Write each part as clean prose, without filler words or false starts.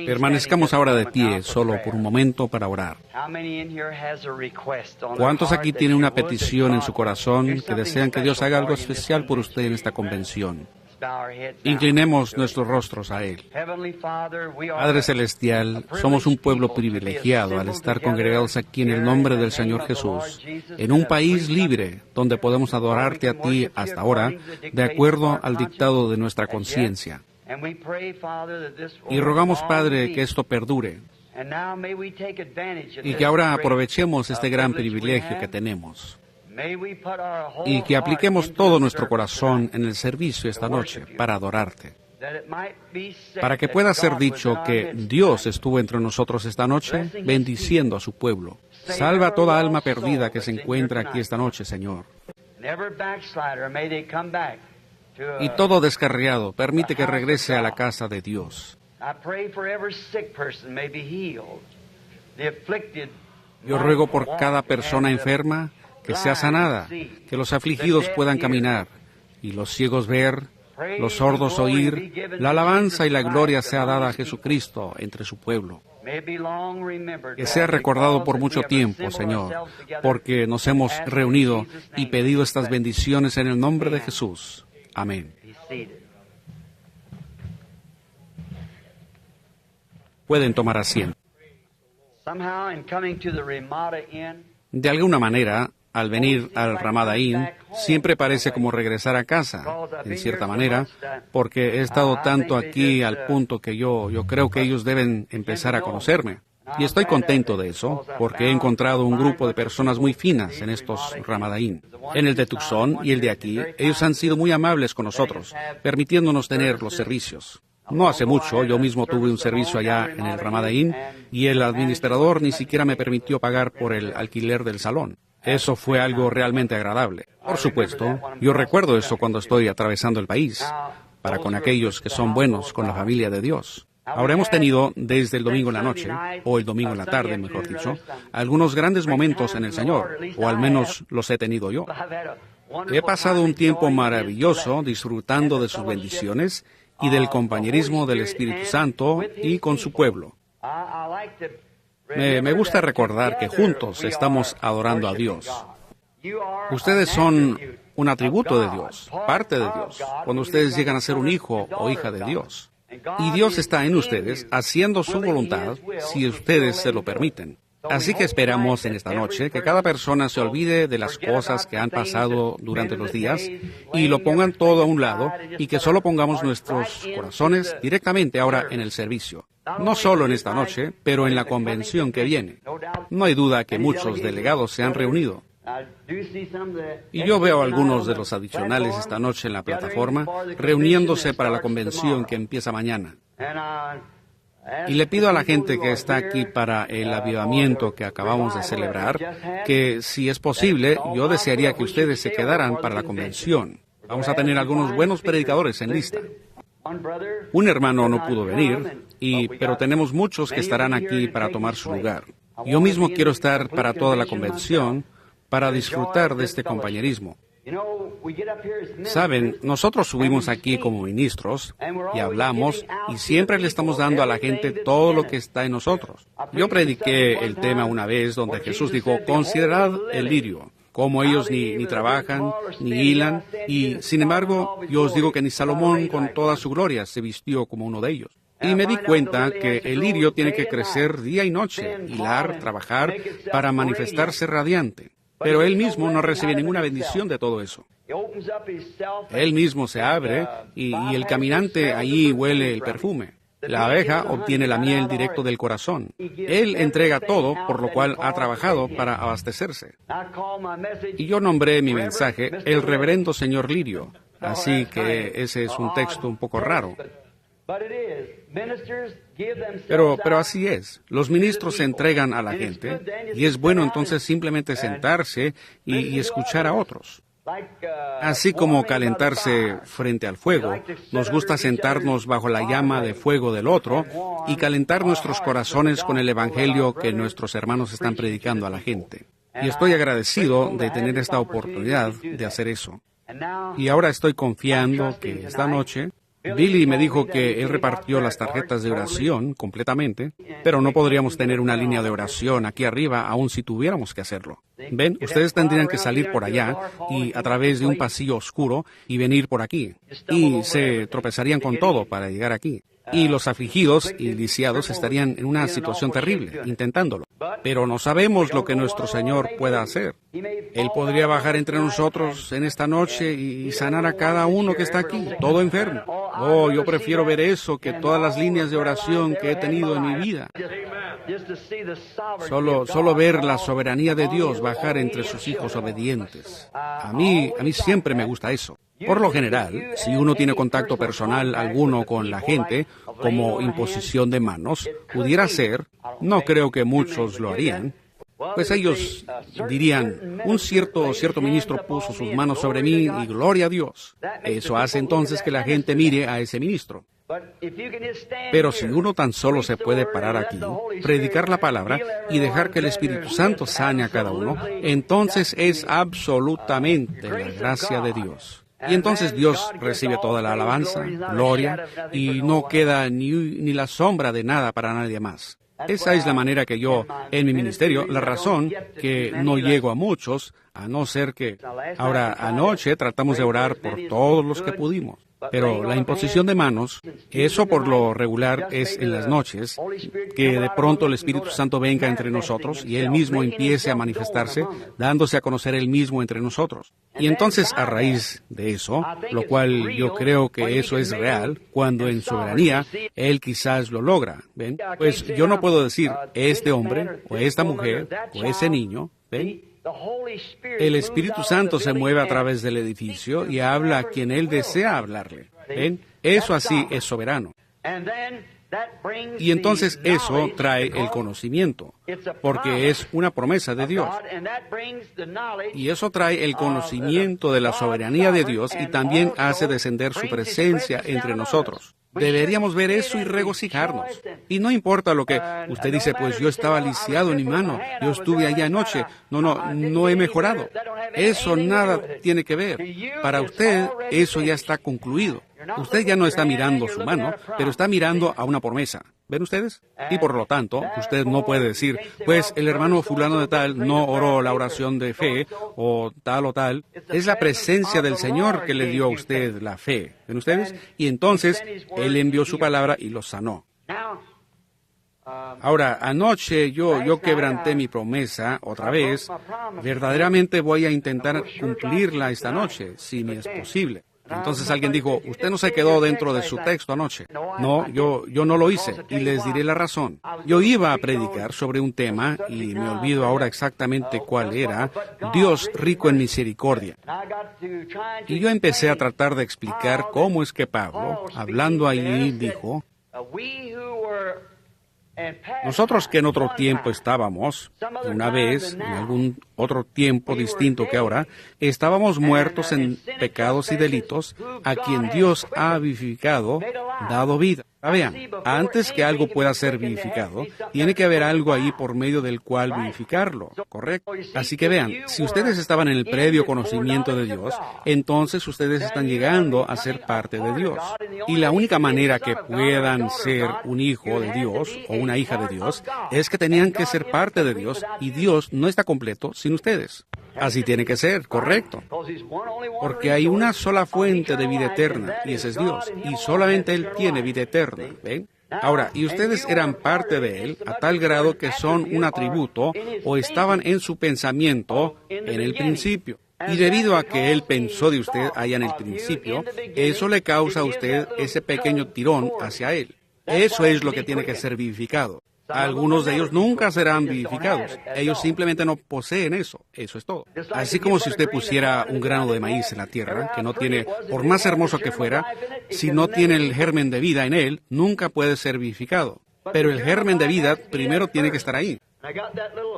Permanezcamos ahora de pie, solo por un momento, para orar. ¿Cuántos aquí tienen una petición en su corazón que desean que Dios haga algo especial por usted en esta convención? Inclinemos nuestros rostros a Él. Padre Celestial, somos un pueblo privilegiado al estar congregados aquí en el nombre del Señor Jesús, en un país libre donde podemos adorarte a ti hasta ahora, de acuerdo al dictado de nuestra conciencia. Y rogamos, Padre, que esto perdure y que ahora aprovechemos este gran privilegio que tenemos y que apliquemos todo nuestro corazón en el servicio esta noche para adorarte, para que pueda ser dicho que Dios estuvo entre nosotros esta noche bendiciendo a su pueblo. Salva toda alma perdida que se encuentra aquí esta noche, Señor. Y todo descarriado, permite que regrese a la casa de Dios. Yo ruego por cada persona enferma que sea sanada, que los afligidos puedan caminar, y los ciegos ver, los sordos oír, la alabanza y la gloria sea dada a Jesucristo entre su pueblo. Que sea recordado por mucho tiempo, Señor, porque nos hemos reunido y pedido estas bendiciones en el nombre de Jesús. Amén. Pueden tomar asiento. De alguna manera, al venir al Ramada Inn, siempre parece como regresar a casa, en cierta manera, porque he estado tanto aquí al punto que yo creo que ellos deben empezar a conocerme. Y estoy contento de eso, porque he encontrado un grupo de personas muy finas en estos Ramada Inn. En el de Tucson y el de aquí, ellos han sido muy amables con nosotros, permitiéndonos tener los servicios. No hace mucho, yo mismo tuve un servicio allá en el Ramada Inn, y el administrador ni siquiera me permitió pagar por el alquiler del salón. Eso fue algo realmente agradable. Por supuesto, yo recuerdo eso cuando estoy atravesando el país, para con aquellos que son buenos con la familia de Dios. Ahora hemos tenido, desde el domingo en la noche, o el domingo en la tarde, mejor dicho, algunos grandes momentos en el Señor, o al menos los he tenido yo. He pasado un tiempo maravilloso disfrutando de sus bendiciones y del compañerismo del Espíritu Santo y con su pueblo. Me gusta recordar que juntos estamos adorando a Dios. Ustedes son un atributo de Dios, parte de Dios, cuando ustedes llegan a ser un hijo o hija de Dios. Y Dios está en ustedes haciendo su voluntad si ustedes se lo permiten. Así que esperamos en esta noche que cada persona se olvide de las cosas que han pasado durante los días y lo pongan todo a un lado y que solo pongamos nuestros corazones directamente ahora en el servicio. No solo en esta noche, pero en la convención que viene. No hay duda que muchos delegados se han reunido. Y yo veo a algunos de los adicionales esta noche en la plataforma reuniéndose para la convención que empieza mañana. Y le pido a la gente que está aquí para el avivamiento que acabamos de celebrar, que si es posible, yo desearía que ustedes se quedaran para la convención. Vamos a tener algunos buenos predicadores en lista. Un hermano no pudo venir, pero tenemos muchos que estarán aquí para tomar su lugar. Yo mismo quiero estar para toda la convención, para disfrutar de este compañerismo. Saben, nosotros subimos aquí como ministros y hablamos y siempre le estamos dando a la gente todo lo que está en nosotros. Yo prediqué el tema una vez donde Jesús dijo, considerad el lirio, como ellos ni trabajan, ni hilan, y sin embargo, yo os digo que ni Salomón con toda su gloria se vistió como uno de ellos. Y me di cuenta que el lirio tiene que crecer día y noche, hilar, trabajar, para manifestarse radiante. Pero él mismo no recibe ninguna bendición de todo eso. Él mismo se abre y el caminante allí huele el perfume. La abeja obtiene la miel directo del corazón. Él entrega todo, por lo cual ha trabajado para abastecerse. Y yo nombré mi mensaje el Reverendo Señor Lirio, así que ese es un texto un poco raro. Pero así es. Los ministros se entregan a la gente y es bueno entonces simplemente sentarse y escuchar a otros. Así como calentarse frente al fuego, nos gusta sentarnos bajo la llama de fuego del otro y calentar nuestros corazones con el evangelio que nuestros hermanos están predicando a la gente. Y estoy agradecido de tener esta oportunidad de hacer eso. Y ahora estoy confiando que esta noche Billy me dijo que él repartió las tarjetas de oración completamente, pero no podríamos tener una línea de oración aquí arriba aun si tuviéramos que hacerlo. Ven, ustedes tendrían que salir por allá y a través de un pasillo oscuro y venir por aquí. Y se tropezarían con todo para llegar aquí. Y los afligidos y lisiados estarían en una situación terrible, intentándolo. Pero no sabemos lo que nuestro Señor pueda hacer. Él podría bajar entre nosotros en esta noche y sanar a cada uno que está aquí, todo enfermo. Oh, yo prefiero ver eso que todas las líneas de oración que he tenido en mi vida. Solo ver la soberanía de Dios bajar entre sus hijos obedientes. A mí siempre me gusta eso. Por lo general, si uno tiene contacto personal alguno con la gente, como imposición de manos, pudiera ser, no creo que muchos lo harían, pues ellos dirían, un cierto ministro puso sus manos sobre mí y gloria a Dios. Eso hace entonces que la gente mire a ese ministro. Pero si uno tan solo se puede parar aquí, predicar la palabra y dejar que el Espíritu Santo sane a cada uno, entonces es absolutamente la gracia de Dios. Y entonces Dios recibe toda la alabanza, gloria, y no queda ni la sombra de nada para nadie más. Esa es la manera que yo, en mi ministerio, la razón que no llego a muchos, a no ser que... Ahora, anoche tratamos de orar por todos los que pudimos. Pero la imposición de manos, eso por lo regular es en las noches, que de pronto el Espíritu Santo venga entre nosotros y Él mismo empiece a manifestarse, dándose a conocer Él mismo entre nosotros. Y entonces, a raíz de eso, lo cual yo creo que eso es real, cuando en soberanía Él quizás lo logra, ¿ven? Pues yo no puedo decir, este hombre, o esta mujer, o ese niño, ¿ven? El Espíritu Santo se mueve a través del edificio y habla a quien Él desea hablarle. ¿Ven? Eso así es soberano. Y entonces eso trae el conocimiento, porque es una promesa de Dios. Y eso trae el conocimiento de la soberanía de Dios y también hace descender su presencia entre nosotros. Deberíamos ver eso y regocijarnos. Y no importa lo que usted dice, pues yo estaba lisiado en mi mano, yo estuve allá anoche, no he mejorado. Eso nada tiene que ver. Para usted, eso ya está concluido. Usted ya no está mirando su mano, pero está mirando a una promesa. ¿Ven ustedes? Y por lo tanto, usted no puede decir, pues el hermano fulano de tal no oró la oración de fe, o tal. Es la presencia del Señor que le dio a usted la fe. ¿Ven ustedes? Y entonces, Él envió su palabra y los sanó. Ahora, anoche yo quebranté mi promesa otra vez. Verdaderamente voy a intentar cumplirla esta noche, si me es posible. Entonces alguien dijo, usted no se quedó dentro de su texto anoche. No, yo no lo hice, y les diré la razón. Yo iba a predicar sobre un tema, y me olvido ahora exactamente cuál era, Dios rico en misericordia. Y yo empecé a tratar de explicar cómo es que Pablo, hablando allí, dijo, nosotros que en otro tiempo estábamos, una vez, en algún otro tiempo distinto que ahora, estábamos muertos en pecados y delitos, a quien Dios ha vivificado, dado vida. Vean, antes que algo pueda ser vivificado, tiene que haber algo ahí por medio del cual vivificarlo, ¿correcto? Así que vean, si ustedes estaban en el previo conocimiento de Dios, entonces ustedes están llegando a ser parte de Dios. Y la única manera que puedan ser un hijo de Dios o una hija de Dios es que tenían que ser parte de Dios, y Dios no está completo sin ustedes. Así tiene que ser, correcto. Porque hay una sola fuente de vida eterna, y ese es Dios, y solamente Él tiene vida eterna, ¿ven? Ahora, y ustedes eran parte de Él a tal grado que son un atributo o estaban en su pensamiento en el principio. Y debido a que Él pensó de usted allá en el principio, eso le causa a usted ese pequeño tirón hacia Él. Eso es lo que tiene que ser vivificado. Algunos de ellos nunca serán vivificados. Ellos simplemente no poseen eso. Eso es todo. Así como si usted pusiera un grano de maíz en la tierra, que no tiene, por más hermoso que fuera, si no tiene el germen de vida en él, nunca puede ser vivificado. Pero el germen de vida primero tiene que estar ahí.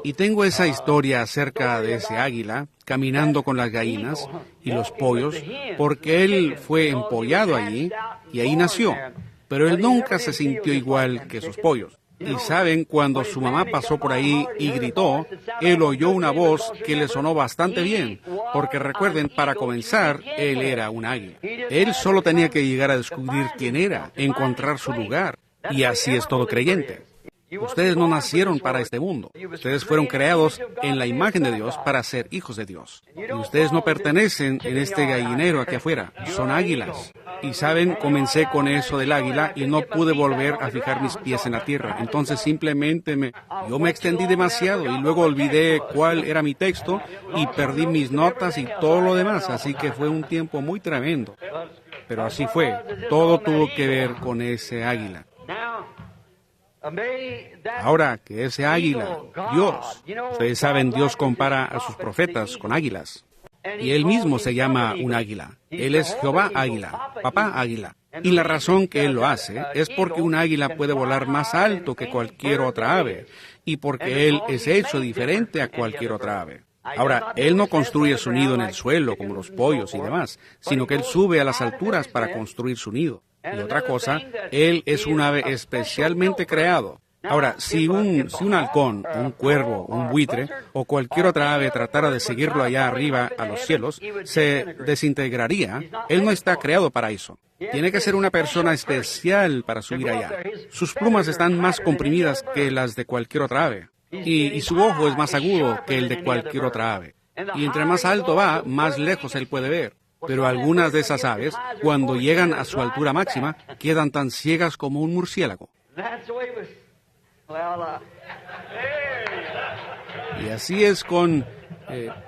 Y tengo esa historia acerca de ese águila caminando con las gallinas y los pollos, porque él fue empollado allí y ahí nació. Pero él nunca se sintió igual que esos pollos. Y saben, cuando su mamá pasó por ahí y gritó, él oyó una voz que le sonó bastante bien, porque recuerden, para comenzar, él era un águila. Él solo tenía que llegar a descubrir quién era, encontrar su lugar, y así es todo creyente. Ustedes no nacieron para este mundo. Ustedes fueron creados en la imagen de Dios para ser hijos de Dios. Y ustedes no pertenecen en este gallinero aquí afuera. Son águilas. Y saben, comencé con eso del águila y no pude volver a fijar mis pies en la tierra. Entonces simplemente yo me extendí demasiado y luego olvidé cuál era mi texto y perdí mis notas y todo lo demás. Así que fue un tiempo muy tremendo. Pero así fue. Todo tuvo que ver con ese águila. Ahora que ese águila, Dios, ustedes saben, Dios compara a sus profetas con águilas. Y él mismo se llama un águila. Él es Jehová águila, papá águila. Y la razón que él lo hace es porque un águila puede volar más alto que cualquier otra ave. Y porque él es hecho diferente a cualquier otra ave. Ahora, él no construye su nido en el suelo como los pollos y demás, sino que él sube a las alturas para construir su nido. Y otra cosa, él es un ave especialmente creado. Ahora, si un halcón, un cuervo, un buitre o cualquier otra ave tratara de seguirlo allá arriba a los cielos, se desintegraría. Él no está creado para eso. Tiene que ser una persona especial para subir allá. Sus plumas están más comprimidas que las de cualquier otra ave. Y su ojo es más agudo que el de cualquier otra ave. Y entre más alto va, más lejos él puede ver. Pero algunas de esas aves, cuando llegan a su altura máxima, quedan tan ciegas como un murciélago. Y así es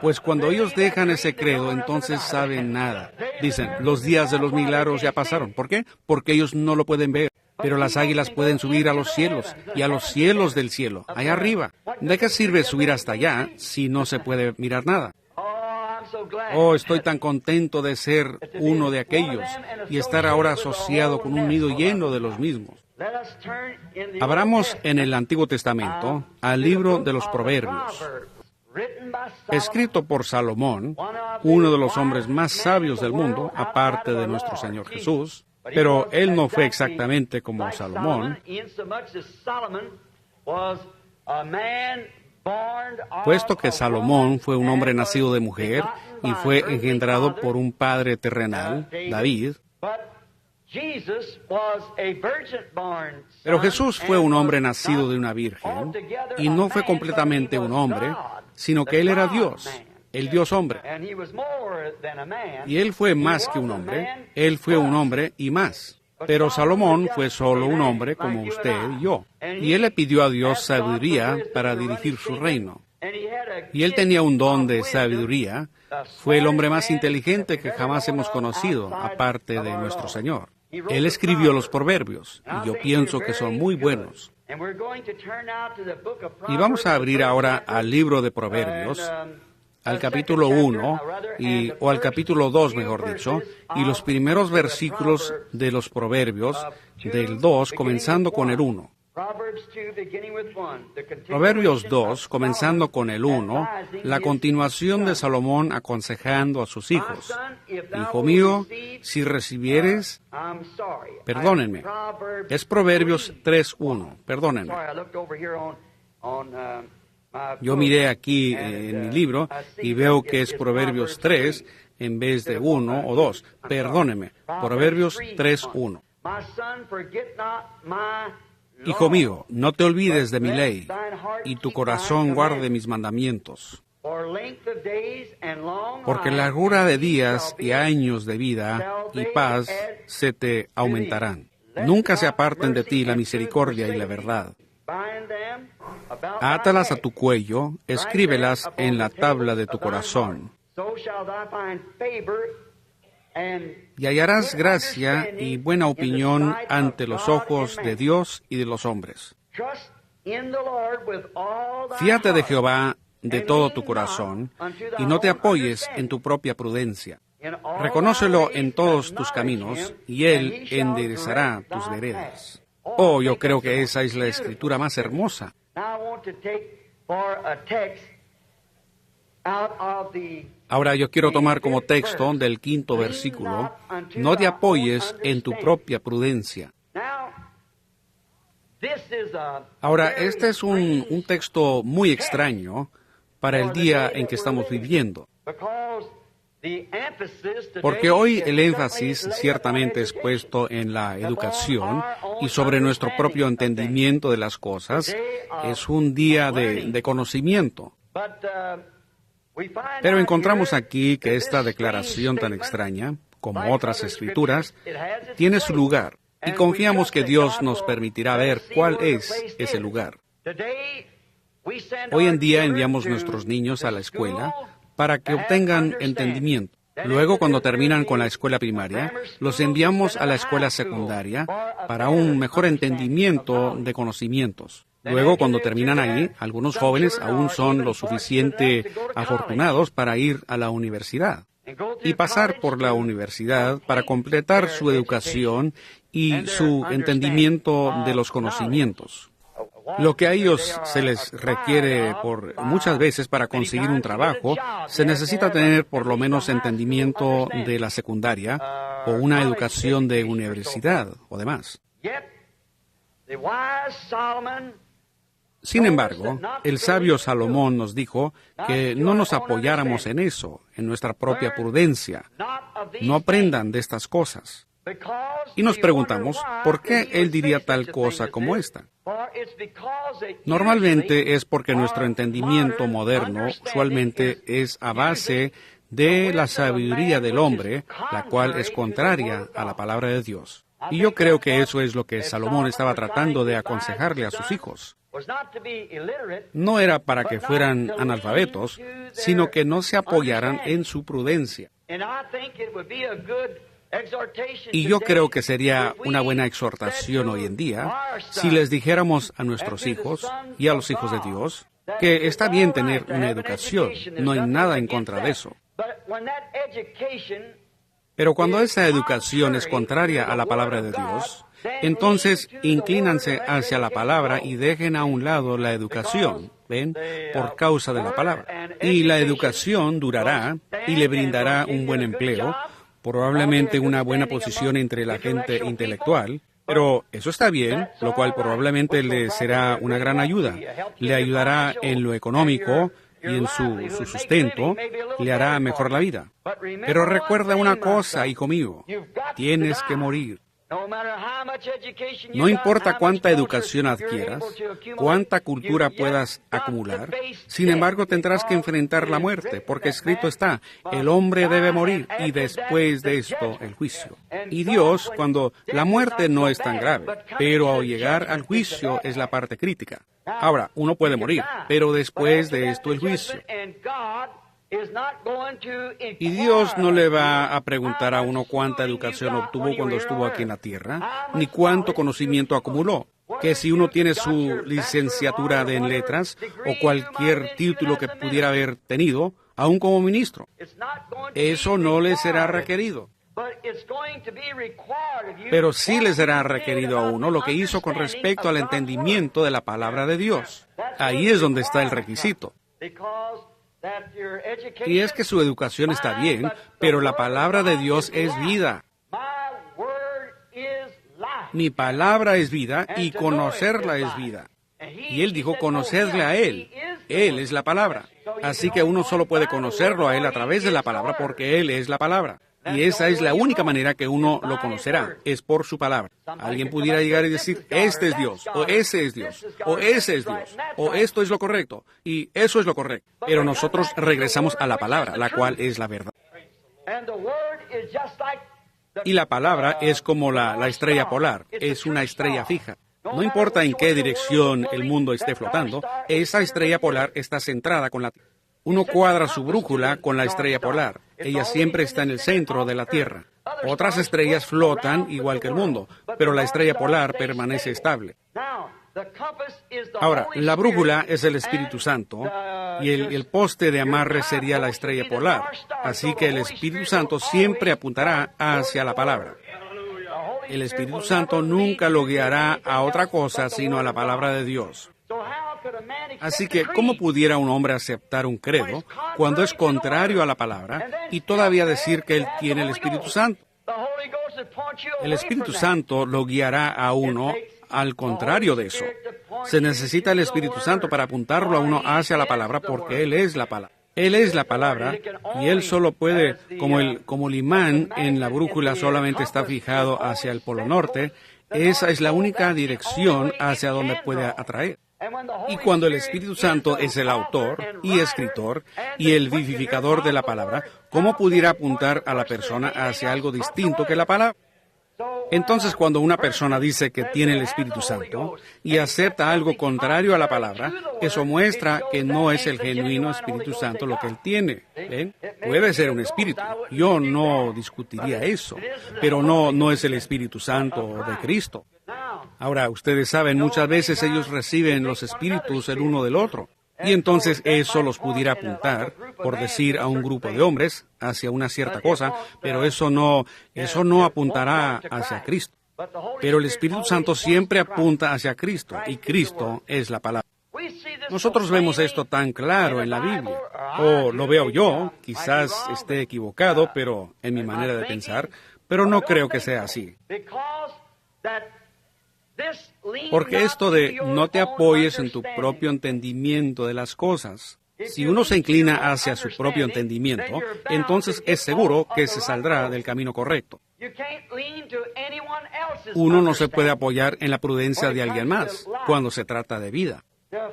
pues cuando ellos dejan ese credo, entonces saben nada. Dicen, los días de los milagros ya pasaron. ¿Por qué? Porque ellos no lo pueden ver. Pero las águilas pueden subir a los cielos y a los cielos del cielo, allá arriba. ¿De qué sirve subir hasta allá si no se puede mirar nada? Oh, estoy tan contento de ser uno de aquellos y estar ahora asociado con un nido lleno de los mismos. Abramos en el Antiguo Testamento al libro de los Proverbios, escrito por Salomón, uno de los hombres más sabios del mundo, aparte de nuestro Señor Jesús, pero él no fue exactamente como Salomón, puesto que Salomón fue un hombre nacido de mujer y fue engendrado por un padre terrenal, David. Pero Jesús fue un hombre nacido de una virgen y no fue completamente un hombre, sino que él era Dios, el Dios hombre. Y él fue más que un hombre, él fue un hombre y más. Pero Salomón fue solo un hombre como usted y yo. Y él le pidió a Dios sabiduría para dirigir su reino. Y él tenía un don de sabiduría. Fue el hombre más inteligente que jamás hemos conocido, aparte de nuestro Señor. Él escribió los proverbios, y yo pienso que son muy buenos. Y vamos a abrir ahora al libro de Proverbios, al capítulo 1, o al capítulo 2, mejor dicho, y los primeros versículos de los Proverbios, del 2, comenzando con el 1. Proverbios 2, comenzando con el 1, la continuación de Salomón aconsejando a sus hijos. Hijo mío, si recibieres, perdónenme. Es Proverbios 3:1, perdónenme. Yo miré aquí en mi libro y veo que es Proverbios 3 en vez de 1 o 2. Perdónenme, Proverbios 3:1. Hijo mío, no te olvides de mi ley, y tu corazón guarde mis mandamientos. Porque largura de días y años de vida y paz se te aumentarán. Nunca se aparten de ti la misericordia y la verdad. Átalas a tu cuello, escríbelas en la tabla de tu corazón. Y hallarás gracia y buena opinión ante los ojos de Dios y de los hombres. Fíate de Jehová de todo tu corazón, y no te apoyes en tu propia prudencia. Reconócelo en todos tus caminos, y Él enderezará tus veredas. Oh, yo creo que esa es la escritura más hermosa. Ahora yo quiero tomar como texto del 5º versículo, no te apoyes en tu propia prudencia. Ahora, este es un texto muy extraño para el día en que estamos viviendo, porque hoy el énfasis ciertamente es puesto en la educación y sobre nuestro propio entendimiento de las cosas. Es un día de conocimiento. Pero encontramos aquí que esta declaración tan extraña, como otras escrituras, tiene su lugar, y confiamos que Dios nos permitirá ver cuál es ese lugar. Hoy en día enviamos nuestros niños a la escuela para que obtengan entendimiento. Luego, cuando terminan con la escuela primaria, los enviamos a la escuela secundaria para un mejor entendimiento de conocimientos. Luego, cuando terminan ahí, algunos jóvenes aún son lo suficiente afortunados para ir a la universidad y pasar por la universidad para completar su educación y su entendimiento de los conocimientos. Lo que a ellos se les requiere muchas veces para conseguir un trabajo, se necesita tener por lo menos entendimiento de la secundaria o una educación de universidad o demás. Sin embargo, el sabio Salomón nos dijo que no nos apoyáramos en eso, en nuestra propia prudencia. No aprendan de estas cosas. Y nos preguntamos, ¿por qué él diría tal cosa como esta? Normalmente es porque nuestro entendimiento moderno usualmente es a base de la sabiduría del hombre, la cual es contraria a la palabra de Dios. Y yo creo que eso es lo que Salomón estaba tratando de aconsejarle a sus hijos. No era para que fueran analfabetos, sino que no se apoyaran en su prudencia. Y yo creo que sería una buena exhortación hoy en día si les dijéramos a nuestros hijos y a los hijos de Dios que está bien tener una educación, no hay nada en contra de eso. Pero cuando esa educación es contraria a la palabra de Dios, entonces inclínanse hacia la palabra y dejen a un lado la educación, ¿ven? Por causa de la palabra. Y la educación durará y le brindará un buen empleo, probablemente una buena posición entre la gente intelectual, pero eso está bien, lo cual probablemente le será una gran ayuda. Le ayudará en lo económico y en su sustento, le hará mejor la vida. Pero recuerda una cosa, hijo mío, tienes que morir. No importa cuánta educación adquieras, cuánta cultura puedas acumular, sin embargo tendrás que enfrentar la muerte, porque escrito está, el hombre debe morir y después de esto el juicio. Y Dios, cuando la muerte no es tan grave, pero al llegar al juicio es la parte crítica. Ahora, uno puede morir, pero después de esto el juicio. Y Dios no le va a preguntar a uno cuánta educación obtuvo cuando estuvo aquí en la tierra, ni cuánto conocimiento acumuló. Que si uno tiene su licenciatura en letras o cualquier título que pudiera haber tenido, aún como ministro, eso no le será requerido. Pero sí le será requerido a uno lo que hizo con respecto al entendimiento de la palabra de Dios. Ahí es donde está el requisito. Y es que su educación está bien, pero la palabra de Dios es vida. Mi palabra es vida y conocerla es vida. Y él dijo, conocerle a él. Él es la palabra. Así que uno solo puede conocerlo a él a través de la palabra porque él es la palabra. Y esa es la única manera que uno lo conocerá, es por su palabra. Alguien pudiera llegar y decir, este es Dios, o ese es Dios, o ese es Dios, o esto es lo correcto, y eso es lo correcto. Pero nosotros regresamos a la palabra, la cual es la verdad. Y la palabra es como la estrella polar, es una estrella fija. No importa en qué dirección el mundo esté flotando, esa estrella polar está centrada con la Tierra. Uno cuadra su brújula con la estrella polar. Ella siempre está en el centro de la Tierra. Otras estrellas flotan igual que el mundo, pero la estrella polar permanece estable. Ahora, la brújula es el Espíritu Santo y el poste de amarre sería la estrella polar. Así que el Espíritu Santo siempre apuntará hacia la palabra. El Espíritu Santo nunca lo guiará a otra cosa sino a la palabra de Dios. Así que, ¿cómo pudiera un hombre aceptar un credo cuando es contrario a la palabra y todavía decir que él tiene el Espíritu Santo? El Espíritu Santo lo guiará a uno al contrario de eso. Se necesita el Espíritu Santo para apuntarlo a uno hacia la palabra, porque Él es la palabra. Él es la palabra, y Él solo puede, como el imán en la brújula solamente está fijado hacia el polo norte, esa es la única dirección hacia donde puede atraer. Y cuando el Espíritu Santo es el autor y escritor y el vivificador de la palabra, ¿cómo pudiera apuntar a la persona hacia algo distinto que la palabra? Entonces, cuando una persona dice que tiene el Espíritu Santo y acepta algo contrario a la palabra, eso muestra que no es el genuino Espíritu Santo lo que él tiene. ¿Ven? Puede ser un espíritu. Yo no discutiría eso, pero no es el Espíritu Santo de Cristo. Ahora, ustedes saben, muchas veces ellos reciben los espíritus el uno del otro. Y entonces eso los pudiera apuntar, por decir, a un grupo de hombres, hacia una cierta cosa, pero eso no apuntará hacia Cristo. Pero el Espíritu Santo siempre apunta hacia Cristo, y Cristo es la palabra. Nosotros vemos esto tan claro en la Biblia. O lo veo yo, quizás esté equivocado, pero en mi manera de pensar, pero no creo que sea así. Porque esto de no te apoyes en tu propio entendimiento de las cosas. Si uno se inclina hacia su propio entendimiento, entonces es seguro que se saldrá del camino correcto. Uno no se puede apoyar en la prudencia de alguien más cuando se trata de vida.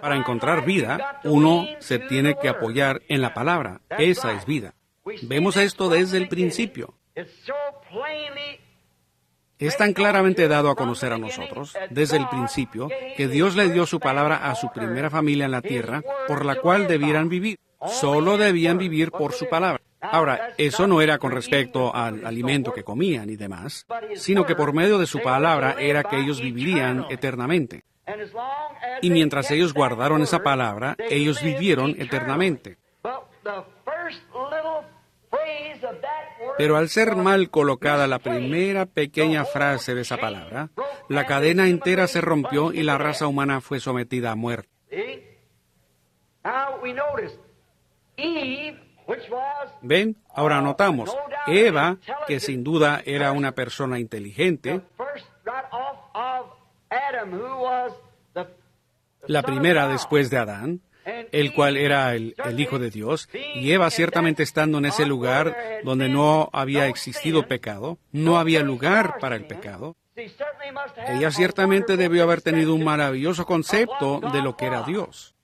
Para encontrar vida, uno se tiene que apoyar en la palabra. Esa es vida. Vemos esto desde el principio. Es tan claramente dado a conocer a nosotros, desde el principio, que Dios le dio su palabra a su primera familia en la tierra, por la cual debieran vivir. Solo debían vivir por su palabra. Ahora, eso no era con respecto al alimento que comían y demás, sino que por medio de su palabra era que ellos vivirían eternamente. Y mientras ellos guardaron esa palabra, ellos vivieron eternamente. Pero al ser mal colocada la primera pequeña frase de esa palabra, la cadena entera se rompió y la raza humana fue sometida a muerte. ¿Ven? Ahora notamos, Eva, que sin duda era una persona inteligente, la primera después de Adán, el cual era el Hijo de Dios, y Eva ciertamente estando en ese lugar donde no había existido pecado, no había lugar para el pecado, ella ciertamente debió haber tenido un maravilloso concepto de lo que era Dios.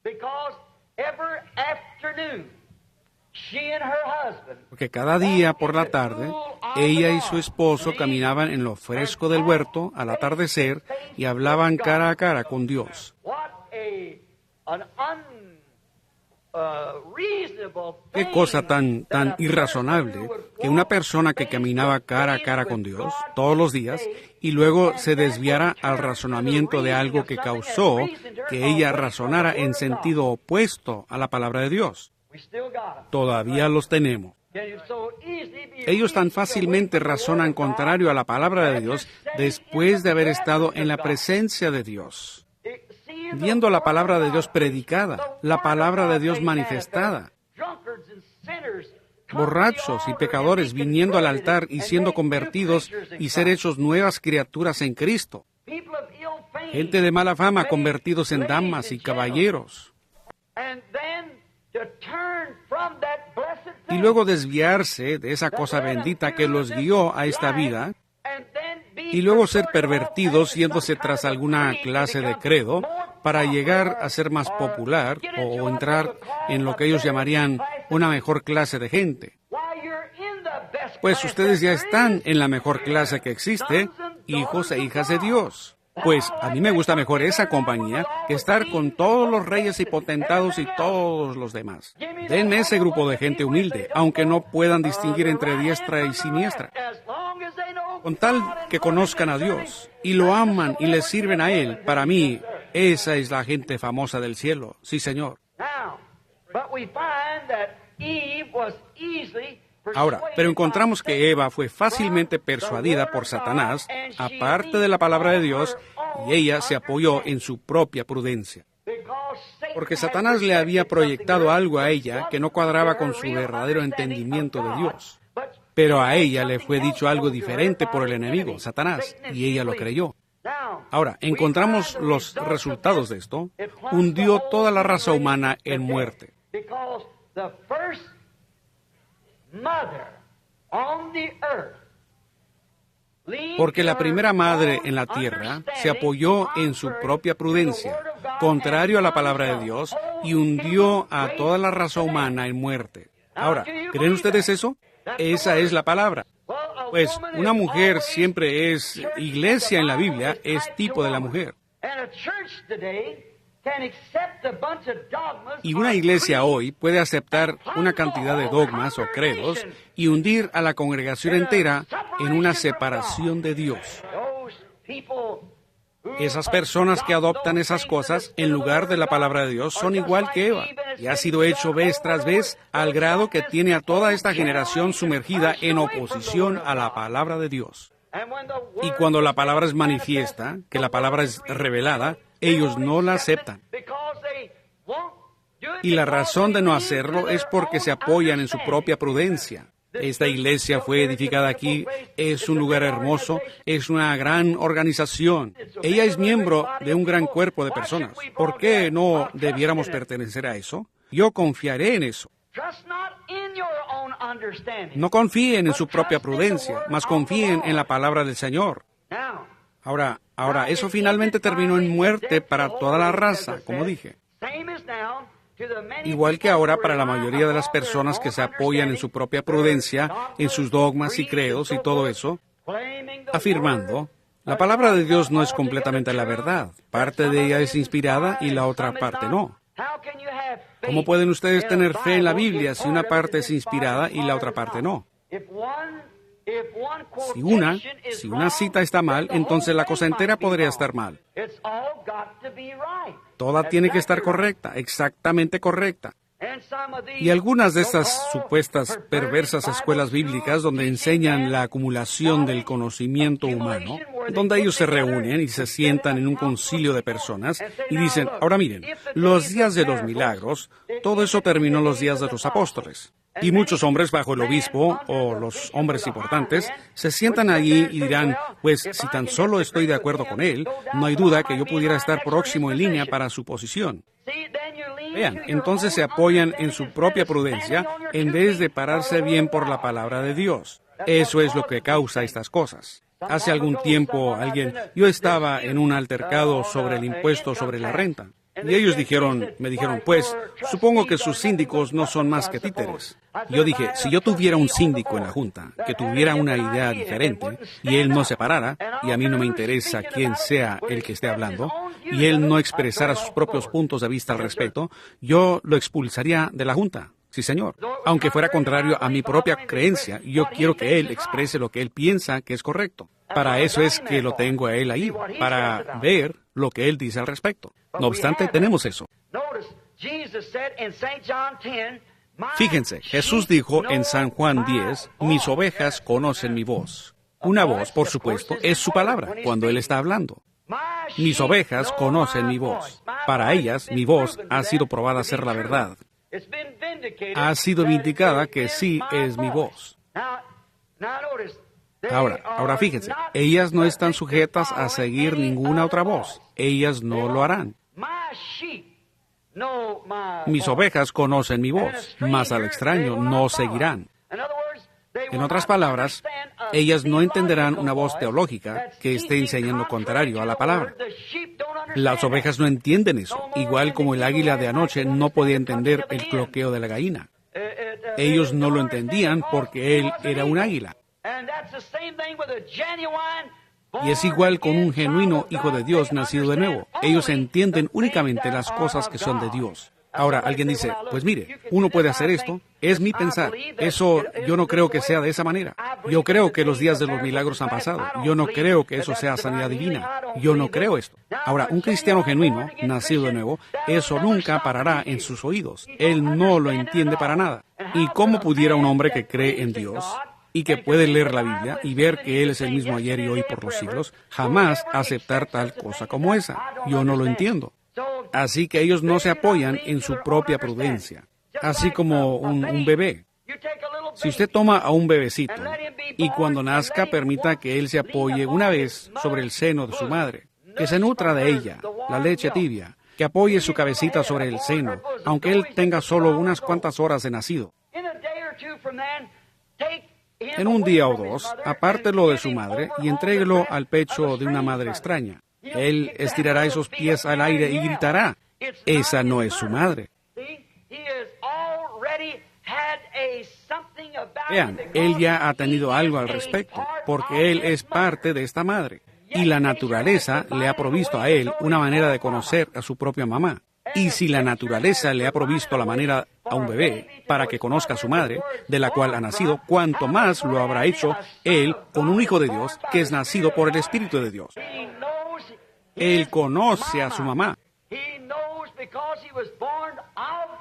Porque cada día por la tarde, ella y su esposo caminaban en lo fresco del huerto al atardecer y hablaban cara a cara con Dios. Qué cosa tan irrazonable que una persona que caminaba cara a cara con Dios todos los días y luego se desviara al razonamiento de algo que causó que ella razonara en sentido opuesto a la palabra de Dios. Todavía los tenemos. Ellos tan fácilmente razonan contrario a la palabra de Dios después de haber estado en la presencia de Dios, viendo la palabra de Dios predicada, la palabra de Dios manifestada. Borrachos y pecadores viniendo al altar y siendo convertidos y ser hechos nuevas criaturas en Cristo. Gente de mala fama convertidos en damas y caballeros. Y luego desviarse de esa cosa bendita que los guió a esta vida, y luego ser pervertidos yéndose tras alguna clase de credo para llegar a ser más popular o entrar en lo que ellos llamarían una mejor clase de gente. Pues ustedes ya están en la mejor clase que existe, hijos e hijas de Dios. Pues a mí me gusta mejor esa compañía que estar con todos los reyes y potentados y todos los demás. Denme ese grupo de gente humilde, aunque no puedan distinguir entre diestra y siniestra. Con tal que conozcan a Dios y lo aman y le sirven a Él, para mí, esa es la gente famosa del cielo. Sí, Señor. Ahora, pero encontramos que Eva fue fácilmente persuadida por Satanás, aparte de la palabra de Dios, y ella se apoyó en su propia prudencia. Porque Satanás le había proyectado algo a ella que no cuadraba con su verdadero entendimiento de Dios. Pero a ella le fue dicho algo diferente por el enemigo, Satanás, y ella lo creyó. Ahora, encontramos los resultados de esto. Hundió toda la raza humana en muerte. Porque la primera madre en la tierra se apoyó en su propia prudencia, contrario a la palabra de Dios, y hundió a toda la raza humana en muerte. Ahora, ¿creen ustedes eso? Esa es la palabra. Pues una mujer siempre es iglesia en la Biblia, es tipo de la mujer. Y una iglesia hoy puede aceptar una cantidad de dogmas o credos y hundir a la congregación entera en una separación de Dios. Esas personas que adoptan esas cosas en lugar de la palabra de Dios son igual que Eva, y ha sido hecho vez tras vez al grado que tiene a toda esta generación sumergida en oposición a la palabra de Dios. Y cuando la palabra es manifiesta, que la palabra es revelada, ellos no la aceptan. Y la razón de no hacerlo es porque se apoyan en su propia prudencia. Esta iglesia fue edificada aquí, es un lugar hermoso, es una gran organización. Ella es miembro de un gran cuerpo de personas. ¿Por qué no debiéramos pertenecer a eso? Yo confiaré en eso. No confíen en su propia prudencia, mas confíen en la palabra del Señor. Ahora, eso finalmente terminó en muerte para toda la raza, como dije. Igual que ahora para la mayoría de las personas que se apoyan en su propia prudencia, en sus dogmas y credos y todo eso, afirmando, la palabra de Dios no es completamente la verdad. Parte de ella es inspirada y la otra parte no. ¿Cómo pueden ustedes tener fe en la Biblia si una parte es inspirada y la otra parte no? Si una cita está mal, entonces la cosa entera podría estar mal. Toda tiene que estar correcta, exactamente correcta. Y algunas de estas supuestas perversas escuelas bíblicas donde enseñan la acumulación del conocimiento humano, donde ellos se reúnen y se sientan en un concilio de personas y dicen, ahora miren, los días de los milagros, todo eso terminó en los días de los apóstoles. Y muchos hombres bajo el obispo, o los hombres importantes, se sientan allí y dirán, pues si tan solo estoy de acuerdo con él, no hay duda que yo pudiera estar próximo en línea para su posición. Vean, entonces se apoyan en su propia prudencia en vez de pararse bien por la palabra de Dios. Eso es lo que causa estas cosas. Hace algún tiempo yo estaba en un altercado sobre el impuesto sobre la renta. Y ellos me dijeron, pues, supongo que sus síndicos no son más que títeres. Yo dije, si yo tuviera un síndico en la Junta, que tuviera una idea diferente, y él no se parara, y a mí no me interesa quién sea el que esté hablando, y él no expresara sus propios puntos de vista al respecto, yo lo expulsaría de la Junta. Sí, señor. Aunque fuera contrario a mi propia creencia, yo quiero que él exprese lo que él piensa que es correcto. Para eso es que lo tengo a él ahí, para ver lo que él dice al respecto. No obstante, tenemos eso. Fíjense, Jesús dijo en San Juan 10, mis ovejas conocen mi voz. Una voz, por supuesto, es su palabra, cuando él está hablando. Mis ovejas conocen mi voz. Para ellas, mi voz ha sido probada ser la verdad. Ha sido vindicada que sí es mi voz. Ahora fíjense, ellas no están sujetas a seguir ninguna otra voz. Ellas no lo harán. Mis ovejas conocen mi voz, mas al extraño no seguirán. En otras palabras, ellas no entenderán una voz teológica que esté enseñando contrario a la palabra. Las ovejas no entienden eso, igual como el águila de anoche no podía entender el cloqueo de la gallina. Ellos no lo entendían porque él era un águila. Y es igual con un genuino hijo de Dios nacido de nuevo. Ellos entienden únicamente las cosas que son de Dios. Ahora, alguien dice, pues mire, uno puede hacer esto, es mi pensar. Eso yo no creo que sea de esa manera. Yo creo que los días de los milagros han pasado. Yo no creo que eso sea sanidad divina. Yo no creo esto. Ahora, un cristiano genuino, nacido de nuevo, eso nunca parará en sus oídos. Él no lo entiende para nada. ¿Y cómo pudiera un hombre que cree en Dios y que puede leer la Biblia y ver que Él es el mismo ayer y hoy por los siglos, jamás aceptar tal cosa como esa? Yo no lo entiendo. Así que ellos no se apoyan en su propia prudencia, así como un bebé. Si usted toma a un bebecito y cuando nazca permita que él se apoye una vez sobre el seno de su madre, que se nutra de ella, la leche tibia, que apoye su cabecita sobre el seno, aunque él tenga solo unas cuantas horas de nacido. En un día o dos, apártelo de su madre y entréguelo al pecho de una madre extraña. Él estirará esos pies al aire y gritará, esa no es su madre. Vean, él ya ha tenido algo al respecto, porque él es parte de esta madre. Y la naturaleza le ha provisto a él una manera de conocer a su propia mamá. Y si la naturaleza le ha provisto la manera a un bebé para que conozca a su madre, de la cual ha nacido, cuanto más lo habrá hecho él con un hijo de Dios que es nacido por el Espíritu de Dios. Él conoce a su mamá.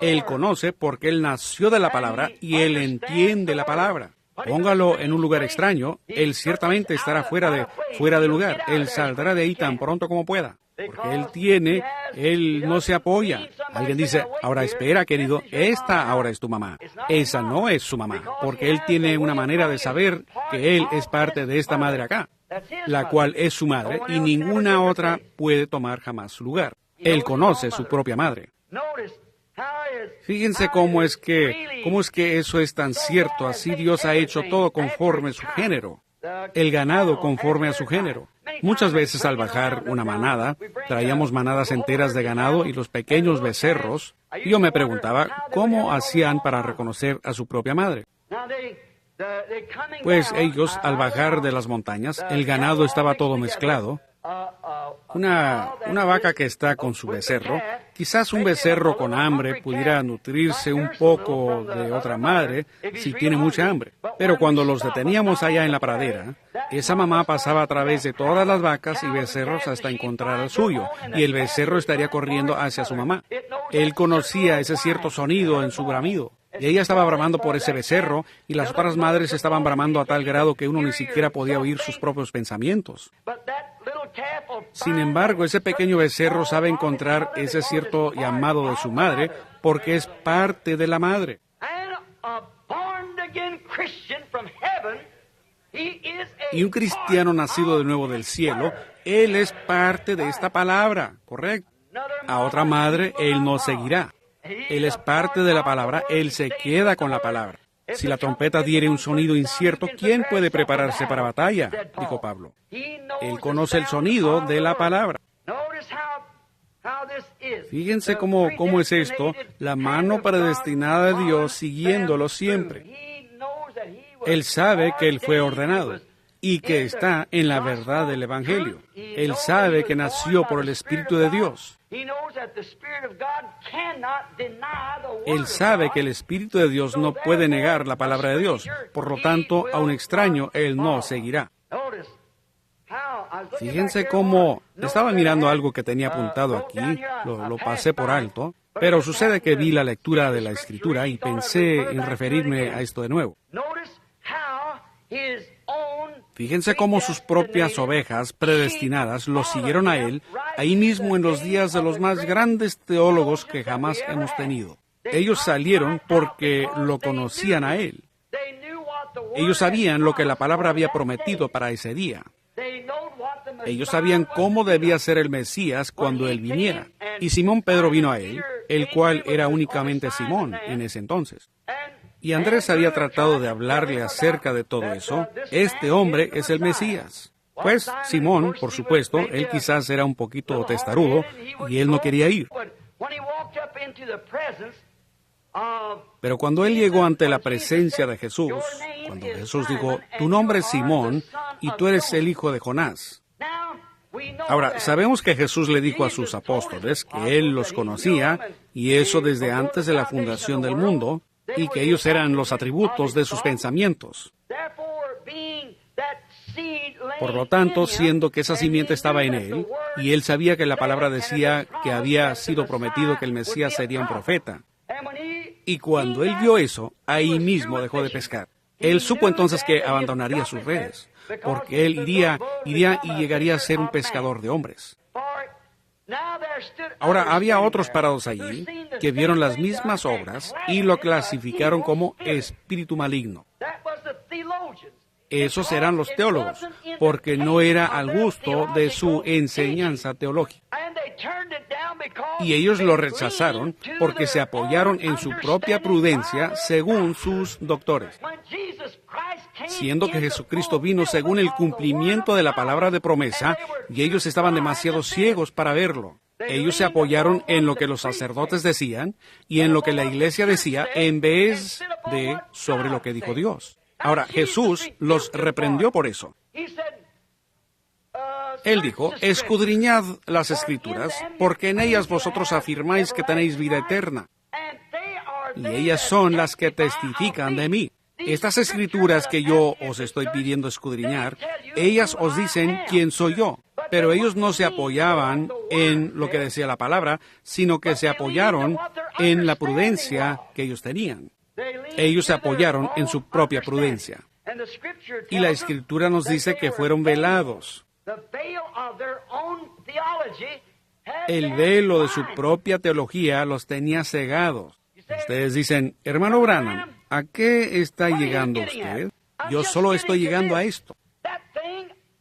Él conoce porque él nació de la palabra y él entiende la palabra. Póngalo en un lugar extraño, él ciertamente estará fuera de lugar. Él saldrá de ahí tan pronto como pueda. Porque él no se apoya. Alguien dice, ahora espera, querido, esta ahora es tu mamá. Esa no es su mamá, porque él tiene una manera de saber que él es parte de esta madre acá, la cual es su madre, y ninguna otra puede tomar jamás su lugar. Él conoce su propia madre. Fíjense cómo es que eso es tan cierto. Así Dios ha hecho todo conforme a su género. El ganado conforme a su género. Muchas veces al bajar una manada, traíamos manadas enteras de ganado y los pequeños becerros. Yo me preguntaba cómo hacían para reconocer a su propia madre. Pues ellos, al bajar de las montañas, el ganado estaba todo mezclado. Una vaca que está con su becerro, quizás un becerro con hambre pudiera nutrirse un poco de otra madre si tiene mucha hambre. Pero cuando los deteníamos allá en la pradera, esa mamá pasaba a través de todas las vacas y becerros hasta encontrar al suyo, y el becerro estaría corriendo hacia su mamá. Él conocía ese cierto sonido en su bramido. Y ella estaba bramando por ese becerro, y las otras madres estaban bramando a tal grado que uno ni siquiera podía oír sus propios pensamientos. Sin embargo, ese pequeño becerro sabe encontrar ese cierto llamado de su madre, porque es parte de la madre. Y un cristiano nacido de nuevo del cielo, él es parte de esta palabra, ¿correcto? A otra madre, él no seguirá. Él es parte de la palabra, él se queda con la palabra. Si la trompeta diere un sonido incierto, ¿quién puede prepararse para batalla? Dijo Pablo. Él conoce el sonido de la palabra. Fíjense cómo es esto, la mano predestinada de Dios siguiéndolo siempre. Él sabe que él fue ordenado y que está en la verdad del Evangelio. Él sabe que nació por el Espíritu de Dios. Él sabe que el Espíritu de Dios no puede negar la palabra de Dios. Por lo tanto, a un extraño él no seguirá. Fíjense cómo estaba mirando algo que tenía apuntado aquí, lo pasé por alto, pero sucede que vi la lectura de la Escritura y pensé en referirme a esto de nuevo. Fíjense cómo sus propias ovejas predestinadas lo siguieron a él, ahí mismo en los días de los más grandes teólogos que jamás hemos tenido. Ellos salieron porque lo conocían a él. Ellos sabían lo que la palabra había prometido para ese día. Ellos sabían cómo debía ser el Mesías cuando él viniera. Y Simón Pedro vino a él, el cual era únicamente Simón en ese entonces. Y Andrés había tratado de hablarle acerca de todo eso. Este hombre es el Mesías. Pues Simón, por supuesto, él quizás era un poquito testarudo y él no quería ir. Pero cuando él llegó ante la presencia de Jesús, cuando Jesús dijo, tu nombre es Simón y tú eres el hijo de Jonás. Ahora, sabemos que Jesús le dijo a sus apóstoles que él los conocía, y eso desde antes de la fundación del mundo, y que ellos eran los atributos de sus pensamientos. Por lo tanto, siendo que esa simiente estaba en él, y él sabía que la palabra decía que había sido prometido que el Mesías sería un profeta, y cuando él vio eso, ahí mismo dejó de pescar. Él supo entonces que abandonaría sus redes, porque él iría y llegaría a ser un pescador de hombres. Ahora, había otros parados allí que vieron las mismas obras y lo clasificaron como espíritu maligno. Esos eran los teólogos, porque no era al gusto de su enseñanza teológica. Y ellos lo rechazaron porque se apoyaron en su propia prudencia según sus doctores. Siendo que Jesucristo vino según el cumplimiento de la palabra de promesa, y ellos estaban demasiado ciegos para verlo. Ellos se apoyaron en lo que los sacerdotes decían y en lo que la iglesia decía en vez de sobre lo que dijo Dios. Ahora, Jesús los reprendió por eso. Él dijo, escudriñad las Escrituras, porque en ellas vosotros afirmáis que tenéis vida eterna, y ellas son las que testifican de mí. Estas Escrituras que yo os estoy pidiendo escudriñar, ellas os dicen quién soy yo. Pero ellos no se apoyaban en lo que decía la palabra, sino que se apoyaron en la prudencia que ellos tenían. Ellos se apoyaron en su propia prudencia. Y la Escritura nos dice que fueron velados. El velo de su propia teología los tenía cegados. Ustedes dicen, hermano Branham, ¿a qué está llegando usted? Yo solo estoy llegando a esto.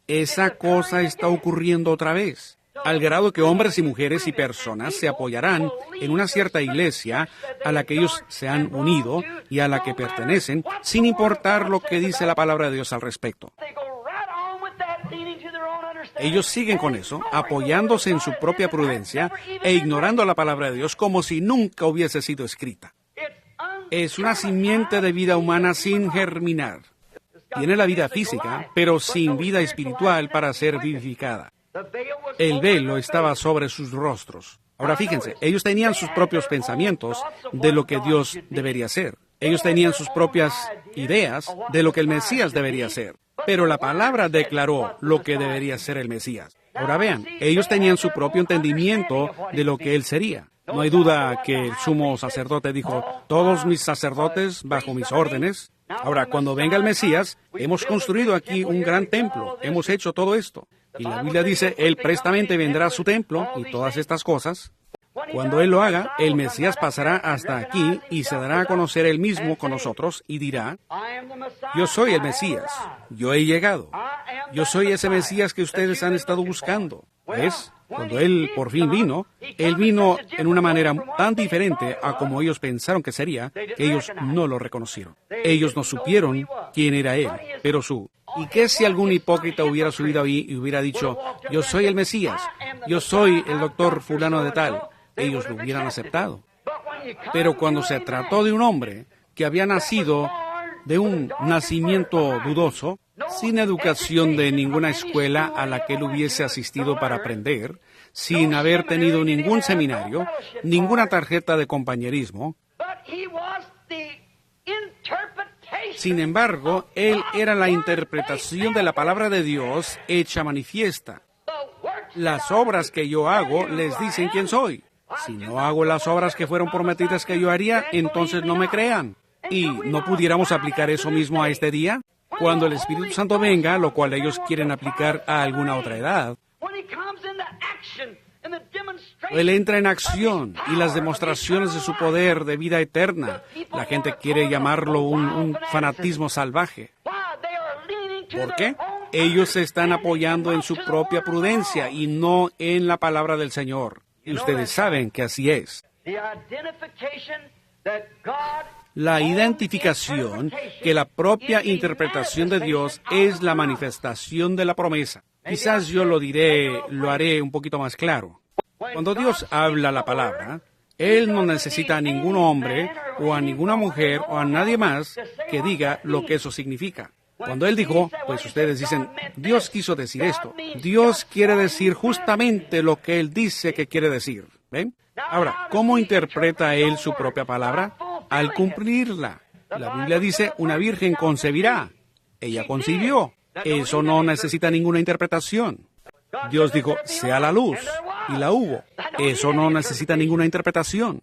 Esa cosa está ocurriendo otra vez, al grado que hombres y mujeres y personas se apoyarán en una cierta iglesia a la que ellos se han unido y a la que pertenecen, sin importar lo que dice la palabra de Dios al respecto. Ellos siguen con eso, apoyándose en su propia prudencia e ignorando la palabra de Dios como si nunca hubiese sido escrita. Es una simiente de vida humana sin germinar. Tiene la vida física, pero sin vida espiritual para ser vivificada. El velo estaba sobre sus rostros. Ahora fíjense, ellos tenían sus propios pensamientos de lo que Dios debería ser. Ellos tenían sus propias ideas de lo que el Mesías debería ser. Pero la palabra declaró lo que debería ser el Mesías. Ahora vean, ellos tenían su propio entendimiento de lo que Él sería. No hay duda que el sumo sacerdote dijo, todos mis sacerdotes bajo mis órdenes. Ahora, cuando venga el Mesías, hemos construido aquí un gran templo, hemos hecho todo esto. Y la Biblia dice, Él prestamente vendrá a su templo y todas estas cosas. Cuando Él lo haga, el Mesías pasará hasta aquí y se dará a conocer Él mismo con nosotros y dirá, yo soy el Mesías, yo he llegado, yo soy ese Mesías que ustedes han estado buscando. ¿Ves? Cuando Él por fin vino, Él vino en una manera tan diferente a como ellos pensaron que sería, que ellos no lo reconocieron. Ellos no supieron quién era Él, pero ¿Y qué si algún hipócrita hubiera subido ahí y hubiera dicho, yo soy el Mesías, yo soy el doctor fulano de tal? Ellos lo hubieran aceptado. Pero cuando se trató de un hombre que había nacido de un nacimiento dudoso, sin educación de ninguna escuela a la que él hubiese asistido para aprender, sin haber tenido ningún seminario, ninguna tarjeta de compañerismo, sin embargo, él era la interpretación de la palabra de Dios hecha manifiesta. Las obras que yo hago les dicen quién soy. Si no hago las obras que fueron prometidas que yo haría, entonces no me crean. ¿Y no pudiéramos aplicar eso mismo a este día? Cuando el Espíritu Santo venga, lo cual ellos quieren aplicar a alguna otra edad, Él entra en acción y las demostraciones de su poder de vida eterna. La gente quiere llamarlo un fanatismo salvaje. ¿Por qué? Ellos se están apoyando en su propia prudencia y no en la palabra del Señor. Y ustedes saben que así es. La identificación que la propia interpretación de Dios es la manifestación de la promesa. Quizás yo lo haré un poquito más claro. Cuando Dios habla la palabra, Él no necesita a ningún hombre o a ninguna mujer o a nadie más que diga lo que eso significa. Cuando Él dijo, pues ustedes dicen, Dios quiso decir esto. Dios quiere decir justamente lo que Él dice que quiere decir. ¿Ven? Ahora, ¿cómo interpreta Él su propia palabra? Al cumplirla. La Biblia dice, una virgen concebirá. Ella concibió. Eso no necesita ninguna interpretación. Dios dijo, sea la luz, y la hubo. Eso no necesita ninguna interpretación.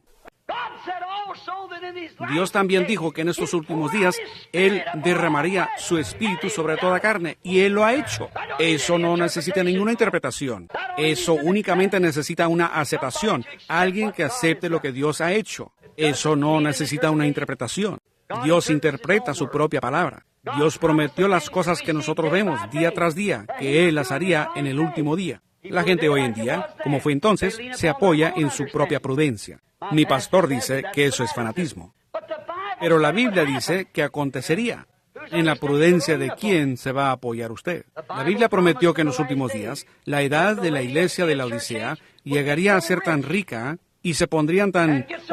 Dios también dijo que en estos últimos días Él derramaría su espíritu sobre toda carne, y Él lo ha hecho. Eso no necesita ninguna interpretación. Eso únicamente necesita una aceptación, alguien que acepte lo que Dios ha hecho. Eso no necesita una interpretación. Dios interpreta su propia palabra. Dios prometió las cosas que nosotros vemos día tras día, que Él las haría en el último día. La gente hoy en día, como fue entonces, se apoya en su propia prudencia. Mi pastor dice que eso es fanatismo. Pero la Biblia dice que acontecería. ¿En la prudencia de quién se va a apoyar usted? La Biblia prometió que en los últimos días, la edad de la iglesia de la Odisea llegaría a ser tan rica y se pondrían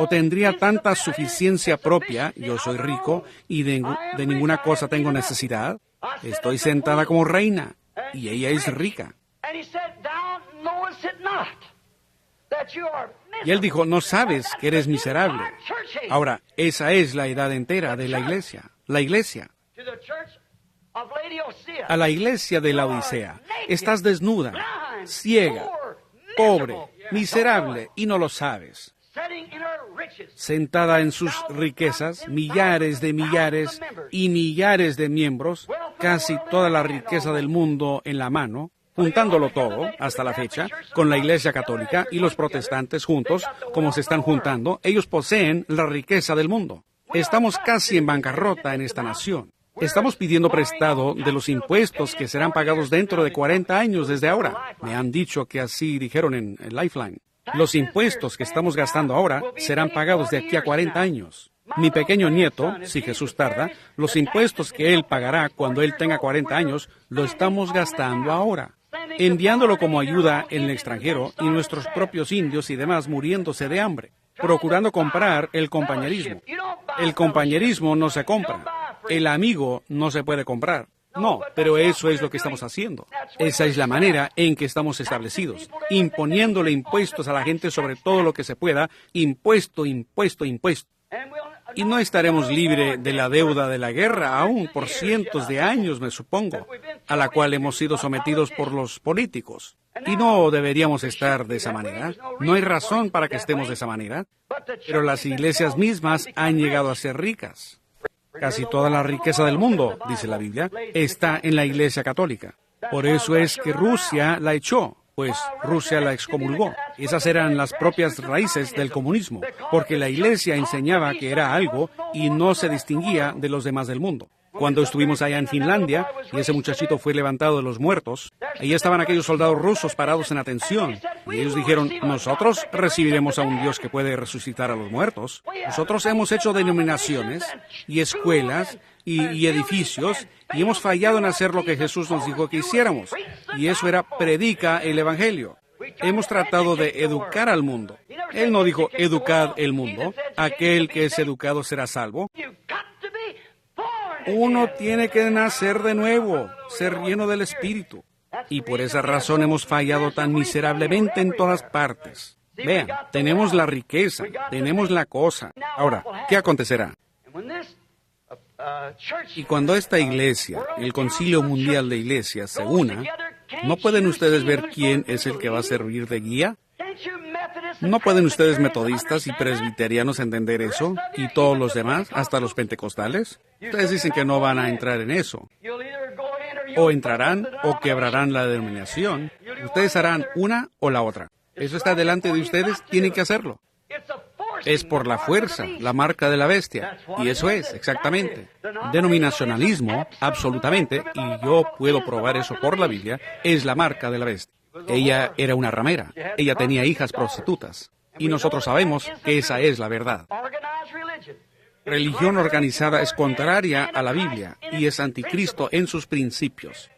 tendría tanta suficiencia propia, yo soy rico y de ninguna cosa tengo necesidad, estoy sentada como reina y ella es rica. Y él dijo, no sabes que eres miserable. Ahora, esa es la edad entera de la iglesia. La iglesia. A la iglesia de la Odisea. Estás desnuda, ciega, pobre, miserable y no lo sabes. Sentada en sus riquezas, millares y millares de miembros, casi toda la riqueza del mundo en la mano, juntándolo todo, hasta la fecha, con la Iglesia Católica y los protestantes juntos, como se están juntando, ellos poseen la riqueza del mundo. Estamos casi en bancarrota en esta nación. Estamos pidiendo prestado de los impuestos que serán pagados dentro de 40 años desde ahora. Me han dicho que así dijeron en Lifeline. Los impuestos que estamos gastando ahora serán pagados de aquí a 40 años. Mi pequeño nieto, si Jesús tarda, los impuestos que él pagará cuando él tenga 40 años, lo estamos gastando ahora, enviándolo como ayuda en el extranjero y nuestros propios indios y demás muriéndose de hambre, procurando comprar el compañerismo. El compañerismo no se compra. El amigo no se puede comprar. No, pero eso es lo que estamos haciendo. Esa es la manera en que estamos establecidos, imponiéndole impuestos a la gente sobre todo lo que se pueda, impuesto. Y no estaremos libres de la deuda de la guerra, aún por cientos de años, me supongo, a la cual hemos sido sometidos por los políticos. Y no deberíamos estar de esa manera. No hay razón para que estemos de esa manera. Pero las iglesias mismas han llegado a ser ricas. Casi toda la riqueza del mundo, dice la Biblia, está en la Iglesia Católica. Por eso es que Rusia la echó, pues Rusia la excomulgó. Esas eran las propias raíces del comunismo, porque la Iglesia enseñaba que era algo y no se distinguía de los demás del mundo. Cuando estuvimos allá en Finlandia, y ese muchachito fue levantado de los muertos, ahí estaban aquellos soldados rusos parados en atención, y ellos dijeron, nosotros recibiremos a un Dios que puede resucitar a los muertos. Nosotros hemos hecho denominaciones, y escuelas, y edificios, y hemos fallado en hacer lo que Jesús nos dijo que hiciéramos, y eso era, predica el Evangelio. Hemos tratado de educar al mundo. Él no dijo, educad el mundo, aquel que es educado será salvo. Uno tiene que nacer de nuevo, ser lleno del Espíritu. Y por esa razón hemos fallado tan miserablemente en todas partes. Vean, tenemos la riqueza, tenemos la cosa. Ahora, ¿qué acontecerá? Y cuando esta iglesia, el Concilio Mundial de Iglesias, se una, ¿no pueden ustedes ver quién es el que va a servir de guía? ¿No pueden ustedes metodistas y presbiterianos entender eso? ¿Y todos los demás, hasta los pentecostales? Ustedes dicen que no van a entrar en eso. O entrarán o quebrarán la denominación. Ustedes harán una o la otra. Eso está delante de ustedes, tienen que hacerlo. Es por la fuerza, la marca de la bestia. Y eso es, exactamente. Denominacionalismo, absolutamente, y yo puedo probar eso por la Biblia, es la marca de la bestia. Ella era una ramera. Ella tenía hijas prostitutas. Y nosotros sabemos que esa es la verdad. Religión organizada es contraria a la Biblia y es anticristo en sus principios.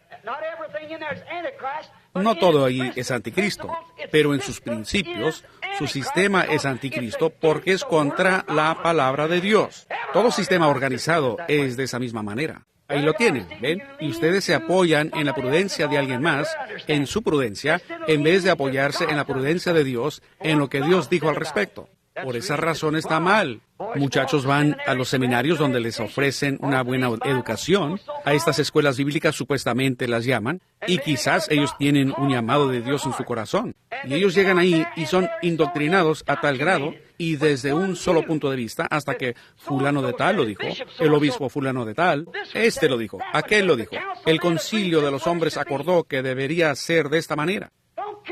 No todo ahí es anticristo, pero en sus principios, su sistema es anticristo porque es contra la palabra de Dios. Todo sistema organizado es de esa misma manera. Ahí lo tienen, ¿ven? Y ustedes se apoyan en la prudencia de alguien más, en su prudencia, en vez de apoyarse en la prudencia de Dios, en lo que Dios dijo al respecto. Por esa razón está mal. Muchachos van a los seminarios donde les ofrecen una buena educación, a estas escuelas bíblicas supuestamente las llaman, y quizás ellos tienen un llamado de Dios en su corazón. Y ellos llegan ahí y son indoctrinados a tal grado, y desde un solo punto de vista, hasta que fulano de tal lo dijo, el obispo fulano de tal, este lo dijo, aquel lo dijo, el concilio de los hombres acordó que debería ser de esta manera.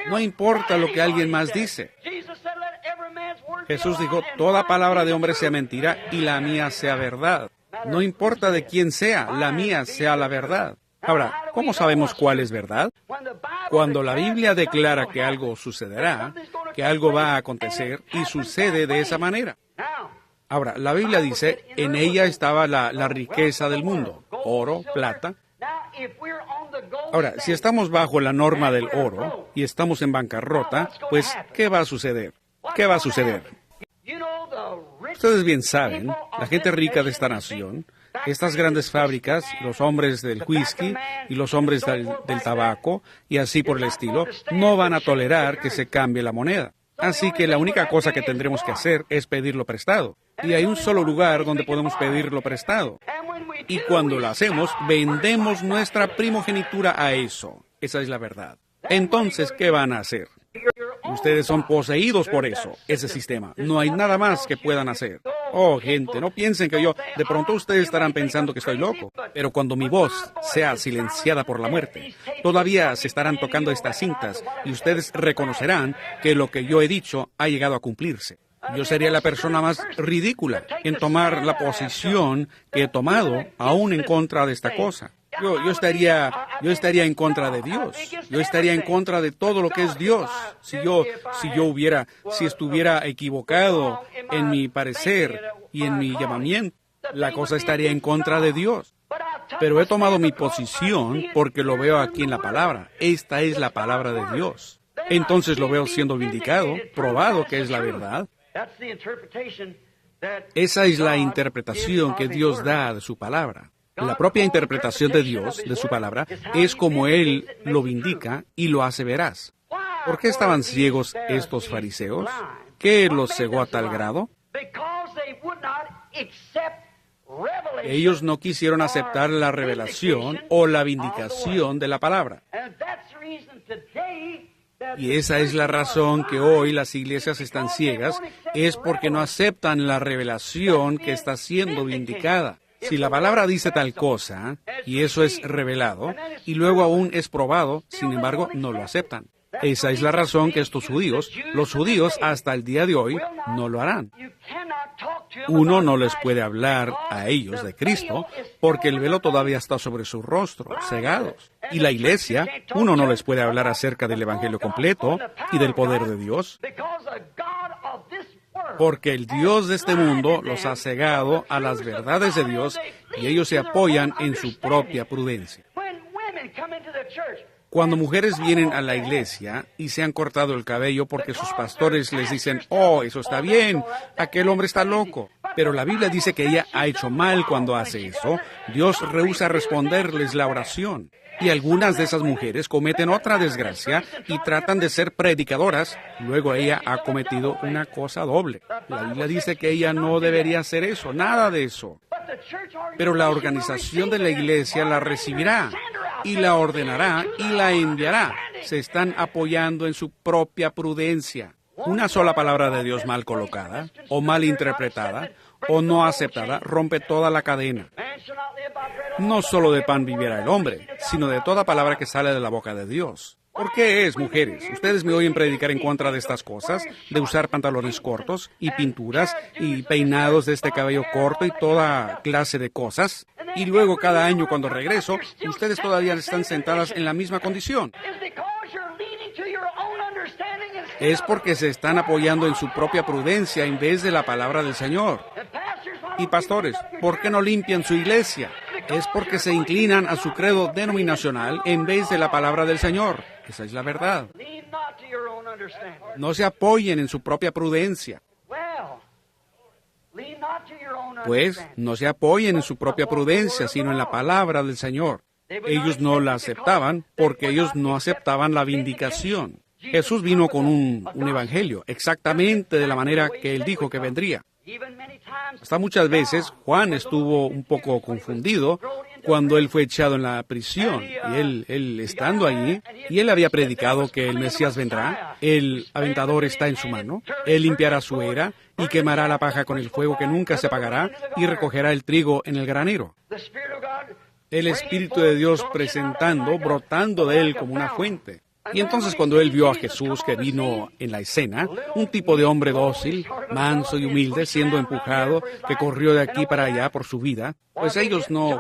No importa lo que alguien más dice. Jesús dijo, toda palabra de hombre sea mentira y la mía sea verdad. No importa de quién sea, la mía sea la verdad. Ahora, ¿cómo sabemos cuál es verdad? Cuando la Biblia declara que algo sucederá, que algo va a acontecer, y sucede de esa manera. Ahora, la Biblia dice, en ella estaba la riqueza del mundo, oro, plata. Ahora, si estamos bajo la norma del oro y estamos en bancarrota, pues, ¿qué va a suceder? ¿Qué va a suceder? Ustedes bien saben, la gente rica de esta nación, estas grandes fábricas, los hombres del whisky y los hombres del tabaco y así por el estilo, no van a tolerar que se cambie la moneda. Así que la única cosa que tendremos que hacer es pedirlo prestado. Y hay un solo lugar donde podemos pedirlo prestado. Y cuando lo hacemos, vendemos nuestra primogenitura a eso. Esa es la verdad. Entonces, ¿qué van a hacer? Ustedes son poseídos por eso, ese sistema. No hay nada más que puedan hacer. Oh, gente, no piensen que de pronto ustedes estarán pensando que estoy loco. Pero cuando mi voz sea silenciada por la muerte, todavía se estarán tocando estas cintas y ustedes reconocerán que lo que yo he dicho ha llegado a cumplirse. Yo sería la persona más ridícula en tomar la posición que he tomado, aún en contra de esta cosa. Yo estaría en contra de Dios. Yo estaría en contra de todo lo que es Dios. Si estuviera equivocado en mi parecer y en mi llamamiento, la cosa estaría en contra de Dios. Pero he tomado mi posición porque lo veo aquí en la palabra. Esta es la palabra de Dios. Entonces lo veo siendo vindicado, probado que es la verdad. Esa es la interpretación que Dios da de su palabra. La propia interpretación de Dios, de su palabra, es como Él lo vindica y lo hace veraz. ¿Por qué estaban ciegos estos fariseos? ¿Qué los cegó a tal grado? Ellos no quisieron aceptar la revelación o la vindicación de la palabra. Y esa es la razón que hoy las iglesias están ciegas, es porque no aceptan la revelación que está siendo vindicada. Si la palabra dice tal cosa, y eso es revelado, y luego aún es probado, sin embargo, no lo aceptan. Esa es la razón que los judíos hasta el día de hoy, no lo harán. Uno no les puede hablar a ellos de Cristo porque el velo todavía está sobre su rostro, cegados. Y la iglesia, uno no les puede hablar acerca del Evangelio completo y del poder de Dios porque el Dios de este mundo los ha cegado a las verdades de Dios y ellos se apoyan en su propia prudencia. Cuando mujeres vienen a la iglesia y se han cortado el cabello porque sus pastores les dicen, oh, eso está bien, aquel hombre está loco. Pero la Biblia dice que ella ha hecho mal cuando hace eso. Dios rehúsa responderles la oración. Y algunas de esas mujeres cometen otra desgracia y tratan de ser predicadoras. Luego ella ha cometido una cosa doble. La Biblia dice que ella no debería hacer eso, nada de eso. Pero la organización de la iglesia la recibirá y la ordenará y la enviará. Se están apoyando en su propia prudencia. Una sola palabra de Dios mal colocada, o mal interpretada, o no aceptada, rompe toda la cadena. No solo de pan vivirá el hombre, sino de toda palabra que sale de la boca de Dios. ¿Por qué es, mujeres? Ustedes me oyen predicar en contra de estas cosas, de usar pantalones cortos y pinturas y peinados de este cabello corto y toda clase de cosas. Y luego cada año cuando regreso, ustedes todavía están sentadas en la misma condición. Es porque se están apoyando en su propia prudencia en vez de la palabra del Señor. Y pastores, ¿por qué no limpian su iglesia? Es porque se inclinan a su credo denominacional en vez de la palabra del Señor. Esa es la verdad. No se apoyen en su propia prudencia. Pues, no se apoyen en su propia prudencia, sino en la palabra del Señor. Ellos no la aceptaban porque ellos no aceptaban la vindicación. Jesús vino con un evangelio, exactamente de la manera que Él dijo que vendría. Hasta muchas veces Juan estuvo un poco confundido cuando él fue echado en la prisión. Y él estando allí, y él había predicado que el Mesías vendrá, el aventador está en su mano, él limpiará su era y quemará la paja con el fuego que nunca se apagará y recogerá el trigo en el granero. El Espíritu de Dios brotando de él como una fuente. Y entonces cuando él vio a Jesús que vino en la escena, un tipo de hombre dócil, manso y humilde, siendo empujado, que corrió de aquí para allá por su vida, pues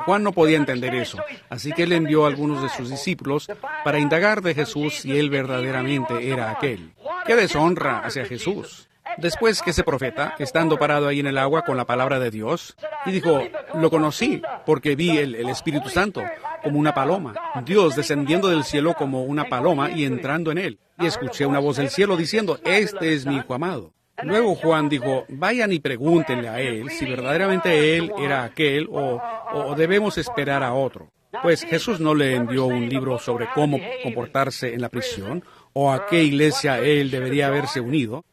Juan no podía entender eso. Así que él envió a algunos de sus discípulos para indagar de Jesús si él verdaderamente era aquel. ¡Qué deshonra hacia Jesús! Después que ese profeta, estando parado ahí en el agua con la palabra de Dios, y dijo, lo conocí porque vi el Espíritu Santo como una paloma, Dios descendiendo del cielo como una paloma y entrando en él. Y escuché una voz del cielo diciendo, este es mi Hijo amado. Luego Juan dijo, vayan y pregúntenle a él si verdaderamente él era aquel o debemos esperar a otro. Pues Jesús no le envió un libro sobre cómo comportarse en la prisión o a qué iglesia él debería haberse unido,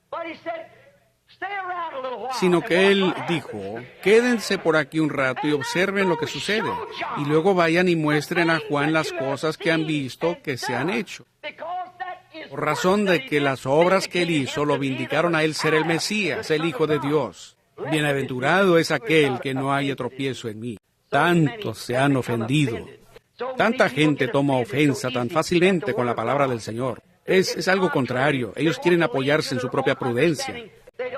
sino que él dijo, quédense por aquí un rato y observen lo que sucede, y luego vayan y muestren a Juan las cosas que han visto que se han hecho, por razón de que las obras que él hizo lo vindicaron a él ser el Mesías, el Hijo de Dios. Bienaventurado es aquel que no haya tropiezo en mí. Tantos se han ofendido. Tanta gente toma ofensa tan fácilmente con la palabra del Señor. Es algo contrario. Ellos quieren apoyarse en su propia prudencia.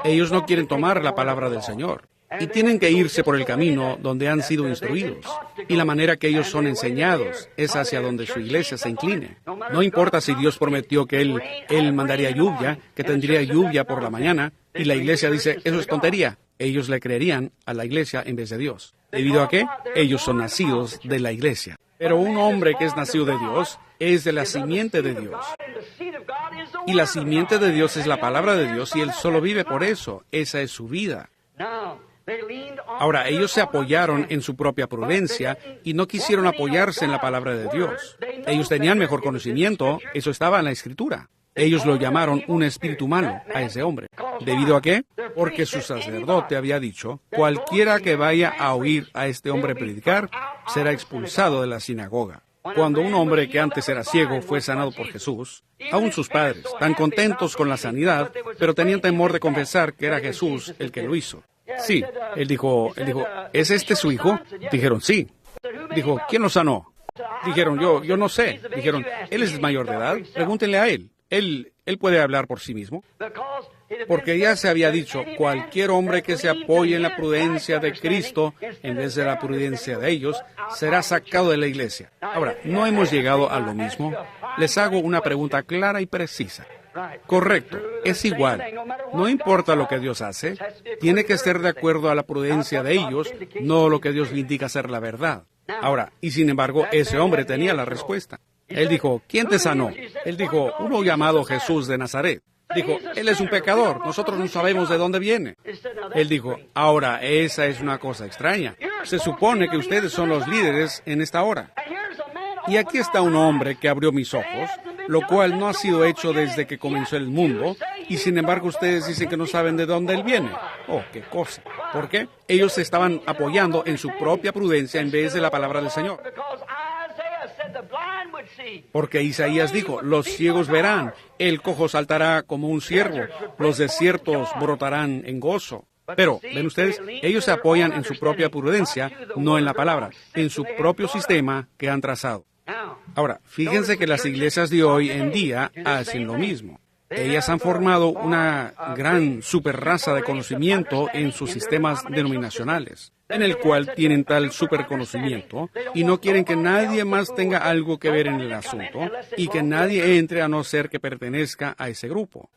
Ellos no quieren tomar la palabra del Señor. Y tienen que irse por el camino donde han sido instruidos. Y la manera que ellos son enseñados es hacia donde su iglesia se incline. No importa si Dios prometió que Él mandaría lluvia, que tendría lluvia por la mañana, y la iglesia dice, eso es tontería. Ellos le creerían a la iglesia en vez de Dios. ¿Debido a qué? Ellos son nacidos de la iglesia. Pero un hombre que es nacido de Dios es de la simiente de Dios. Y la simiente de Dios es la palabra de Dios y Él solo vive por eso. Esa es su vida. Ahora, ellos se apoyaron en su propia prudencia y no quisieron apoyarse en la palabra de Dios. Ellos tenían mejor conocimiento, eso estaba en la Escritura. Ellos lo llamaron un espíritu malo a ese hombre. ¿Debido a qué? Porque su sacerdote había dicho, cualquiera que vaya a oír a este hombre predicar, será expulsado de la sinagoga. Cuando un hombre que antes era ciego fue sanado por Jesús, aún sus padres, tan contentos con la sanidad, pero tenían temor de confesar que era Jesús el que lo hizo. Sí, él dijo, ¿es este su hijo? Dijeron, sí. Dijo, ¿quién lo sanó? Dijeron, yo no sé. Dijeron, él es mayor de edad, pregúntenle a él. Él puede hablar por sí mismo. Porque ya se había dicho, cualquier hombre que se apoye en la prudencia de Cristo, en vez de la prudencia de ellos, será sacado de la iglesia. Ahora, ¿no hemos llegado a lo mismo? Les hago una pregunta clara y precisa. Correcto, es igual. No importa lo que Dios hace, tiene que ser de acuerdo a la prudencia de ellos, no lo que Dios le indica ser la verdad. Ahora, y sin embargo, ese hombre tenía la respuesta. Él dijo, ¿quién te sanó? Él dijo, uno llamado Jesús de Nazaret. Dijo, él es un pecador, nosotros no sabemos de dónde viene. Él dijo, ahora, esa es una cosa extraña. Se supone que ustedes son los líderes en esta hora. Y aquí está un hombre que abrió mis ojos, lo cual no ha sido hecho desde que comenzó el mundo, y sin embargo ustedes dicen que no saben de dónde él viene. Oh, qué cosa. ¿Por qué? Ellos se estaban apoyando en su propia prudencia en vez de la palabra del Señor. Porque Isaías dijo, los ciegos verán, el cojo saltará como un ciervo, los desiertos brotarán en gozo. Pero, ven ustedes, ellos se apoyan en su propia prudencia, no en la palabra, en su propio sistema que han trazado. Ahora, fíjense que las iglesias de hoy en día hacen lo mismo. Ellas han formado una gran superraza de conocimiento en sus sistemas denominacionales, en el cual tienen tal superconocimiento y no quieren que nadie más tenga algo que ver en el asunto y que nadie entre a no ser que pertenezca a ese grupo.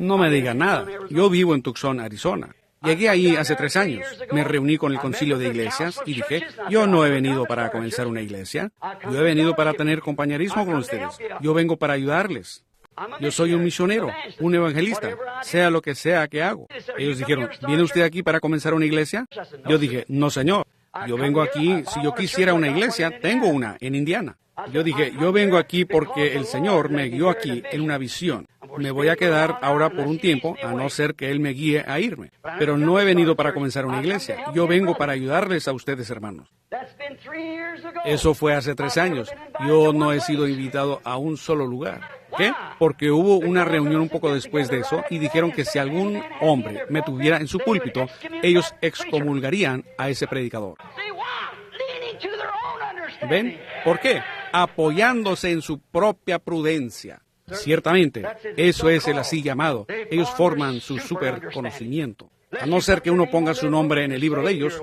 No me digan nada. Yo vivo en Tucson, Arizona. Llegué ahí hace 3 años. Me reuní con el concilio de iglesias y dije, yo no he venido para comenzar una iglesia. Yo he venido para tener compañerismo con ustedes. Yo vengo para ayudarles. Yo soy un misionero, un evangelista, sea lo que sea que hago. Ellos dijeron, ¿viene usted aquí para comenzar una iglesia? Yo dije, no señor, yo vengo aquí, si yo quisiera una iglesia, tengo una en Indiana. Yo dije, yo vengo aquí porque el Señor me guió aquí en una visión. Me voy a quedar ahora por un tiempo, a no ser que Él me guíe a irme. Pero no he venido para comenzar una iglesia. Yo vengo para ayudarles a ustedes, hermanos. Eso fue hace 3 años. Yo no he sido invitado a un solo lugar. ¿Qué? Porque hubo una reunión un poco después de eso y dijeron que si algún hombre me tuviera en su púlpito, ellos excomulgarían a ese predicador. ¿Ven? ¿Por qué? apoyándose en su propia prudencia. Ciertamente, eso es el así llamado. Ellos forman su superconocimiento. A no ser que uno ponga su nombre en el libro de ellos,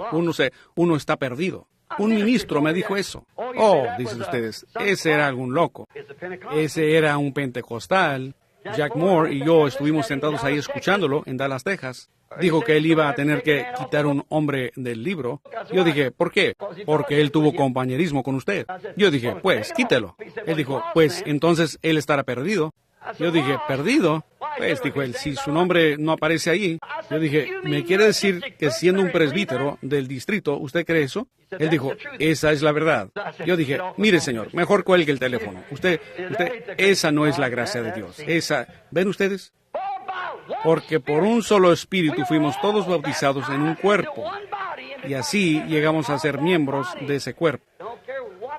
uno está perdido. Un ministro me dijo eso. Oh, dicen ustedes, ese era algún loco. Ese era un pentecostal. Jack Moore y yo estuvimos sentados ahí escuchándolo en Dallas, Texas. Dijo que él iba a tener que quitar un hombre del libro. Yo dije, ¿por qué? Porque él tuvo compañerismo con usted. Yo dije, pues, quítelo. Él dijo, pues, entonces él estará perdido. Yo dije, ¿perdido? Pues, dijo él, si su nombre no aparece ahí. Yo dije, ¿me quiere decir que siendo un presbítero del distrito, usted cree eso? Él dijo, esa es la verdad. Yo dije, mire señor, mejor cuelgue el teléfono. Usted, esa no es la gracia de Dios. ¿Ven ustedes? Porque por un solo espíritu fuimos todos bautizados en un cuerpo. Y así llegamos a ser miembros de ese cuerpo.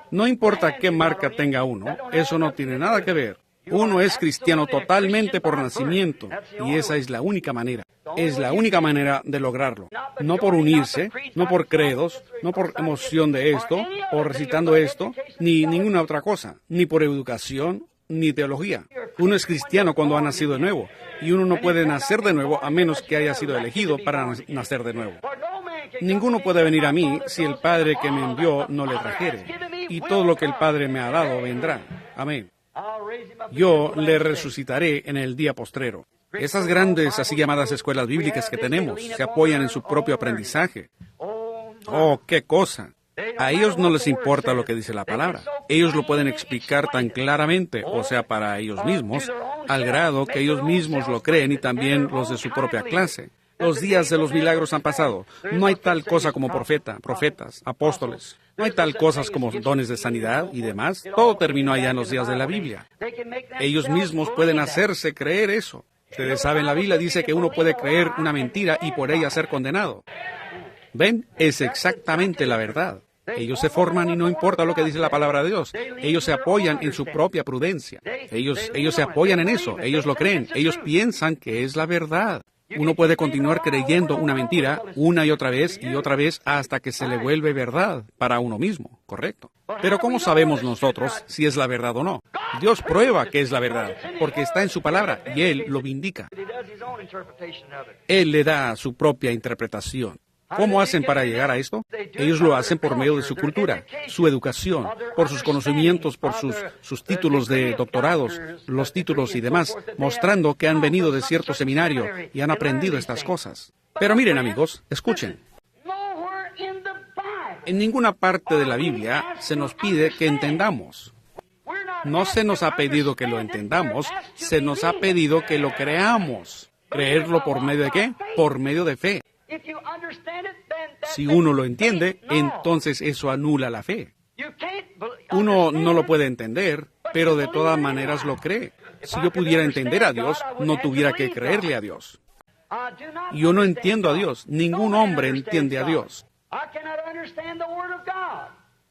No importa qué marca tenga uno, eso no tiene nada que ver. Uno es cristiano totalmente por nacimiento, y esa es la única manera. Es la única manera de lograrlo. No por unirse, no por credos, no por emoción de esto, o recitando esto, ni ninguna otra cosa, ni por educación, ni teología. Uno es cristiano cuando ha nacido de nuevo, y uno no puede nacer de nuevo a menos que haya sido elegido para nacer de nuevo. Ninguno puede venir a mí si el Padre que me envió no le trajere, y todo lo que el Padre me ha dado vendrá. Amén. Yo le resucitaré en el día postrero. Esas grandes, así llamadas escuelas bíblicas que tenemos, se apoyan en su propio aprendizaje. Oh, qué cosa. A ellos no les importa lo que dice la palabra. Ellos lo pueden explicar tan claramente, o sea, para ellos mismos, al grado que ellos mismos lo creen y también los de su propia clase. Los días de los milagros han pasado. No hay tal cosa como profetas, apóstoles. No hay tal cosas como dones de sanidad y demás. Todo terminó allá en los días de la Biblia. Ellos mismos pueden hacerse creer eso. Ustedes saben, la Biblia dice que uno puede creer una mentira y por ella ser condenado. ¿Ven? Es exactamente la verdad. Ellos se forman y no importa lo que dice la palabra de Dios. Ellos se apoyan en su propia prudencia. Ellos se apoyan en eso. Ellos lo creen. Ellos piensan que es la verdad. Uno puede continuar creyendo una mentira una y otra vez hasta que se le vuelve verdad para uno mismo, ¿correcto? Pero ¿cómo sabemos nosotros si es la verdad o no? Dios prueba que es la verdad, porque está en su palabra y Él lo vindica. Él le da su propia interpretación. ¿Cómo hacen para llegar a esto? Ellos lo hacen por medio de su cultura, su educación, por sus conocimientos, por sus títulos de doctorados, los títulos y demás, mostrando que han venido de cierto seminario y han aprendido estas cosas. Pero miren, amigos, escuchen. En ninguna parte de la Biblia se nos pide que entendamos. No se nos ha pedido que lo entendamos, se nos ha pedido que lo creamos. ¿Creerlo por medio de qué? Por medio de fe. Si uno lo entiende, entonces eso anula la fe. Uno no lo puede entender, pero de todas maneras lo cree. Si yo pudiera entender a Dios, no tuviera que creerle a Dios. Yo no entiendo a Dios. Ningún hombre entiende a Dios.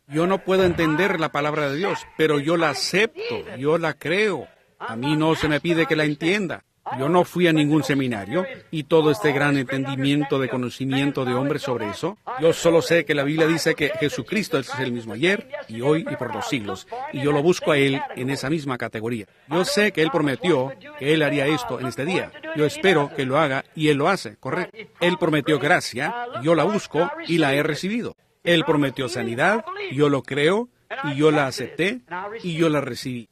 Yo no puedo entender la palabra de Dios, pero yo la acepto, yo la creo. A mí no se me pide que la entienda. Yo no fui a ningún seminario y todo este gran entendimiento de conocimiento de hombres sobre eso. Yo solo sé que la Biblia dice que Jesucristo es el mismo ayer y hoy y por los siglos. Y yo lo busco a Él en esa misma categoría. Yo sé que Él prometió que Él haría esto en este día. Yo espero que lo haga y Él lo hace, ¿correcto? Él prometió gracia, yo la busco y la he recibido. Él prometió sanidad, yo lo creo y yo la acepté y yo la recibí.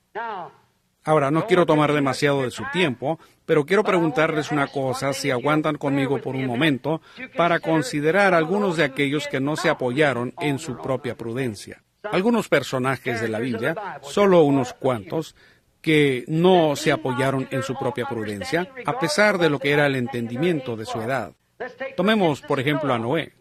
Ahora, no quiero tomar demasiado de su tiempo, pero quiero preguntarles una cosa, si aguantan conmigo por un momento, para considerar algunos de aquellos que no se apoyaron en su propia prudencia. Algunos personajes de la Biblia, solo unos cuantos, que no se apoyaron en su propia prudencia, a pesar de lo que era el entendimiento de su edad. Tomemos, por ejemplo, a Noé.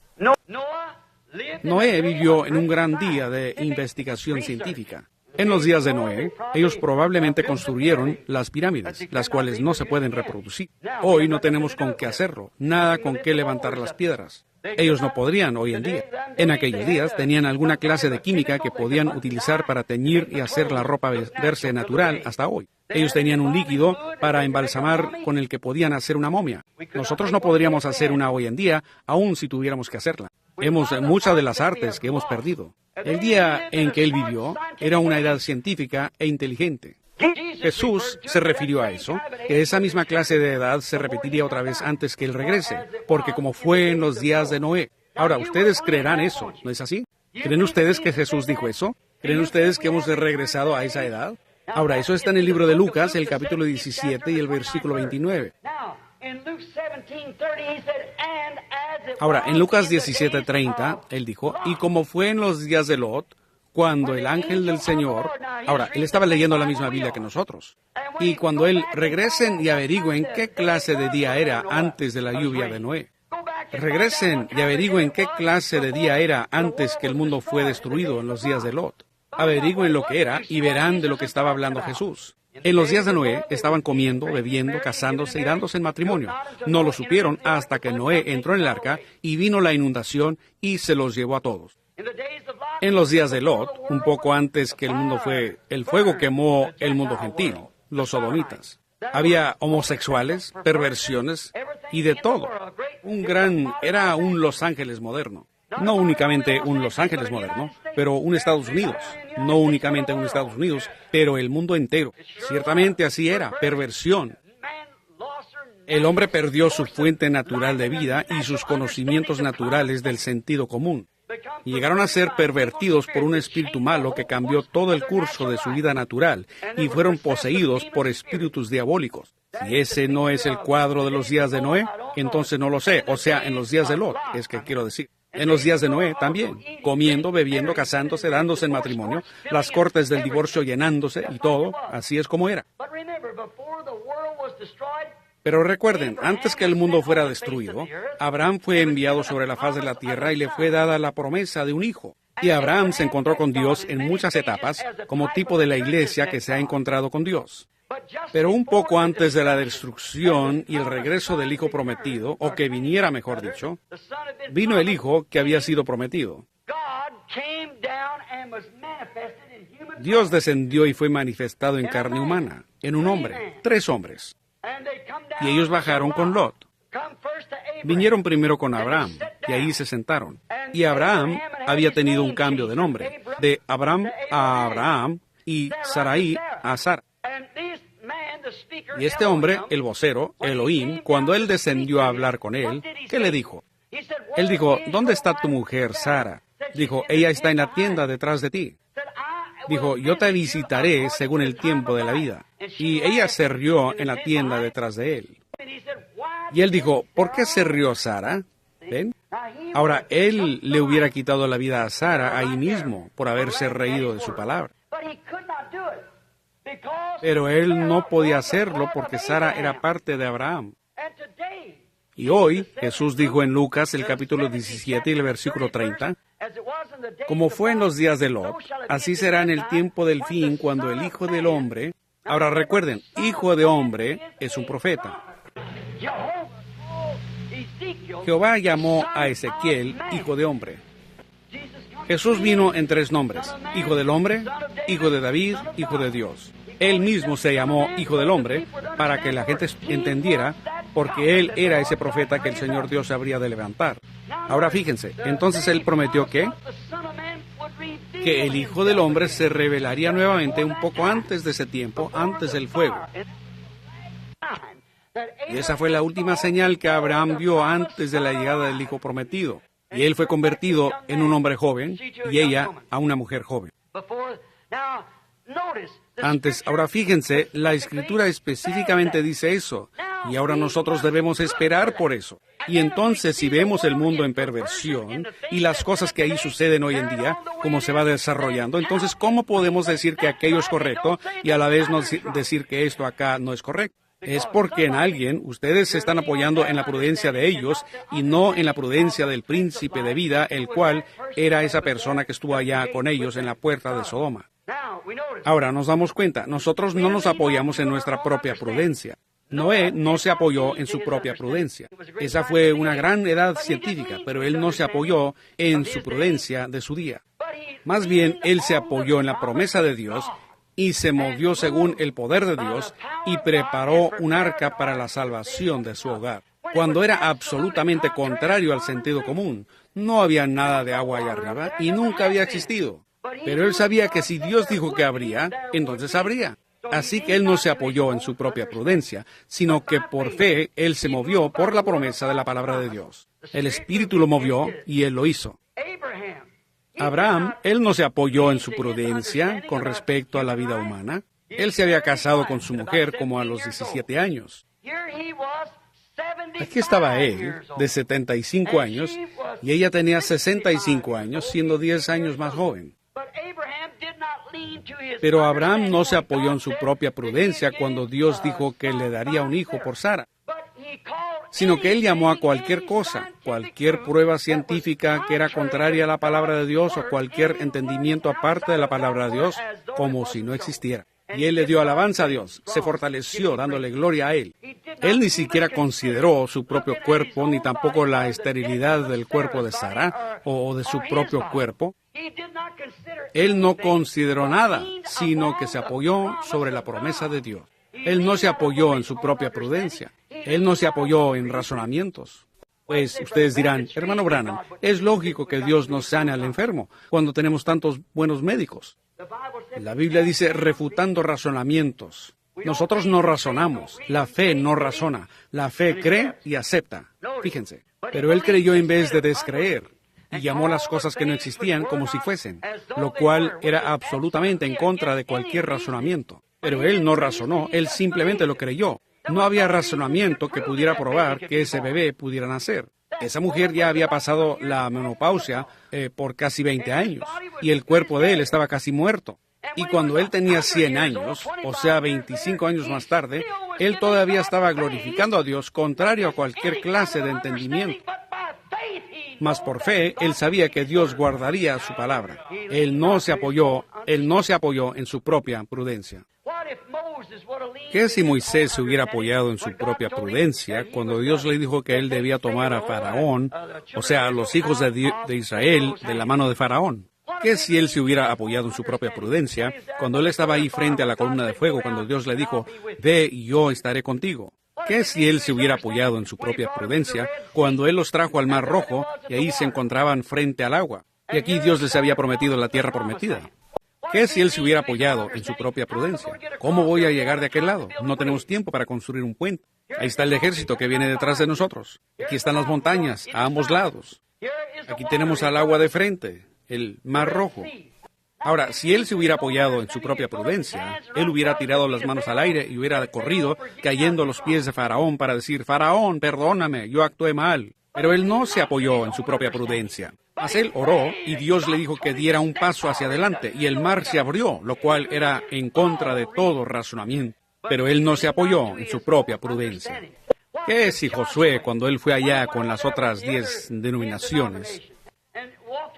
Noé vivió en un gran día de investigación científica. En los días de Noé, ellos probablemente construyeron las pirámides, las cuales no se pueden reproducir. Hoy no tenemos con qué hacerlo, nada con qué levantar las piedras. Ellos no podrían hoy en día. En aquellos días tenían alguna clase de química que podían utilizar para teñir y hacer la ropa verse natural hasta hoy. Ellos tenían un líquido para embalsamar con el que podían hacer una momia. Nosotros no podríamos hacer una hoy en día, aun si tuviéramos que hacerla. Vemos muchas de las artes que hemos perdido. El día en que él vivió era una edad científica e inteligente. Jesús se refirió a eso, que esa misma clase de edad se repetiría otra vez antes que él regrese, porque como fue en los días de Noé. Ahora, ustedes creerán eso, ¿no es así? ¿Creen ustedes que Jesús dijo eso? ¿Creen ustedes que hemos regresado a esa edad? Ahora, eso está en el libro de Lucas, el capítulo 17 y el versículo 29. Ahora, en Lucas 17:30, él dijo, y como fue en los días de Lot, cuando el ángel del Señor... Ahora, él estaba leyendo la misma Biblia que nosotros. Y cuando él regresen y averigüen qué clase de día era antes de la lluvia de Noé. Regresen y averigüen qué clase de día era antes que el mundo fue destruido en los días de Lot. Averigüen lo que era y verán de lo que estaba hablando Jesús. En los días de Noé estaban comiendo, bebiendo, casándose y dándose en matrimonio. No lo supieron hasta que Noé entró en el arca y vino la inundación y se los llevó a todos. En los días de Lot, un poco antes que el fuego quemó el mundo gentil, los sodomitas. Había homosexuales, perversiones y de todo. Era un Los Ángeles moderno. No únicamente un Los Ángeles moderno, pero un Estados Unidos. No únicamente un Estados Unidos, pero el mundo entero. Ciertamente así era, perversión. El hombre perdió su fuente natural de vida y sus conocimientos naturales del sentido común. Y llegaron a ser pervertidos por un espíritu malo que cambió todo el curso de su vida natural y fueron poseídos por espíritus diabólicos. Si ese no es el cuadro de los días de Noé, entonces no lo sé. O sea, en los días de Lot, es que quiero decir. En los días de Noé también, comiendo, bebiendo, casándose, dándose en matrimonio, las cortes del divorcio llenándose y todo, así es como era. Pero recuerden, antes que el mundo fuera destruido, Abraham fue enviado sobre la faz de la tierra y le fue dada la promesa de un hijo. Y Abraham se encontró con Dios en muchas etapas, como tipo de la iglesia que se ha encontrado con Dios. Pero un poco antes de la destrucción y el regreso del hijo prometido, o que viniera, mejor dicho, vino el hijo que había sido prometido. Dios descendió y fue manifestado en carne humana, en un hombre, 3 hombres. Y ellos bajaron con Lot. Vinieron primero con Abraham, y ahí se sentaron. Y Abraham había tenido un cambio de nombre, de Abram a Abraham, y Sarai a Sara. Y este hombre, el vocero, Elohim, cuando él descendió a hablar con él, ¿qué le dijo? Él dijo, ¿dónde está tu mujer, Sara? Dijo, ella está en la tienda detrás de ti. Dijo, yo te visitaré según el tiempo de la vida. Y ella se rió en la tienda detrás de él. Y él dijo, ¿por qué se rió Sara? ¿Ven? Ahora, él le hubiera quitado la vida a Sara ahí mismo por haberse reído de su palabra. Pero él no podía hacerlo porque Sara era parte de Abraham. Y hoy, Jesús dijo en Lucas, el capítulo 17 y el versículo 30, como fue en los días de Lot, así será en el tiempo del fin cuando el Hijo del Hombre... Ahora recuerden, Hijo de Hombre es un profeta. Jehová llamó a Ezequiel Hijo de Hombre. Jesús vino en 3 nombres, Hijo del Hombre, Hijo de David, Hijo de Dios. Él mismo se llamó Hijo del Hombre para que la gente entendiera, porque Él era ese profeta que el Señor Dios habría de levantar. Ahora fíjense, entonces Él prometió que el Hijo del Hombre se revelaría nuevamente un poco antes de ese tiempo, antes del fuego. Y esa fue la última señal que Abraham vio antes de la llegada del Hijo prometido. Y él fue convertido en un hombre joven y ella a una mujer joven. Ahora fíjense, la Escritura específicamente dice eso, y ahora nosotros debemos esperar por eso. Y entonces, si vemos el mundo en perversión y las cosas que ahí suceden hoy en día, cómo se va desarrollando, entonces, ¿cómo podemos decir que aquello es correcto y a la vez no decir que esto acá no es correcto? Es porque en alguien ustedes se están apoyando en la prudencia de ellos y no en la prudencia del príncipe de vida, el cual era esa persona que estuvo allá con ellos en la puerta de Sodoma. Ahora nos damos cuenta, nosotros no nos apoyamos en nuestra propia prudencia. Noé no se apoyó en su propia prudencia. Esa fue una gran edad científica, pero él no se apoyó en su prudencia de su día. Más bien, él se apoyó en la promesa de Dios y se movió según el poder de Dios y preparó un arca para la salvación de su hogar. Cuando era absolutamente contrario al sentido común, No había nada de agua allá arriba y nunca había existido. Pero él sabía que si Dios dijo que habría, entonces habría. Así que él no se apoyó en su propia prudencia, sino que por fe él se movió por la promesa de la palabra de Dios. El Espíritu lo movió y él lo hizo. Abraham, él no se apoyó en su prudencia con respecto a la vida humana. Él se había casado con su mujer como a los 17 años. Aquí estaba él, de 75 años, y ella tenía 65 años, siendo 10 años más joven. Pero Abraham no se apoyó en su propia prudencia cuando Dios dijo que le daría un hijo por Sara, sino que él llamó a cualquier cosa, cualquier prueba científica que era contraria a la palabra de Dios o cualquier entendimiento aparte de la palabra de Dios, como si no existiera. Y él le dio alabanza a Dios, se fortaleció dándole gloria a él. Él ni siquiera consideró su propio cuerpo, ni tampoco la esterilidad del cuerpo de Sara o de su propio cuerpo. Él no consideró nada, sino que se apoyó sobre la promesa de Dios. Él no se apoyó en su propia prudencia. Él no se apoyó en razonamientos. Pues ustedes dirán, hermano Branham, es lógico que Dios nos sane al enfermo cuando tenemos tantos buenos médicos. La Biblia dice, refutando razonamientos. Nosotros no razonamos. La fe no razona. La fe cree y acepta. Fíjense. Pero él creyó en vez de descreer. Y llamó las cosas que no existían como si fuesen, lo cual era absolutamente en contra de cualquier razonamiento. Pero él no razonó, él simplemente lo creyó. No había razonamiento que pudiera probar que ese bebé pudiera nacer. Esa mujer ya había pasado la menopausia por casi 20 años, y el cuerpo de él estaba casi muerto. Y cuando él tenía 100 años, o sea, 25 años más tarde, él todavía estaba glorificando a Dios contrario a cualquier clase de entendimiento. Mas por fe, él sabía que Dios guardaría su palabra. Él no se apoyó en su propia prudencia. ¿Qué si Moisés se hubiera apoyado en su propia prudencia cuando Dios le dijo que él debía tomar a Faraón, o sea, a los hijos de Israel, de la mano de Faraón? ¿Qué si él se hubiera apoyado en su propia prudencia cuando él estaba ahí frente a la columna de fuego, cuando Dios le dijo, ve y yo estaré contigo? ¿Qué si él se hubiera apoyado en su propia prudencia cuando él los trajo al Mar Rojo y ahí se encontraban frente al agua? Y aquí Dios les había prometido la tierra prometida. ¿Qué si él se hubiera apoyado en su propia prudencia? ¿Cómo voy a llegar de aquel lado? No tenemos tiempo para construir un puente. Ahí está el ejército que viene detrás de nosotros. Aquí están las montañas, a ambos lados. Aquí tenemos al agua de frente, el Mar Rojo. Ahora, si él se hubiera apoyado en su propia prudencia, él hubiera tirado las manos al aire y hubiera corrido, cayendo a los pies de Faraón para decir, Faraón, perdóname, yo actué mal. Pero él no se apoyó en su propia prudencia. Mas él oró y Dios le dijo que diera un paso hacia adelante y el mar se abrió, lo cual era en contra de todo razonamiento. Pero él no se apoyó en su propia prudencia. ¿Qué si Josué, cuando él fue allá con las otras 10 denominaciones,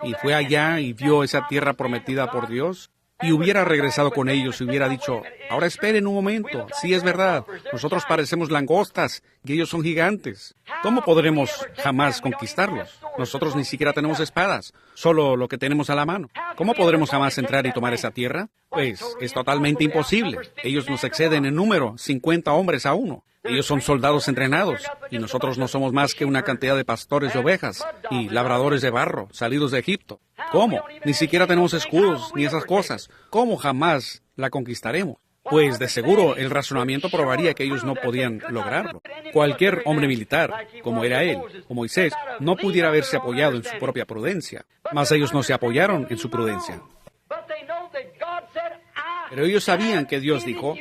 y fue allá y vio esa tierra prometida por Dios, y hubiera regresado con ellos y hubiera dicho, ahora esperen un momento, sí es verdad, nosotros parecemos langostas y ellos son gigantes. ¿Cómo podremos jamás conquistarlos? Nosotros ni siquiera tenemos espadas, solo lo que tenemos a la mano. ¿Cómo podremos jamás entrar y tomar esa tierra? Pues es totalmente imposible. Ellos nos exceden en número, 50 hombres a uno. Ellos son soldados entrenados, y nosotros no somos más que una cantidad de pastores de ovejas y labradores de barro, salidos de Egipto. ¿Cómo? Ni siquiera tenemos escudos ni esas cosas. ¿Cómo jamás la conquistaremos? Pues de seguro el razonamiento probaría que ellos no podían lograrlo. Cualquier hombre militar, como era él, o Moisés, no pudiera haberse apoyado en su propia prudencia. Mas ellos no se apoyaron en su prudencia. Pero ellos sabían que Dios dijo,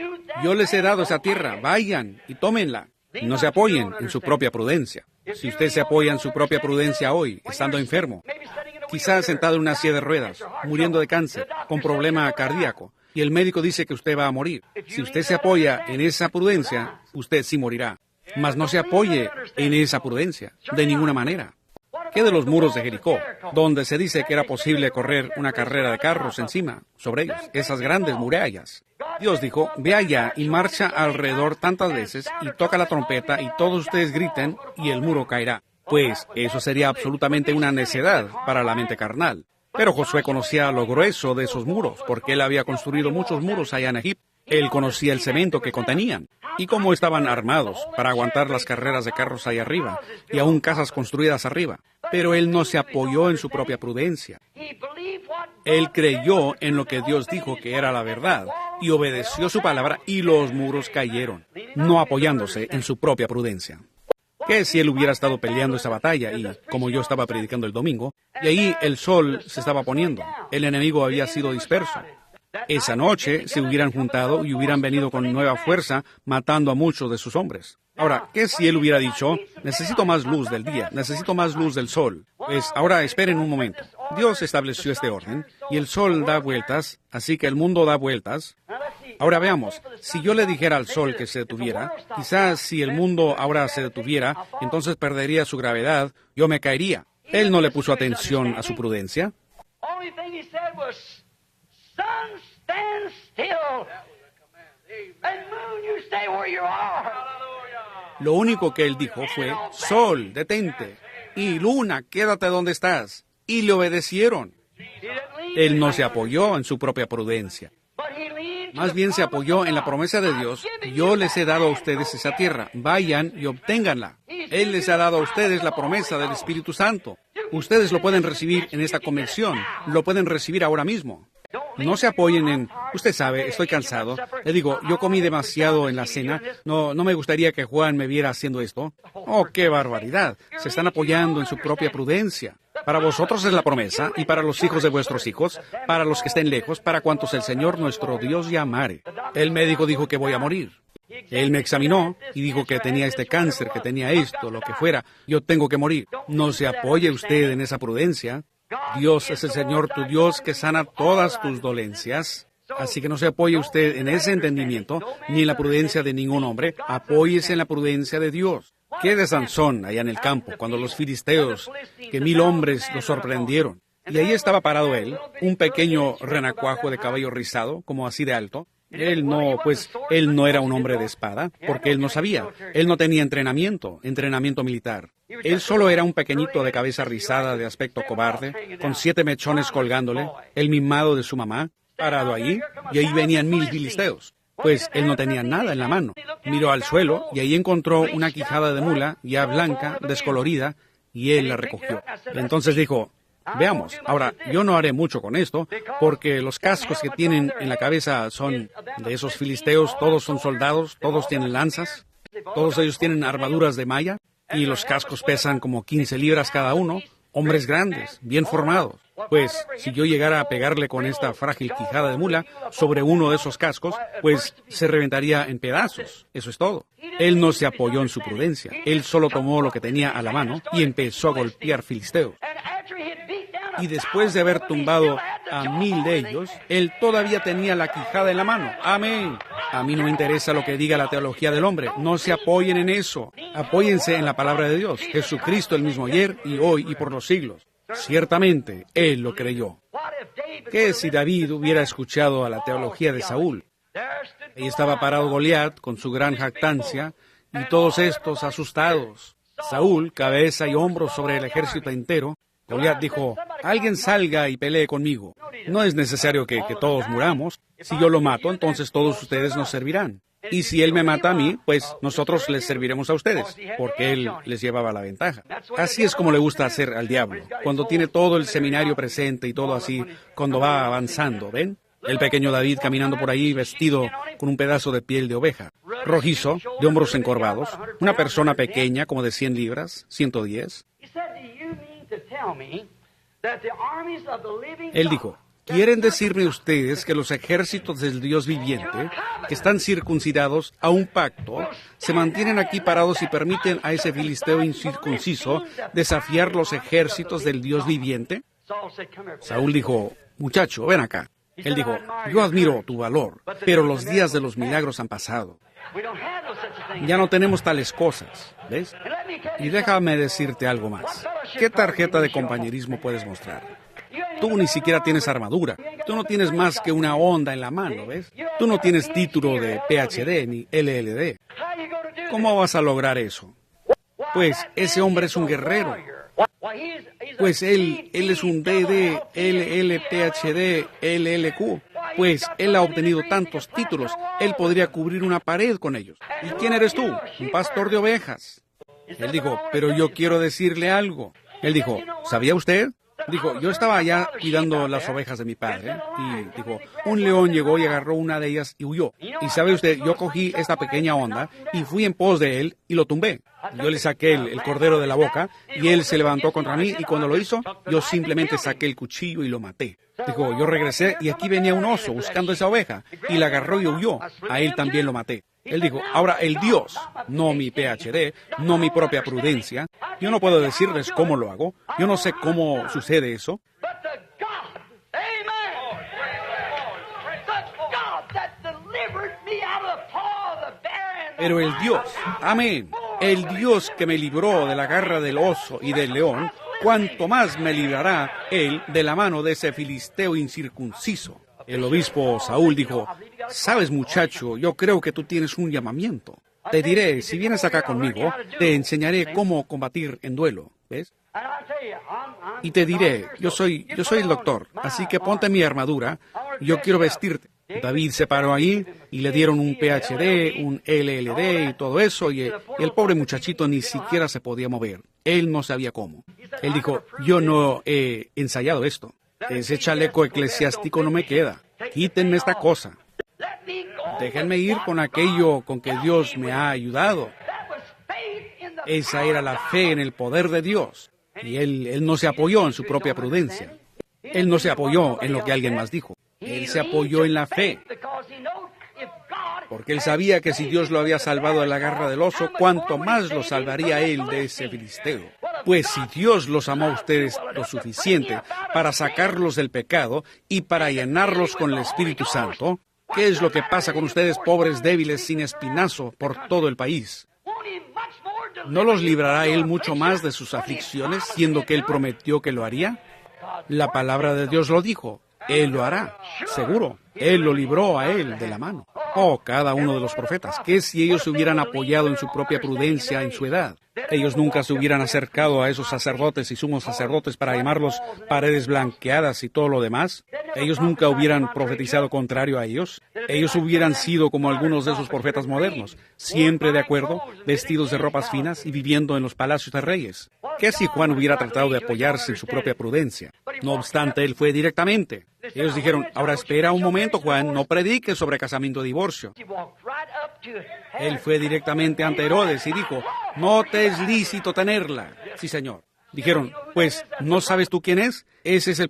yo les he dado esa tierra, vayan y tómenla. Y no se apoyen en su propia prudencia. Si usted se apoya en su propia prudencia hoy, estando enfermo, quizás sentado en una silla de ruedas, muriendo de cáncer, con problema cardíaco, y el médico dice que usted va a morir. Si usted se apoya en esa prudencia, usted sí morirá. Mas no se apoye en esa prudencia, de ninguna manera. ¿Qué de los muros de Jericó, donde se dice que era posible correr una carrera de carros encima, sobre ellos, esas grandes murallas? Dios dijo, ve allá y marcha alrededor tantas veces y toca la trompeta y todos ustedes griten y el muro caerá. Pues eso sería absolutamente una necedad para la mente carnal. Pero Josué conocía lo grueso de esos muros, porque él había construido muchos muros allá en Egipto. Él conocía el cemento que contenían y cómo estaban armados para aguantar las carreras de carros ahí arriba y aún casas construidas arriba. Pero él no se apoyó en su propia prudencia. Él creyó en lo que Dios dijo que era la verdad y obedeció su palabra y los muros cayeron, no apoyándose en su propia prudencia. ¿Qué si él hubiera estado peleando esa batalla y, como yo estaba predicando el domingo, y ahí el sol se estaba poniendo, el enemigo había sido disperso? Esa noche se hubieran juntado y hubieran venido con nueva fuerza, matando a muchos de sus hombres. Ahora, ¿qué si él hubiera dicho, necesito más luz del día, necesito más luz del sol? Pues ahora esperen un momento. Dios estableció este orden, y el sol da vueltas, así que el mundo da vueltas. Ahora veamos, si yo le dijera al sol que se detuviera, quizás si el mundo ahora se detuviera, entonces perdería su gravedad, yo me caería. Él no le puso atención a su prudencia. Lo único que él dijo fue, sol, detente, y luna, quédate donde estás. Y le obedecieron. Él no se apoyó en su propia prudencia. Más bien se apoyó en la promesa de Dios, yo les he dado a ustedes esa tierra, vayan y obténganla. Él les ha dado a ustedes la promesa del Espíritu Santo. Ustedes lo pueden recibir en esta convención, lo pueden recibir ahora mismo. No se apoyen en, usted sabe, estoy cansado. Le digo, yo comí demasiado en la cena, no me gustaría que Juan me viera haciendo esto. Oh, qué barbaridad. Se están apoyando en su propia prudencia. Para vosotros es la promesa, y para los hijos de vuestros hijos, para los que estén lejos, para cuantos el Señor nuestro Dios llamare. El médico dijo que voy a morir. Él me examinó y dijo que tenía este cáncer, que tenía esto, lo que fuera. Yo tengo que morir. No se apoye usted en esa prudencia. Dios es el Señor tu Dios que sana todas tus dolencias. Así que no se apoye usted en ese entendimiento, ni en la prudencia de ningún hombre. Apóyese en la prudencia de Dios. ¿Qué de Sansón allá en el campo, cuando los filisteos, que 1000 hombres lo sorprendieron? Y ahí estaba parado él, un pequeño renacuajo de cabello rizado, como así de alto. Él no era un hombre de espada, porque él no sabía. Él no tenía entrenamiento militar. Él solo era un pequeñito de cabeza rizada, de aspecto cobarde, con 7 mechones colgándole, el mimado de su mamá, parado allí, y ahí venían 1000 filisteos. Pues él no tenía nada en la mano. Miró al suelo y ahí encontró una quijada de mula, ya blanca, descolorida, y él la recogió. Entonces dijo, veamos, ahora, yo no haré mucho con esto, porque los cascos que tienen en la cabeza son de esos filisteos, todos son soldados, todos tienen lanzas, todos ellos tienen armaduras de malla, y los cascos pesan como 15 libras cada uno, hombres grandes, bien formados. Pues, si yo llegara a pegarle con esta frágil quijada de mula sobre uno de esos cascos, pues se reventaría en pedazos. Eso es todo. Él no se apoyó en su prudencia. Él solo tomó lo que tenía a la mano y empezó a golpear filisteos. Y después de haber tumbado a 1000 de ellos, él todavía tenía la quijada en la mano. Amén. A mí no me interesa lo que diga la teología del hombre. No se apoyen en eso. Apóyense en la palabra de Dios. Jesucristo el mismo ayer y hoy y por los siglos. Ciertamente, él lo creyó. ¿Qué si David hubiera escuchado a la teología de Saúl? Ahí estaba parado Goliat con su gran jactancia y todos estos asustados. Saúl, cabeza y hombros sobre el ejército entero. Goliat dijo, alguien salga y pelee conmigo. No es necesario que todos muramos. Si yo lo mato, entonces todos ustedes nos servirán. Y si él me mata a mí, pues nosotros les serviremos a ustedes, porque él les llevaba la ventaja. Así es como le gusta hacer al diablo, cuando tiene todo el seminario presente y todo así, cuando va avanzando, ¿ven? El pequeño David caminando por ahí vestido con un pedazo de piel de oveja, rojizo, de hombros encorvados, una persona pequeña como de 100 libras, 110. Él dijo, ¿quieren decirme ustedes que los ejércitos del Dios viviente, que están circuncidados a un pacto, se mantienen aquí parados y permiten a ese filisteo incircunciso desafiar los ejércitos del Dios viviente? Saúl dijo, muchacho, ven acá. Él dijo, yo admiro tu valor, pero los días de los milagros han pasado. Ya no tenemos tales cosas, ¿ves? Y déjame decirte algo más. ¿Qué tarjeta de compañerismo puedes mostrar? Tú ni siquiera tienes armadura. Tú no tienes más que una onda en la mano, ¿ves? Tú no tienes título de PhD ni LLD. ¿Cómo vas a lograr eso? Pues ese hombre es un guerrero. Pues él es un DD, LL, PhD, LLQ. Pues él ha obtenido tantos títulos, él podría cubrir una pared con ellos. ¿Y quién eres tú? Un pastor de ovejas. Él dijo, pero yo quiero decirle algo. Él dijo, ¿sabía usted? Dijo, yo estaba allá cuidando las ovejas de mi padre, y dijo, un león llegó y agarró una de ellas y huyó. Y sabe usted, yo cogí esta pequeña onda y fui en pos de él y lo tumbé. Yo le saqué el cordero de la boca y él se levantó contra mí, y cuando lo hizo, yo simplemente saqué el cuchillo y lo maté. Dijo, yo regresé y aquí venía un oso buscando esa oveja y la agarró y huyó. A él también lo maté. Él dijo, ahora el Dios, no mi PhD, no mi propia prudencia. Yo no puedo decirles cómo lo hago. Yo no sé cómo sucede eso. Pero el Dios, amén, el Dios que me libró de la garra del oso y del león, cuanto más me librará él de la mano de ese filisteo incircunciso. El obispo Saúl dijo, sabes, muchacho, yo creo que tú tienes un llamamiento. Te diré, si vienes acá conmigo, te enseñaré cómo combatir en duelo, ¿ves? Y te diré, yo soy el doctor, así que ponte mi armadura, yo quiero vestirte. David se paró ahí y le dieron un PhD, un LLD y todo eso, y el pobre muchachito ni siquiera se podía mover. Él no sabía cómo. Él dijo, yo no he ensayado esto. Ese chaleco eclesiástico no me queda. Quítenme esta cosa. Déjenme ir con aquello con que Dios me ha ayudado. Esa era la fe en el poder de Dios. Y él no se apoyó en su propia prudencia. Él no se apoyó en lo que alguien más dijo. Él se apoyó en la fe. Porque él sabía que si Dios lo había salvado de la garra del oso, cuánto más lo salvaría él de ese filisteo. Pues si Dios los amó a ustedes lo suficiente para sacarlos del pecado y para llenarlos con el Espíritu Santo, ¿qué es lo que pasa con ustedes, pobres débiles sin espinazo, por todo el país? ¿No los librará él mucho más de sus aflicciones, siendo que él prometió que lo haría? La palabra de Dios lo dijo. Él lo hará, seguro. Él lo libró a él de la mano. Oh, cada uno de los profetas. ¿Qué si ellos se hubieran apoyado en su propia prudencia en su edad? Ellos nunca se hubieran acercado a esos sacerdotes y sumos sacerdotes para llamarlos paredes blanqueadas y todo lo demás. Ellos nunca hubieran profetizado contrario a ellos. Ellos hubieran sido como algunos de esos profetas modernos, siempre de acuerdo, vestidos de ropas finas y viviendo en los palacios de reyes. ¿Qué si Juan hubiera tratado de apoyarse en su propia prudencia? No obstante, él fue directamente. Ellos dijeron, ahora espera un momento, Juan, no prediques sobre casamiento y divorcio. Él fue directamente ante Herodes y dijo, no te es lícito tenerla. Sí, señor. Dijeron, pues, ¿no sabes tú quién es? Ese es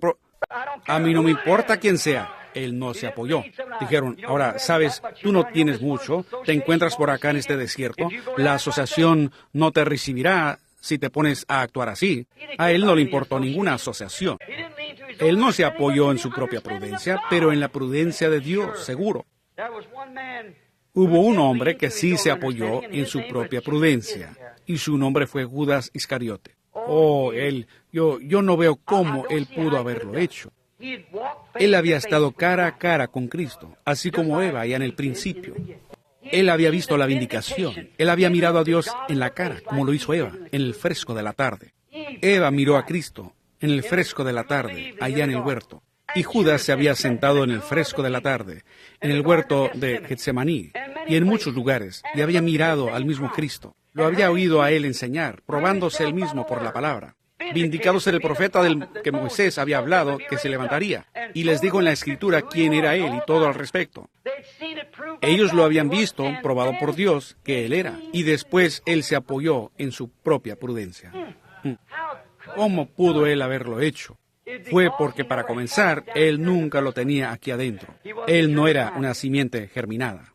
A mí no me importa quién sea. Él no se apoyó. Dijeron, ahora, sabes, tú no tienes mucho, te encuentras por acá en este desierto, la asociación no te recibirá si te pones a actuar así. A él no le importó ninguna asociación. Él no se apoyó en su propia prudencia, pero en la prudencia de Dios, seguro. Hubo un hombre que sí se apoyó en su propia prudencia, y su nombre fue Judas Iscariote. Oh, yo no veo cómo él pudo haberlo hecho. Él había estado cara a cara con Cristo, así como Eva allá en el principio. Él había visto la vindicación. Él había mirado a Dios en la cara, como lo hizo Eva, en el fresco de la tarde. Eva miró a Cristo en el fresco de la tarde, allá en el huerto. Y Judas se había sentado en el fresco de la tarde, en el huerto de Getsemaní, y en muchos lugares, y había mirado al mismo Cristo. Lo había oído a él enseñar, probándose él mismo por la palabra. Vindicado ser el profeta del que Moisés había hablado, que se levantaría, y les dijo en la Escritura quién era él y todo al respecto. Ellos lo habían visto, probado por Dios, que él era, y después él se apoyó en su propia prudencia. ¿Cómo pudo él haberlo hecho? Fue porque, para comenzar, él nunca lo tenía aquí adentro. Él no era una simiente germinada.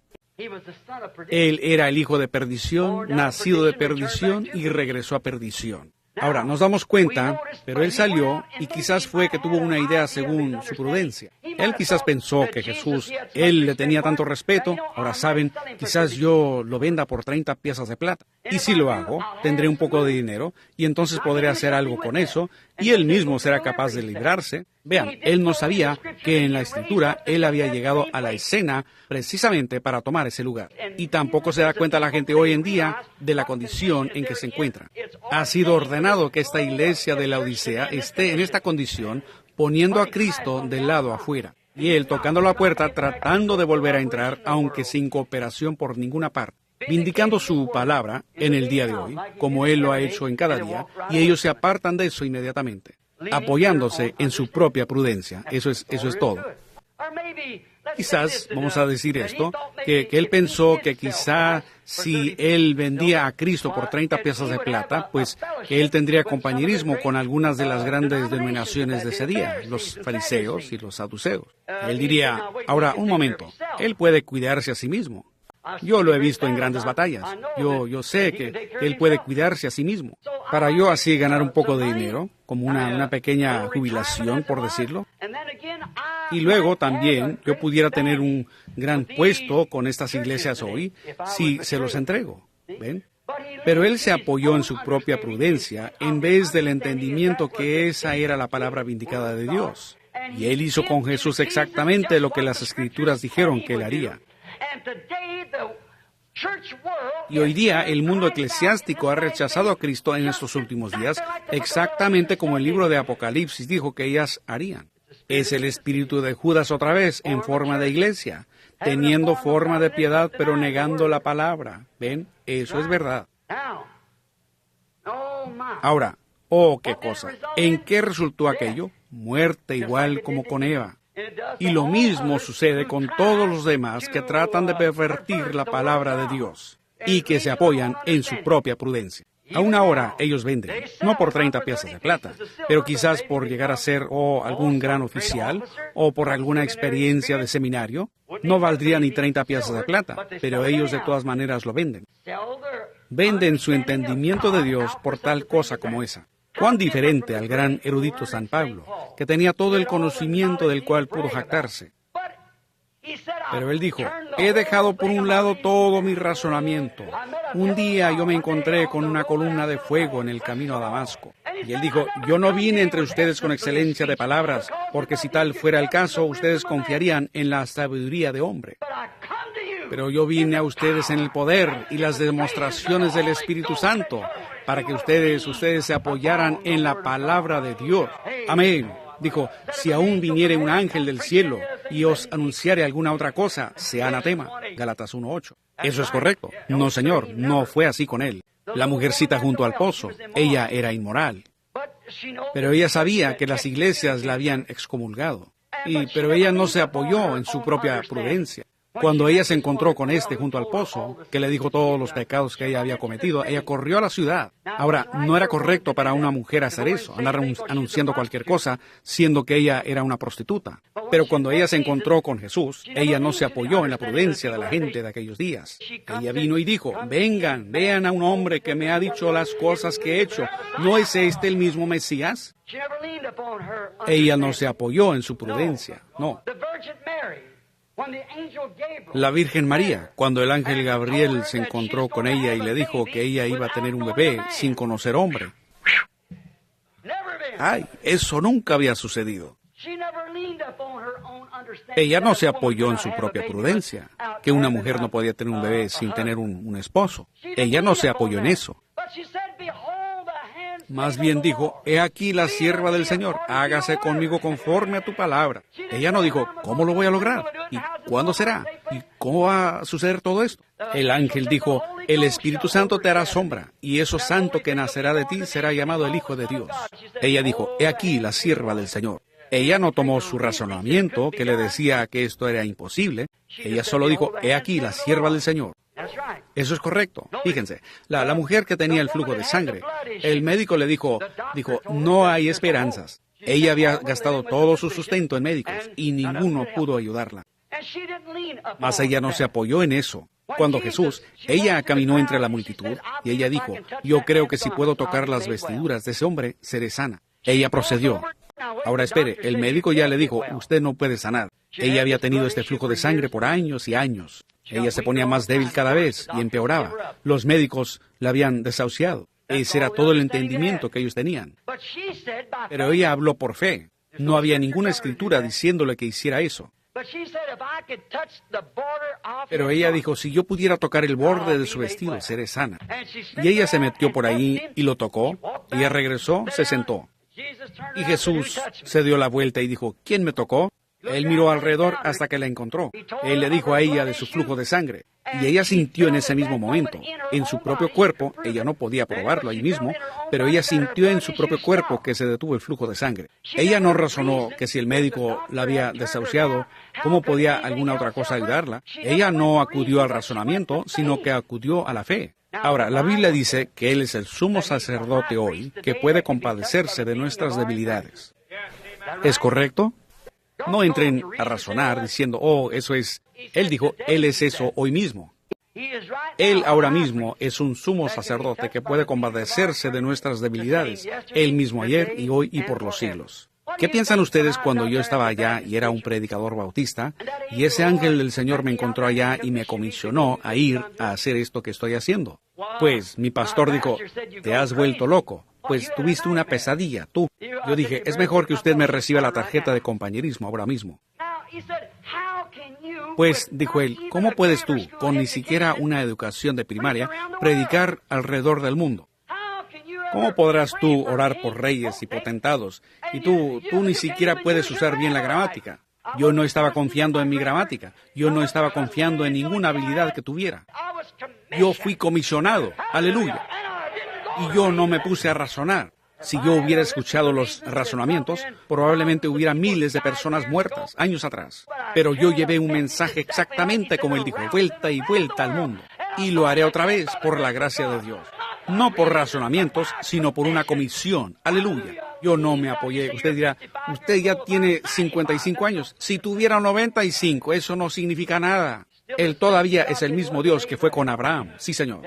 Él era el hijo de perdición, nacido de perdición y regresó a perdición. Ahora, nos damos cuenta, pero él salió y quizás fue que tuvo una idea según su prudencia. Él quizás pensó que Jesús, él le tenía tanto respeto, ahora saben, quizás yo lo venda por 30 piezas de plata. Y si lo hago, tendré un poco de dinero y entonces podré hacer algo con eso y él mismo será capaz de librarse. Vean, él no sabía que en la Escritura él había llegado a la escena precisamente para tomar ese lugar. Y tampoco se da cuenta la gente hoy en día de la condición en que se encuentra. Ha sido ordenado que esta iglesia de la Odisea esté en esta condición, poniendo a Cristo del lado afuera. Y él tocando la puerta, tratando de volver a entrar, aunque sin cooperación por ninguna parte. vindicando su palabra en el día de hoy, como Él lo ha hecho en cada día, y ellos se apartan de eso inmediatamente, apoyándose en su propia prudencia. Eso es todo. Quizás, vamos a decir esto, que él pensó que quizá si él vendía a Cristo por 30 piezas de plata, pues que él tendría compañerismo con algunas de las grandes denominaciones de ese día, los fariseos y los saduceos. Él diría, ahora, un momento, él puede cuidarse a sí mismo. Yo lo he visto en grandes batallas. Yo sé que él puede cuidarse a sí mismo. Para yo así ganar un poco de dinero, como una pequeña jubilación, por decirlo. Y luego también yo pudiera tener un gran puesto con estas iglesias hoy si se los entrego. ¿Ven? Pero él se apoyó en su propia prudencia en vez del entendimiento que esa era la palabra vindicada de Dios. Y él hizo con Jesús exactamente lo que las Escrituras dijeron que él haría. Y hoy día el mundo eclesiástico ha rechazado a Cristo en estos últimos días, exactamente como el libro de Apocalipsis dijo que ellas harían. Es el espíritu de Judas otra vez, en forma de iglesia, teniendo forma de piedad, pero negando la palabra. ¿Ven? Eso es verdad. Ahora, oh, qué cosa. ¿En qué resultó aquello? Muerte igual como con Eva. Y lo mismo sucede con todos los demás que tratan de pervertir la palabra de Dios y que se apoyan en su propia prudencia. Aún ahora ellos venden, no por 30 piezas de plata, pero quizás por llegar a ser algún gran oficial o por alguna experiencia de seminario. No valdría ni 30 piezas de plata, pero ellos de todas maneras lo venden. Venden su entendimiento de Dios por tal cosa como esa. Cuán diferente al gran erudito San Pablo, que tenía todo el conocimiento del cual pudo jactarse. Pero él dijo, he dejado por un lado todo mi razonamiento. Un día yo me encontré con una columna de fuego en el camino a Damasco. Y él dijo, yo no vine entre ustedes con excelencia de palabras, porque si tal fuera el caso, ustedes confiarían en la sabiduría de hombre. Pero yo vine a ustedes en el poder y las demostraciones del Espíritu Santo, para que ustedes se apoyaran en la palabra de Dios. Amén. Dijo, si aún viniere un ángel del cielo y os anunciare alguna otra cosa, sea anatema. Gálatas 1:8. Eso es correcto. No, señor, no fue así con él. La mujercita junto al pozo, ella era inmoral. Pero ella sabía que las iglesias la habían excomulgado. Pero ella no se apoyó en su propia prudencia. Cuando ella se encontró con junto al pozo, que le dijo todos los pecados que ella había cometido, ella corrió a la ciudad. Ahora, no era correcto para una mujer hacer eso, andar anunciando cualquier cosa, siendo que ella era una prostituta. Pero cuando ella se encontró con Jesús, ella no se apoyó en la prudencia de la gente de aquellos días. Ella vino y dijo, vengan, vean a un hombre que me ha dicho las cosas que he hecho. ¿No es este el mismo Mesías? Ella no se apoyó en su prudencia, no. La Virgen María, cuando el ángel Gabriel se encontró con ella y le dijo que ella iba a tener un bebé sin conocer hombre. ¡Ay! Eso nunca había sucedido. Ella no se apoyó en su propia prudencia, que una mujer no podía tener un bebé sin tener un esposo. Ella no se apoyó en eso. Más bien dijo, he aquí la sierva del Señor, hágase conmigo conforme a tu palabra. Ella no dijo, ¿cómo lo voy a lograr? ¿Y cuándo será? ¿Y cómo va a suceder todo esto? El ángel dijo, el Espíritu Santo te hará sombra, y eso santo que nacerá de ti será llamado el Hijo de Dios. Ella dijo, he aquí la sierva del Señor. Ella no tomó su razonamiento, que le decía que esto era imposible. Ella solo dijo, he aquí la sierva del Señor. Eso es correcto. Fíjense, la mujer que tenía el flujo de sangre, el médico le dijo, no hay esperanzas. Ella había gastado todo su sustento en médicos y ninguno pudo ayudarla. Mas ella no se apoyó en eso. Cuando ella caminó entre la multitud y ella dijo, yo creo que si puedo tocar las vestiduras de ese hombre, seré sana. Ella procedió. Ahora espere, el médico ya le dijo, usted no puede sanar. Ella había tenido este flujo de sangre por años y años. Ella se ponía más débil cada vez y empeoraba. Los médicos la habían desahuciado. Ese era todo el entendimiento que ellos tenían. Pero ella habló por fe. No había ninguna escritura diciéndole que hiciera eso. Pero ella dijo, si yo pudiera tocar el borde de su vestido, seré sana. Y ella se metió por ahí y lo tocó. Ella regresó, se sentó. Y Jesús se dio la vuelta y dijo, ¿quién me tocó? Él miró alrededor hasta que la encontró. Él le dijo a ella de su flujo de sangre. Y ella sintió en ese mismo momento, en su propio cuerpo, ella no podía probarlo ahí mismo, pero ella sintió en su propio cuerpo que se detuvo el flujo de sangre. Ella no razonó que si el médico la había desahuciado, ¿cómo podía alguna otra cosa ayudarla? Ella no acudió al razonamiento, sino que acudió a la fe. Ahora, la Biblia dice que Él es el sumo sacerdote hoy, que puede compadecerse de nuestras debilidades. ¿Es correcto? No entren a razonar diciendo, oh, eso es... Él dijo, Él es eso hoy mismo. Él ahora mismo es un sumo sacerdote que puede compadecerse de nuestras debilidades, Él mismo ayer y hoy y por los siglos. ¿Qué piensan ustedes cuando yo estaba allá y era un predicador bautista, y ese ángel del Señor me encontró allá y me comisionó a ir a hacer esto que estoy haciendo? Pues mi pastor dijo, te has vuelto loco, pues tuviste una pesadilla, tú. Yo dije, es mejor que usted me reciba la tarjeta de compañerismo ahora mismo. Pues, dijo él, ¿cómo puedes tú, con ni siquiera una educación de primaria, predicar alrededor del mundo? ¿Cómo podrás tú orar por reyes y potentados? Y tú ni siquiera puedes usar bien la gramática. Yo no estaba confiando en mi gramática. Yo no estaba confiando en ninguna habilidad que tuviera. Yo fui comisionado. Aleluya. Y yo no me puse a razonar. Si yo hubiera escuchado los razonamientos, probablemente hubiera miles de personas muertas años atrás. Pero yo llevé un mensaje exactamente como él dijo, vuelta y vuelta al mundo. Y lo haré otra vez por la gracia de Dios. No por razonamientos, sino por una comisión. Aleluya. Yo no me apoyé. Usted dirá, usted ya tiene 55 años. Si tuviera 95, eso no significa nada. Él todavía es el mismo Dios que fue con Abraham. Sí, Señor.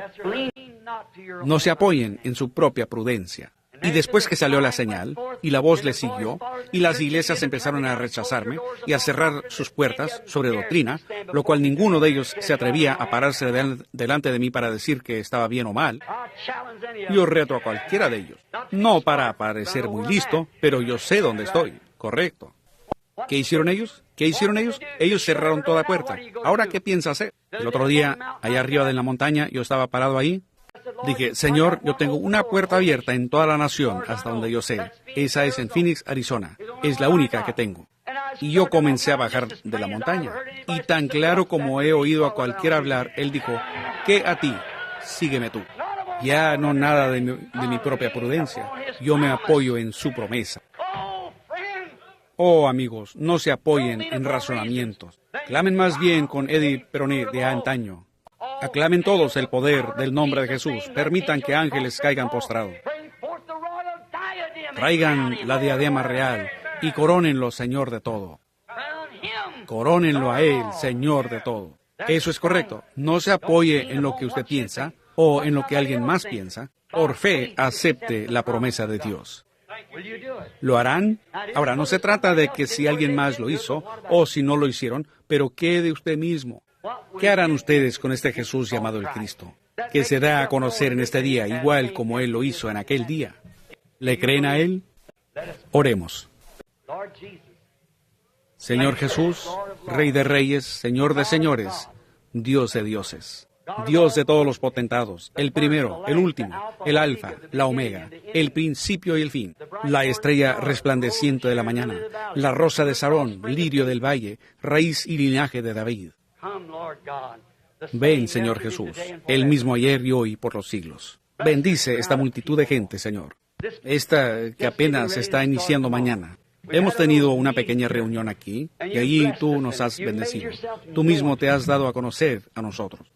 No se apoyen en su propia prudencia. Y después que salió la señal, y la voz le siguió, y las iglesias empezaron a rechazarme y a cerrar sus puertas sobre doctrina, lo cual ninguno de ellos se atrevía a pararse delante de mí para decir que estaba bien o mal. Yo reto a cualquiera de ellos, no para parecer muy listo, pero yo sé dónde estoy, correcto. ¿Qué hicieron ellos? ¿Qué hicieron ellos? Ellos cerraron toda puerta. ¿Ahora qué piensa hacer? El otro día, allá arriba de la montaña, yo estaba parado ahí. Dije, Señor, yo tengo una puerta abierta en toda la nación, hasta donde yo sé. Esa es en Phoenix, Arizona. Es la única que tengo. Y yo comencé a bajar de la montaña. Y tan claro como he oído a cualquiera hablar, él dijo, ¿qué a ti? Sígueme tú. Ya no nada de mi propia prudencia. Yo me apoyo en su promesa. Oh, amigos, no se apoyen en razonamientos. Clamen más bien con Eddie Peronet de antaño. Aclamen todos el poder del nombre de Jesús. Permitan que ángeles caigan postrados. Traigan la diadema real y corónenlo, Señor de todo. Corónenlo a Él, Señor de todo. Eso es correcto. No se apoye en lo que usted piensa o en lo que alguien más piensa. Por fe, acepte la promesa de Dios. ¿Lo harán? Ahora, no se trata de que si alguien más lo hizo o si no lo hicieron, pero ¿qué de usted mismo? ¿Qué harán ustedes con este Jesús llamado el Cristo, que se da a conocer en este día, igual como Él lo hizo en aquel día? ¿Le creen a Él? Oremos. Señor Jesús, Rey de Reyes, Señor de Señores, Dios de dioses, Dios de todos los potentados, el primero, el último, el alfa, la omega, el principio y el fin, la estrella resplandeciente de la mañana, la rosa de Sarón, lirio del valle, raíz y linaje de David. Ven, Señor Jesús, el mismo ayer y hoy por los siglos. Bendice esta multitud de gente, Señor. Esta que apenas está iniciando mañana. Hemos tenido una pequeña reunión aquí y allí tú nos has bendecido. Tú mismo te has dado a conocer a nosotros.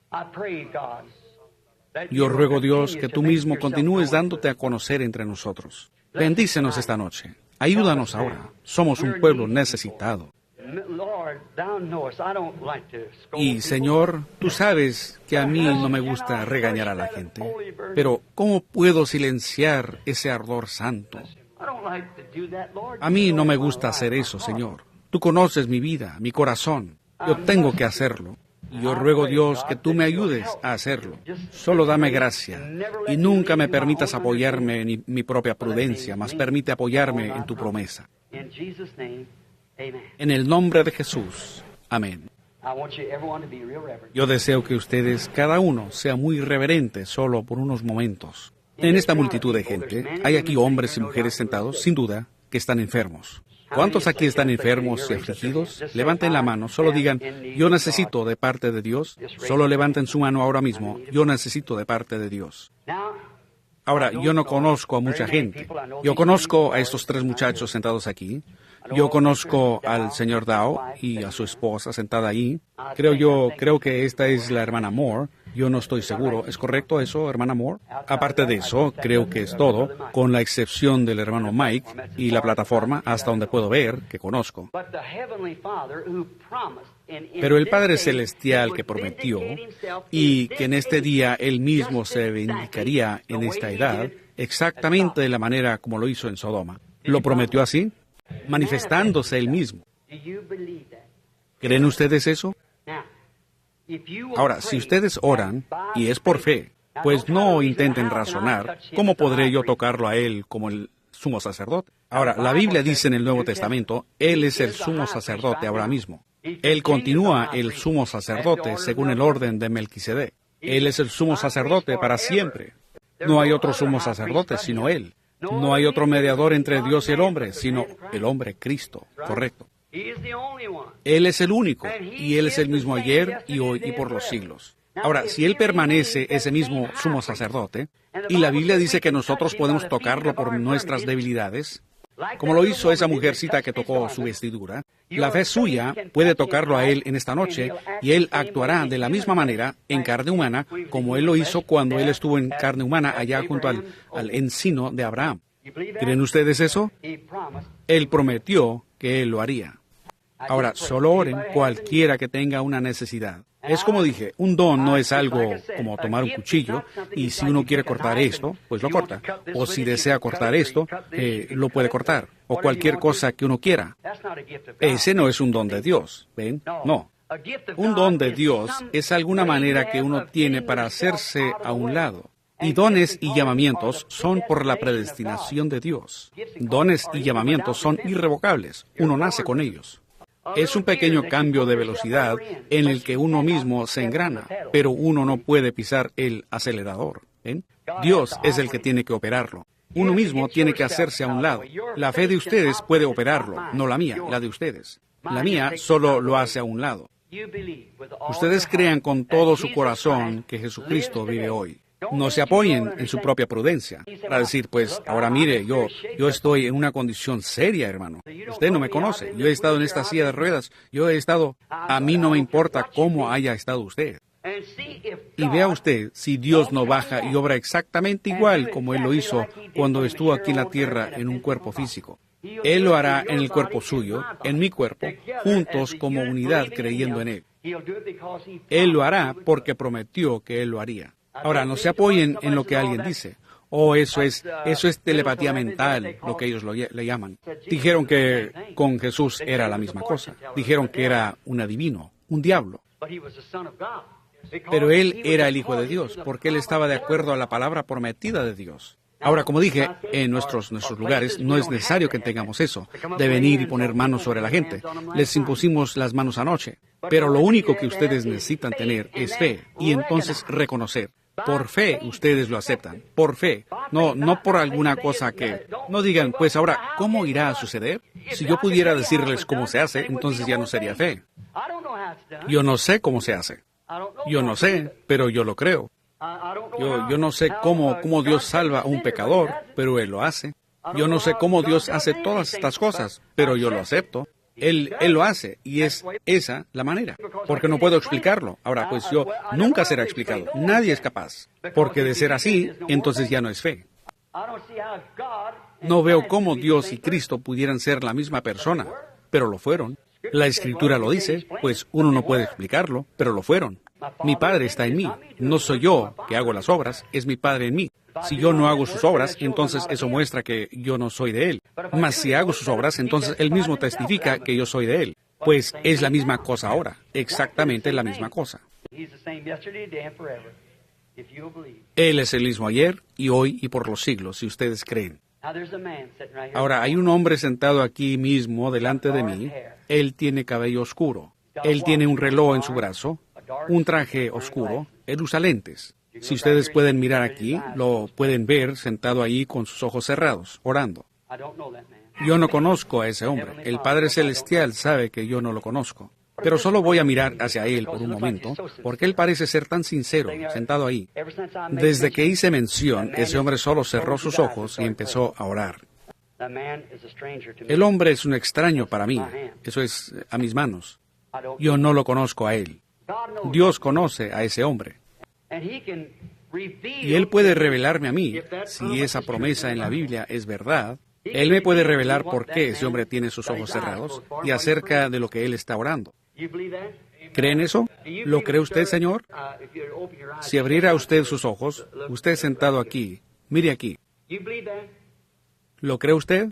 Yo ruego, Dios, que tú mismo continúes dándote a conocer entre nosotros. Bendícenos esta noche. Ayúdanos ahora. Somos un pueblo necesitado. Y, Señor, tú sabes que a mí no me gusta regañar a la gente, pero ¿cómo puedo silenciar ese ardor santo? A mí no me gusta hacer eso, Señor. Tú conoces mi vida, mi corazón. Yo tengo que hacerlo. Y yo ruego, Dios, que tú me ayudes a hacerlo. Solo dame gracia y nunca me permitas apoyarme en mi propia prudencia, mas permite apoyarme en tu promesa. En el nombre de Jesús. Amén. Yo deseo que ustedes, cada uno, sea muy reverente solo por unos momentos. En esta multitud de gente, hay aquí hombres y mujeres sentados, sin duda, que están enfermos. ¿Cuántos aquí están enfermos y afligidos? Levanten la mano, solo digan, yo necesito de parte de Dios. Solo levanten su mano ahora mismo, yo necesito de parte de Dios. Ahora, yo no conozco a mucha gente. Yo conozco a estos 3 muchachos sentados aquí. Yo conozco al señor Dow y a su esposa sentada ahí. Creo que esta es la hermana Moore. Yo no estoy seguro. ¿Es correcto eso, hermana Moore? Aparte de eso, creo que es todo, con la excepción del hermano Mike y la plataforma, hasta donde puedo ver, que conozco. Pero el Padre Celestial que prometió, y que en este día Él mismo se vindicaría en esta edad, exactamente de la manera como lo hizo en Sodoma. ¿Lo prometió así? Manifestándose Él mismo. ¿Creen ustedes eso? Ahora, si ustedes oran, y es por fe, pues no intenten razonar, ¿cómo podré yo tocarlo a Él como el sumo sacerdote? Ahora, la Biblia dice en el Nuevo Testamento, Él es el sumo sacerdote ahora mismo. Él continúa el sumo sacerdote según el orden de Melquisedec. Él es el sumo sacerdote para siempre. No hay otro sumo sacerdote sino Él. No hay otro mediador entre Dios y el hombre, sino el hombre Cristo, correcto. Él es el único, y Él es el mismo ayer y hoy y por los siglos. Ahora, si Él permanece ese mismo sumo sacerdote, y la Biblia dice que nosotros podemos tocarlo por nuestras debilidades, como lo hizo esa mujercita que tocó su vestidura, la fe suya puede tocarlo a Él en esta noche, y Él actuará de la misma manera en carne humana, como Él lo hizo cuando Él estuvo en carne humana allá junto al encino de Abraham. ¿Creen ustedes eso? Él prometió que Él lo haría. Ahora, solo oren cualquiera que tenga una necesidad. Es como dije, un don no es algo como tomar un cuchillo, y si uno quiere cortar esto, pues lo corta. O si desea cortar esto, lo puede cortar. O cualquier cosa que uno quiera. Ese no es un don de Dios, ¿ven? No. Un don de Dios es alguna manera que uno tiene para hacerse a un lado. Y dones y llamamientos son por la predestinación de Dios. Dones y llamamientos son irrevocables. Uno nace con ellos. Es un pequeño cambio de velocidad en el que uno mismo se engrana, pero uno no puede pisar el acelerador. ¿Ven? Dios es el que tiene que operarlo. Uno mismo tiene que hacerse a un lado. La fe de ustedes puede operarlo, no la mía, la de ustedes. La mía solo lo hace a un lado. Ustedes crean con todo su corazón que Jesucristo vive hoy. No se apoyen en su propia prudencia para decir, pues, ahora mire, yo estoy en una condición seria, hermano. Usted no me conoce. Yo he estado en esta silla de ruedas. A mí no me importa cómo haya estado usted. Y vea usted si Dios no baja y obra exactamente igual como Él lo hizo cuando estuvo aquí en la tierra en un cuerpo físico. Él lo hará en el cuerpo suyo, en mi cuerpo, juntos como unidad creyendo en Él. Él lo hará porque prometió que Él lo haría. Ahora, no se apoyen en lo que alguien dice. Eso es telepatía mental, lo que ellos le llaman. Dijeron que con Jesús era la misma cosa. Dijeron que era un adivino, un diablo. Pero Él era el Hijo de Dios, porque Él estaba de acuerdo a la palabra prometida de Dios. Ahora, como dije, en nuestros lugares no es necesario que tengamos eso, de venir y poner manos sobre la gente. Les impusimos las manos anoche. Pero lo único que ustedes necesitan tener es fe, y entonces reconocer. Por fe ustedes lo aceptan, por fe, no por alguna cosa que... No digan, pues ahora, ¿cómo irá a suceder? Si yo pudiera decirles cómo se hace, entonces ya no sería fe. Yo no sé cómo se hace. Yo no sé, pero yo lo creo. Yo no sé cómo Dios salva a un pecador, pero Él lo hace. Yo no sé cómo Dios hace todas estas cosas, pero yo lo acepto. Él lo hace, y es esa la manera, porque no puedo explicarlo. Ahora, pues nunca será explicado. Nadie es capaz, porque de ser así, entonces ya no es fe. No veo cómo Dios y Cristo pudieran ser la misma persona, pero lo fueron. La Escritura lo dice, pues uno no puede explicarlo, pero lo fueron. Mi Padre está en mí. No soy yo que hago las obras, es mi Padre en mí. Si yo no hago sus obras, entonces eso muestra que yo no soy de Él. Mas si hago sus obras, entonces Él mismo testifica que yo soy de Él. Pues es la misma cosa ahora, exactamente la misma cosa. Él es el mismo ayer y hoy y por los siglos, si ustedes creen. Ahora, hay un hombre sentado aquí mismo delante de mí. Él tiene cabello oscuro. Él tiene un reloj en su brazo, un traje oscuro. Él usa lentes. Si ustedes pueden mirar aquí, lo pueden ver sentado ahí con sus ojos cerrados, orando. Yo no conozco a ese hombre. El Padre Celestial sabe que yo no lo conozco. Pero solo voy a mirar hacia él por un momento, porque él parece ser tan sincero, sentado ahí. Desde que hice mención, ese hombre solo cerró sus ojos y empezó a orar. El hombre es un extraño para mí. Eso es a mis manos. Yo no lo conozco a él. Dios conoce a ese hombre. Y él puede revelarme a mí, si esa promesa en la Biblia es verdad. Él me puede revelar por qué ese hombre tiene sus ojos cerrados y acerca de lo que él está orando. ¿Cree en eso? ¿Lo cree usted, Señor? Si abriera usted sus ojos, usted sentado aquí, mire aquí. ¿Lo cree usted?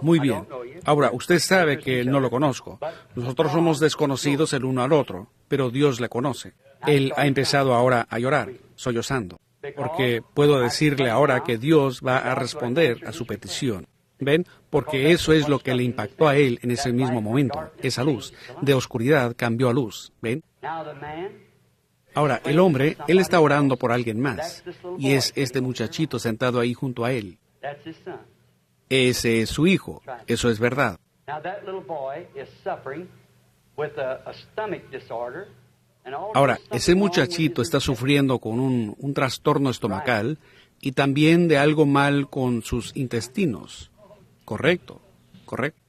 Muy bien. Ahora, usted sabe que no lo conozco. Nosotros somos desconocidos el uno al otro, pero Dios le conoce. Él ha empezado ahora a llorar, sollozando, porque puedo decirle ahora que Dios va a responder a su petición. ¿Ven? Porque eso es lo que le impactó a él en ese mismo momento. Esa luz de oscuridad cambió a luz. ¿Ven? Ahora, el hombre, él está orando por alguien más. Y es este muchachito sentado ahí junto a él. Ese es su hijo. Eso es verdad. Ahora, ese muchachito está sufriendo con un trastorno estomacal y también de algo mal con sus intestinos. Correcto, correcto.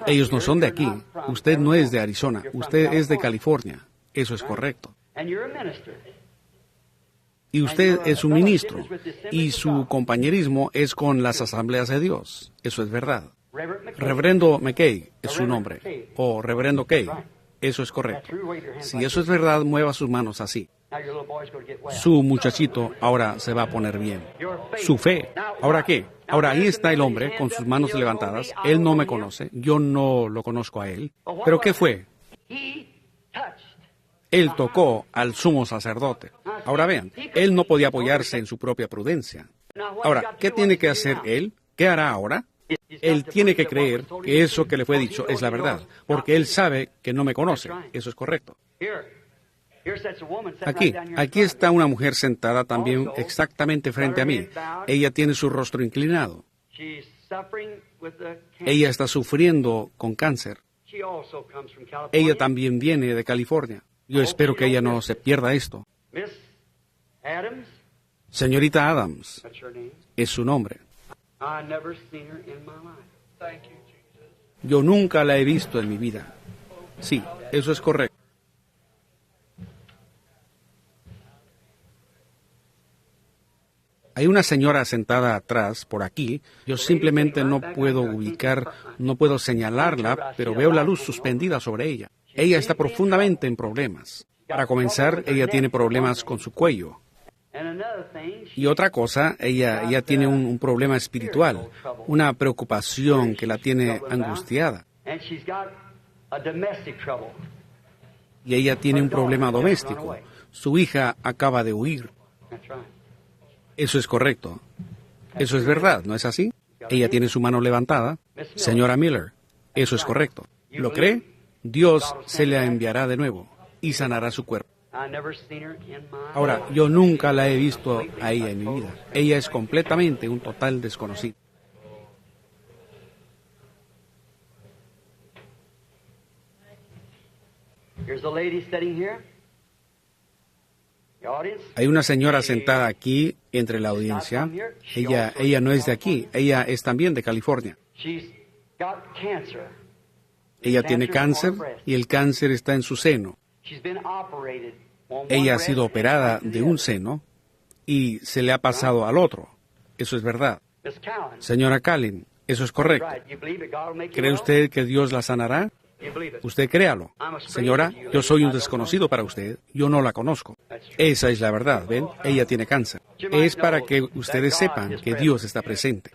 Ellos no son de aquí. Usted no es de Arizona. Usted es de California. Eso es correcto. Y usted es un ministro. Y su compañerismo es con las asambleas de Dios. Eso es verdad. Reverendo McKay es su nombre. O Reverendo Kay. Eso es correcto. Si eso es verdad, mueva sus manos así. Su muchachito ahora se va a poner bien. Su fe. ¿Ahora qué? Ahora ahí está el hombre con sus manos levantadas. Él no me conoce. Yo no lo conozco a él. ¿Pero qué fue? Él tocó al sumo sacerdote. Ahora vean, él no podía apoyarse en su propia prudencia. Ahora, ¿qué tiene que hacer él? ¿Qué hará ahora? Él tiene que creer que eso que le fue dicho es la verdad, porque él sabe que no me conoce. Eso es correcto. Aquí está una mujer sentada también exactamente frente a mí. Ella tiene su rostro inclinado. Ella está sufriendo con cáncer. Ella también viene de California. Yo espero que ella no se pierda esto. Señorita Adams, es su nombre. Yo nunca la he visto en mi vida. Sí, eso es correcto. Hay una señora sentada atrás, por aquí. Yo simplemente no puedo ubicar, no puedo señalarla, pero veo la luz suspendida sobre ella. Ella está profundamente en problemas. Para comenzar, ella tiene problemas con su cuello. Y otra cosa, ella tiene un problema espiritual, una preocupación que la tiene angustiada. Y ella tiene un problema doméstico. Su hija acaba de huir. Eso es correcto. Eso es verdad, ¿no es así? Ella tiene su mano levantada. Señora Miller, eso es correcto. ¿Lo cree? Dios se la enviará de nuevo y sanará su cuerpo. Ahora, yo nunca la he visto a ella en mi vida. Ella es completamente un total desconocido. Hay una señora sentada aquí entre la audiencia. Ella no es de aquí. Ella es también de California. Ella tiene cáncer y el cáncer está en su seno. Ella ha sido operada de un seno y se le ha pasado al otro. Eso es verdad. Señora Callen, eso es correcto. ¿Cree usted que Dios la sanará? Usted créalo. Señora, yo soy un desconocido para usted. Yo no la conozco. Esa es la verdad, ¿ven? Ella tiene cáncer. Es para que ustedes sepan que Dios está presente.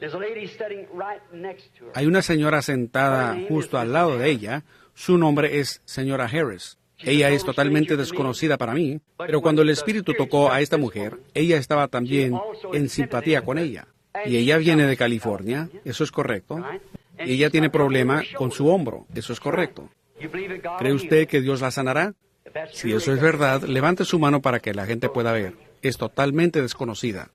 Hay una señora sentada justo al lado de ella. Su nombre es señora Harris. Ella es totalmente desconocida para mí, pero cuando el Espíritu tocó a esta mujer, ella estaba también en simpatía con ella. Y ella viene de California, eso es correcto. Y ella tiene problema con su hombro, eso es correcto. ¿Cree usted que Dios la sanará? Si eso es verdad, levante su mano para que la gente pueda ver. Es totalmente desconocida.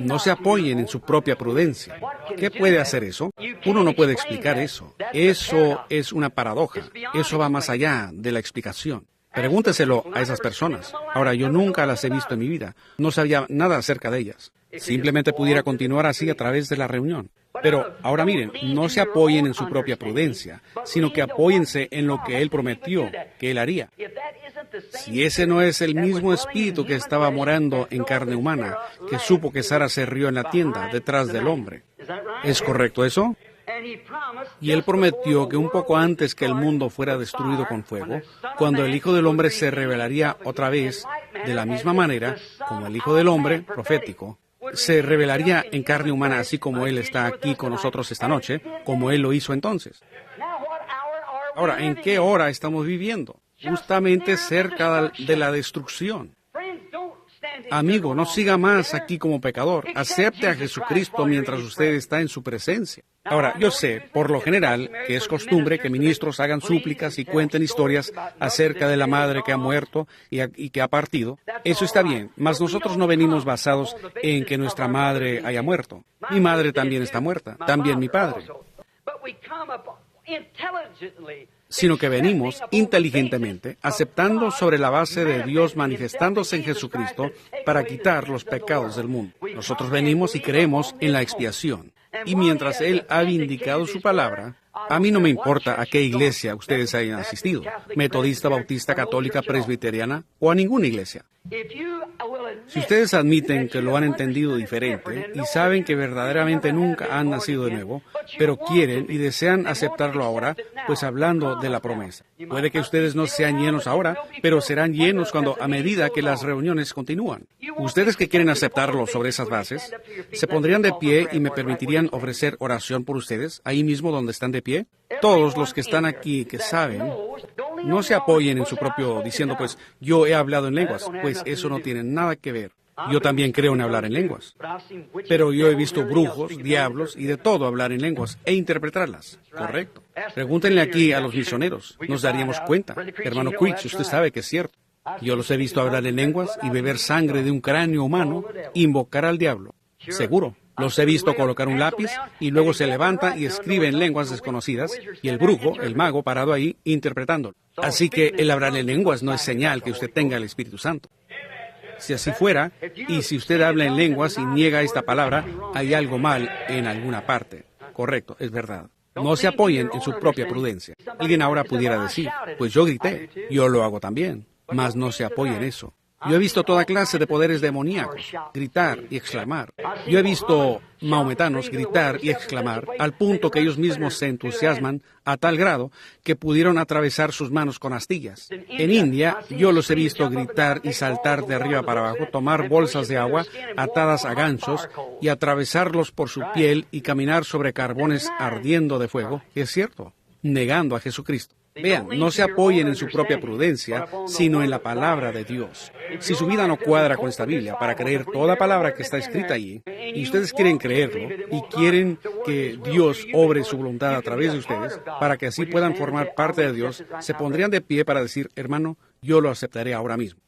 No se apoyen en su propia prudencia. ¿Qué puede hacer eso? Uno no puede explicar eso. Eso es una paradoja. Eso va más allá de la explicación. Pregúnteselo a esas personas. Ahora, yo nunca las he visto en mi vida. No sabía nada acerca de ellas. Simplemente pudiera continuar así a través de la reunión. Pero ahora miren, no se apoyen en su propia prudencia, sino que apóyense en lo que Él prometió que Él haría. Si ese no es el mismo espíritu que estaba morando en carne humana, que supo que Sara se rió en la tienda detrás del hombre. ¿Es correcto eso? Y Él prometió que un poco antes que el mundo fuera destruido con fuego, cuando el Hijo del Hombre se revelaría otra vez, de la misma manera como el Hijo del Hombre, profético, se revelaría en carne humana, así como Él está aquí con nosotros esta noche, como Él lo hizo entonces. Ahora, ¿en qué hora estamos viviendo? Justamente cerca de la destrucción. Amigo, no siga más aquí como pecador. Acepte a Jesucristo mientras usted está en su presencia. Ahora, yo sé, por lo general, que es costumbre que ministros hagan súplicas y cuenten historias acerca de la madre que ha muerto y que ha partido. Eso está bien, mas nosotros no venimos basados en que nuestra madre haya muerto. Mi madre también está muerta, también mi padre. Sino que venimos inteligentemente, aceptando sobre la base de Dios manifestándose en Jesucristo para quitar los pecados del mundo. Nosotros venimos y creemos en la expiación. Y mientras Él ha vindicado su palabra, a mí no me importa a qué iglesia ustedes hayan asistido, metodista, bautista, católica, presbiteriana o a ninguna iglesia. Si ustedes admiten que lo han entendido diferente y saben que verdaderamente nunca han nacido de nuevo, pero quieren y desean aceptarlo ahora, pues hablando de la promesa. Puede que ustedes no sean llenos ahora, pero serán llenos a medida que las reuniones continúan. Ustedes que quieren aceptarlo sobre esas bases, ¿se pondrían de pie y me permitirían ofrecer oración por ustedes, ahí mismo donde están de pie? Todos los que están aquí que saben, no se apoyen en su propio diciendo, pues, yo he hablado en lenguas, pues eso no tiene nada que ver. Yo también creo en hablar en lenguas. Pero yo he visto brujos, diablos y de todo hablar en lenguas e interpretarlas. Correcto. Pregúntenle aquí a los misioneros. Nos daríamos cuenta. Hermano Quich, usted sabe que es cierto. Yo los he visto hablar en lenguas y beber sangre de un cráneo humano, invocar al diablo. Seguro. Los he visto colocar un lápiz y luego se levanta y escribe en lenguas desconocidas y el brujo, el mago, parado ahí, interpretándolo. Así que el hablar en lenguas no es señal que usted tenga el Espíritu Santo. Si así fuera, y si usted habla en lenguas y niega esta palabra, hay algo mal en alguna parte. Correcto, es verdad. No se apoyen en su propia prudencia. Alguien ahora pudiera decir, pues yo grité, yo lo hago también, mas no se apoyen en eso. Yo he visto toda clase de poderes demoníacos, gritar y exclamar. Yo he visto maometanos gritar y exclamar al punto que ellos mismos se entusiasman a tal grado que pudieron atravesar sus manos con astillas. En India, yo los he visto gritar y saltar de arriba para abajo, tomar bolsas de agua atadas a ganchos y atravesarlos por su piel y caminar sobre carbones ardiendo de fuego. Es cierto, negando a Jesucristo. Vean, no se apoyen en su propia prudencia, sino en la palabra de Dios. Si su vida no cuadra con esta Biblia para creer toda palabra que está escrita allí, y ustedes quieren creerlo, y quieren que Dios obre su voluntad a través de ustedes, para que así puedan formar parte de Dios, se pondrían de pie para decir, hermano, yo lo aceptaré ahora mismo.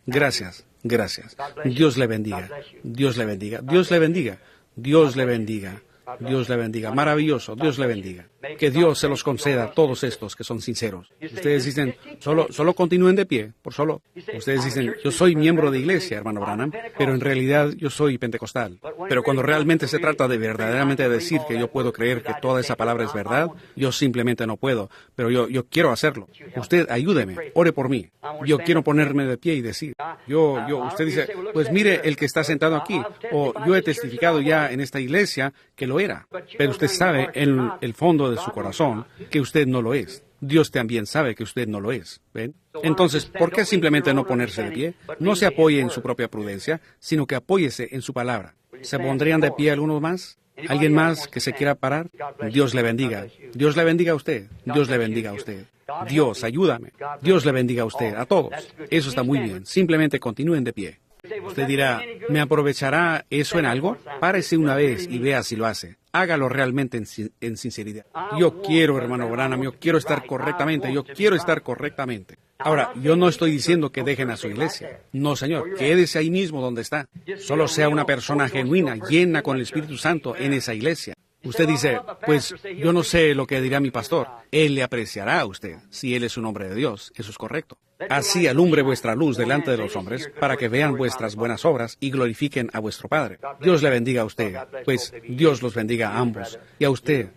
Gracias, gracias. Dios le bendiga, Dios le bendiga, Dios le bendiga, Dios le bendiga. Dios le bendiga. Maravilloso. Dios le bendiga. Que Dios se los conceda a todos estos que son sinceros. Ustedes dicen, solo continúen de pie, por solo. Ustedes dicen, yo soy miembro de iglesia, hermano Branham, pero en realidad yo soy pentecostal. Pero cuando realmente se trata de verdaderamente decir que yo puedo creer que toda esa palabra es verdad, yo simplemente no puedo. Pero yo quiero hacerlo. Usted ayúdeme, ore por mí. Yo quiero ponerme de pie y decir, usted dice, pues mire el que está sentado aquí, o yo he testificado ya en esta iglesia que lo era. Pero usted sabe en el fondo de su corazón que usted no lo es. Dios también sabe que usted no lo es. ¿Ven? Entonces, ¿por qué simplemente no ponerse de pie? No se apoye en su propia prudencia, sino que apóyese en su palabra. ¿Se pondrían de pie algunos más? ¿Alguien más que se quiera parar? Dios le bendiga. Dios le bendiga a usted. Dios le bendiga a usted. Dios, ayúdame. Dios le bendiga a usted, a todos. Eso está muy bien. Simplemente continúen de pie. Usted dirá, ¿me aprovechará eso en algo? Párese una vez y vea si lo hace. hágalo realmente en sinceridad. Yo quiero, hermano Branham, yo quiero estar correctamente, yo quiero estar correctamente. Ahora, yo no estoy diciendo que dejen a su iglesia. No, señor, quédese ahí mismo donde está. Solo sea una persona genuina, llena con el Espíritu Santo en esa iglesia. Usted dice, pues yo no sé lo que dirá mi pastor. Él le apreciará a usted, si él es un hombre de Dios. Eso es correcto. Así alumbre vuestra luz delante de los hombres, para que vean vuestras buenas obras y glorifiquen a vuestro Padre. Dios le bendiga a usted. Pues Dios los bendiga a ambos. Y a usted,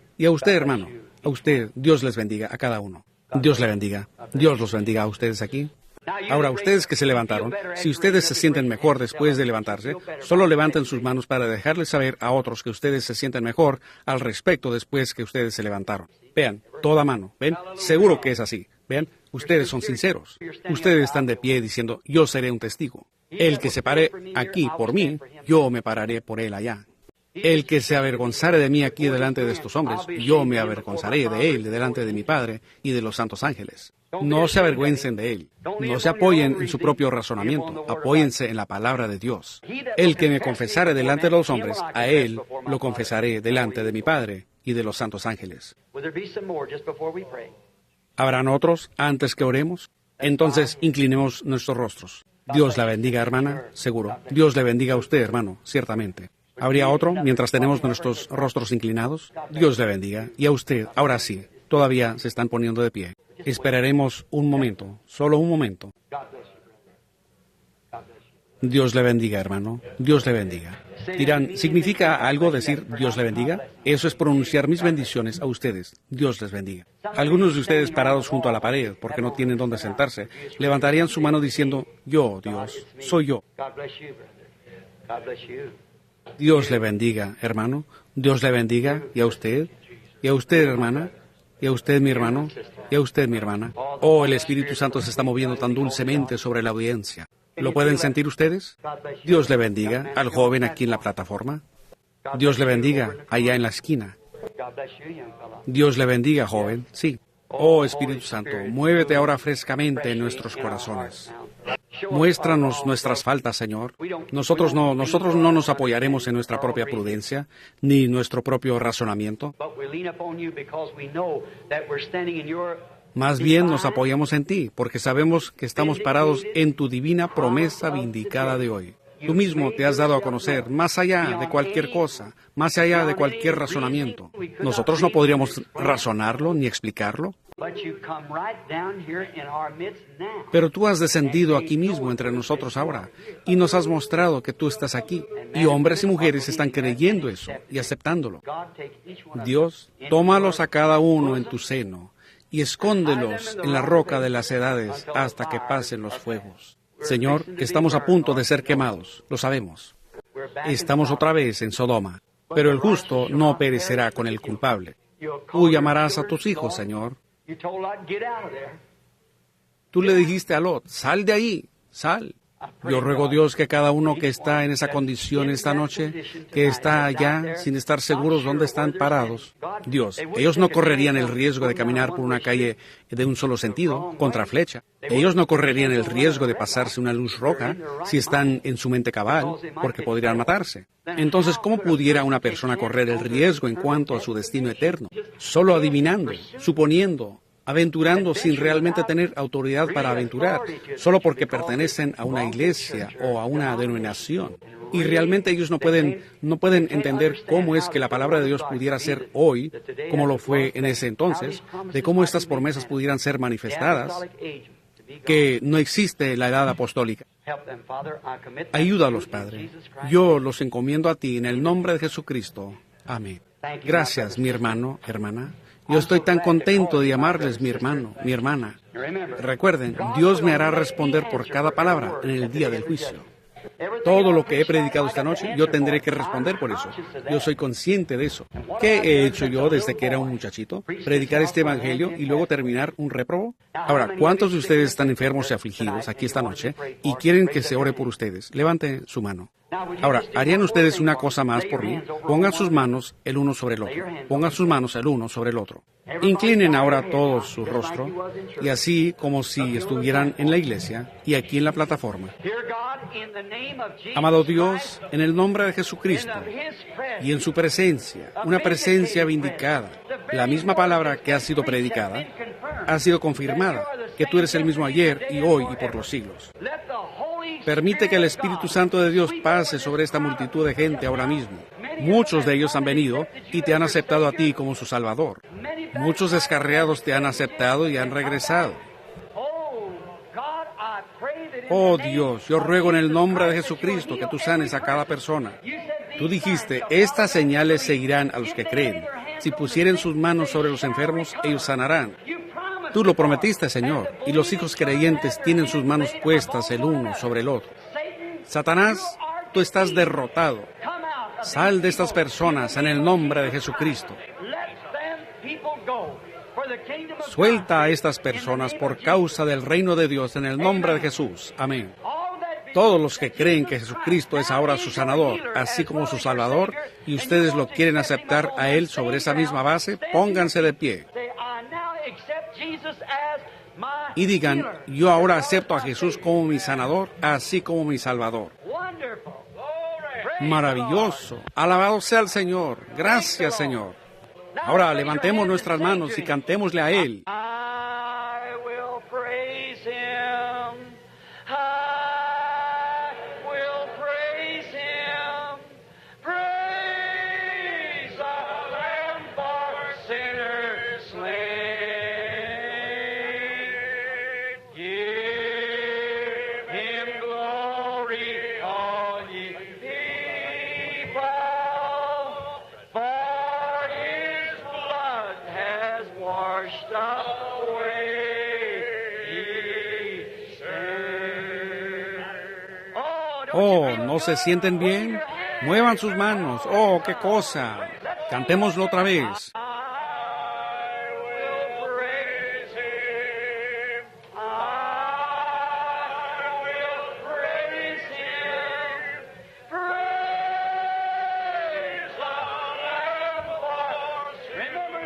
hermano. A usted, Dios les bendiga a cada uno. Dios le bendiga. Dios los bendiga a ustedes aquí. Ahora, ustedes que se levantaron, si ustedes se sienten mejor después de levantarse, solo levanten sus manos para dejarles saber a otros que ustedes se sienten mejor al respecto después que ustedes se levantaron. Vean, toda mano, ¿ven? Seguro que es así. Vean, ustedes son sinceros. Ustedes están de pie diciendo, yo seré un testigo. El que se pare aquí por mí, yo me pararé por él allá. El que se avergonzare de mí aquí delante de estos hombres, yo me avergonzaré de él delante de mi Padre y de los santos ángeles. No se avergüencen de él. No se apoyen en su propio razonamiento. Apóyense en la palabra de Dios. El que me confesare delante de los hombres, a él lo confesaré delante de mi Padre y de los santos ángeles. ¿Habrán otros antes que oremos? Entonces inclinemos nuestros rostros. Dios la bendiga, hermana, seguro. Dios le bendiga a usted, hermano, ciertamente. ¿Habría otro mientras tenemos nuestros rostros inclinados? Dios le bendiga. Y a usted, ahora sí, todavía se están poniendo de pie. Esperaremos un momento, solo un momento. Dios le bendiga, hermano. Dios le bendiga. Dirán, ¿significa algo decir Dios le bendiga? Eso es pronunciar mis bendiciones a ustedes. Dios les bendiga. Algunos de ustedes parados junto a la pared, porque no tienen dónde sentarse, levantarían su mano diciendo, yo, Dios, soy yo. Dios le bendiga, hermano. Dios le bendiga. ¿Y a usted? ¿Y a usted, hermana? ¿Y a usted, mi hermano? ¿Y a usted, mi hermana? Oh, el Espíritu Santo se está moviendo tan dulcemente sobre la audiencia. ¿Lo pueden sentir ustedes? Dios le bendiga al joven aquí en la plataforma. Dios le bendiga allá en la esquina. Dios le bendiga, joven. Sí. Oh, Espíritu Santo, muévete ahora frescamente en nuestros corazones. Muéstranos nuestras faltas, Señor. Nosotros no nos apoyaremos en nuestra propia prudencia, ni nuestro propio razonamiento. Más bien nos apoyamos en ti, porque sabemos que estamos parados en tu divina promesa vindicada de hoy. Tú mismo te has dado a conocer más allá de cualquier cosa, más allá de cualquier razonamiento. Nosotros no podríamos razonarlo ni explicarlo. Pero tú has descendido aquí mismo entre nosotros ahora y nos has mostrado que tú estás aquí. Y hombres y mujeres están creyendo eso y aceptándolo. Dios, tómalos a cada uno en tu seno y escóndelos en la roca de las edades hasta que pasen los fuegos. Señor, estamos a punto de ser quemados, lo sabemos. Estamos otra vez en Sodoma, pero el justo no perecerá con el culpable. Tú llamarás a tus hijos, Señor. Tú le dijiste a Lot, sal de ahí, sal. Yo ruego, Dios, que cada uno que está en esa condición esta noche, que está allá sin estar seguros dónde están parados, Dios, ellos no correrían el riesgo de caminar por una calle de un solo sentido, contra flecha. Ellos no correrían el riesgo de pasarse una luz roja si están en su mente cabal, porque podrían matarse. Entonces, ¿cómo pudiera una persona correr el riesgo en cuanto a su destino eterno? Solo adivinando, suponiendo, aventurando sin realmente tener autoridad para aventurar, solo porque pertenecen a una iglesia o a una denominación. Y realmente ellos no pueden entender cómo es que la palabra de Dios pudiera ser hoy, como lo fue en ese entonces, de cómo estas promesas pudieran ser manifestadas, que no existe la edad apostólica. Ayúdalos, Padre. Yo los encomiendo a ti en el nombre de Jesucristo. Amén. Gracias, mi hermano, hermana. Yo estoy tan contento de llamarles mi hermano, mi hermana. Recuerden, Dios me hará responder por cada palabra en el día del juicio. Todo lo que he predicado esta noche, yo tendré que responder por eso. Yo soy consciente de eso. ¿Qué he hecho yo desde que era un muchachito? Predicar este evangelio y luego terminar un réprobo. Ahora, ¿cuántos de ustedes están enfermos y afligidos aquí esta noche y quieren que se ore por ustedes? Levante su mano. Ahora, ¿harían ustedes una cosa más por mí? Pongan sus manos el uno sobre el otro. Pongan sus manos el uno sobre el otro. Inclinen ahora todos su rostro, y así como si estuvieran en la iglesia y aquí en la plataforma. Amado Dios, en el nombre de Jesucristo y en su presencia, una presencia vindicada, la misma palabra que ha sido predicada, ha sido confirmada, que tú eres el mismo ayer y hoy y por los siglos. Permite que el Espíritu Santo de Dios pase sobre esta multitud de gente ahora mismo. Muchos de ellos han venido y te han aceptado a ti como su Salvador. Muchos descarriados te han aceptado y han regresado. Oh Dios, yo ruego en el nombre de Jesucristo que tú sanes a cada persona. Tú dijiste, estas señales seguirán a los que creen. Si pusieren sus manos sobre los enfermos, ellos sanarán. Tú lo prometiste, Señor, y los hijos creyentes tienen sus manos puestas el uno sobre el otro. Satanás, tú estás derrotado. Sal de estas personas en el nombre de Jesucristo. Suelta a estas personas por causa del reino de Dios en el nombre de Jesús. Amén. Todos los que creen que Jesucristo es ahora su sanador, así como su Salvador, y ustedes lo quieren aceptar a Él sobre esa misma base, pónganse de pie. Y digan, yo ahora acepto a Jesús como mi sanador, así como mi Salvador. Maravilloso. Alabado sea el Señor. Gracias, Señor. Ahora levantemos nuestras manos y cantémosle a Él. Oh, ¿no se sienten bien? Muevan sus manos. Oh, qué cosa. Cantémoslo otra vez.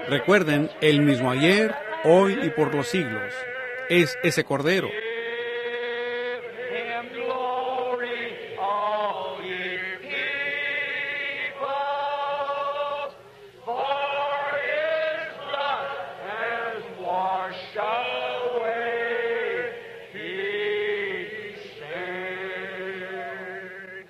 Recuerden, el mismo ayer, hoy y por los siglos. Es ese Cordero.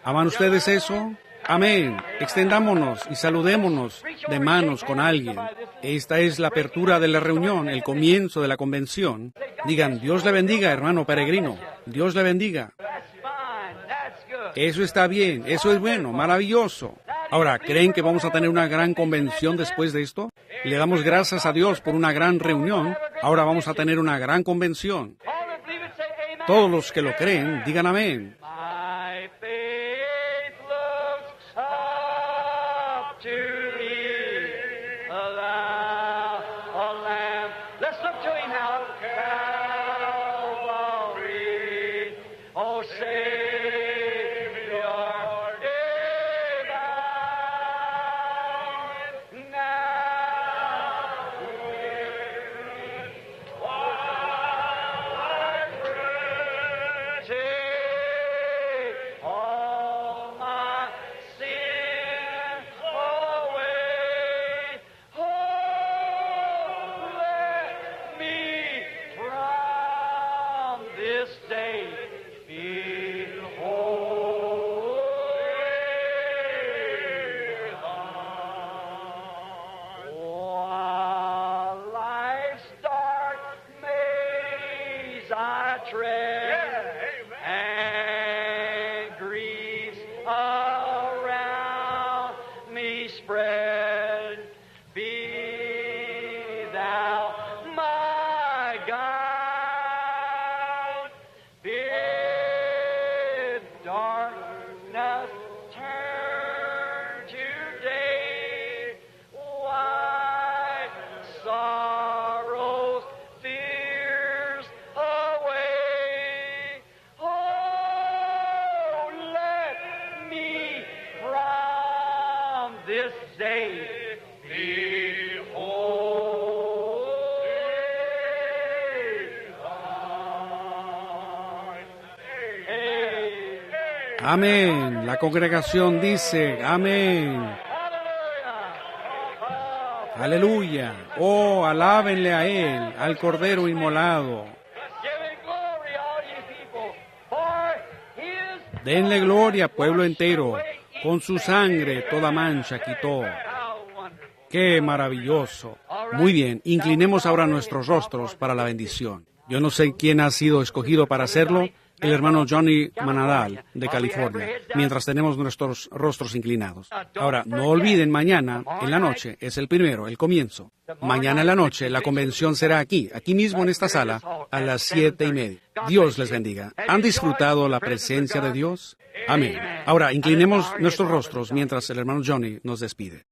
¿Aman ustedes eso? Amén. Extendámonos y saludémonos de manos con alguien. Esta es la apertura de la reunión, el comienzo de la convención. Digan, Dios le bendiga, hermano peregrino. Dios le bendiga. Eso está bien, eso es bueno, maravilloso. Ahora, ¿creen que vamos a tener una gran convención después de esto? Le damos gracias a Dios por una gran reunión. Ahora vamos a tener una gran convención. Todos los que lo creen, digan amén. Me this day. Behold, Amén. La congregación dice, amén. Aleluya. Oh, alábenle a Él, al Cordero inmolado. Denle gloria, pueblo entero. Con su sangre toda mancha quitó. ¡Qué maravilloso! Muy bien, inclinemos ahora nuestros rostros para la bendición. Yo no sé quién ha sido escogido para hacerlo, el hermano Johnny Manadal, de California, mientras tenemos nuestros rostros inclinados. Ahora, no olviden, mañana, en la noche, es el primero, el comienzo. Mañana en la noche, la convención será aquí mismo en esta sala, a las 7:30. Dios les bendiga. ¿Han disfrutado la presencia de Dios? Amén. Ahora, inclinemos nuestros rostros mientras el hermano Johnny nos despide.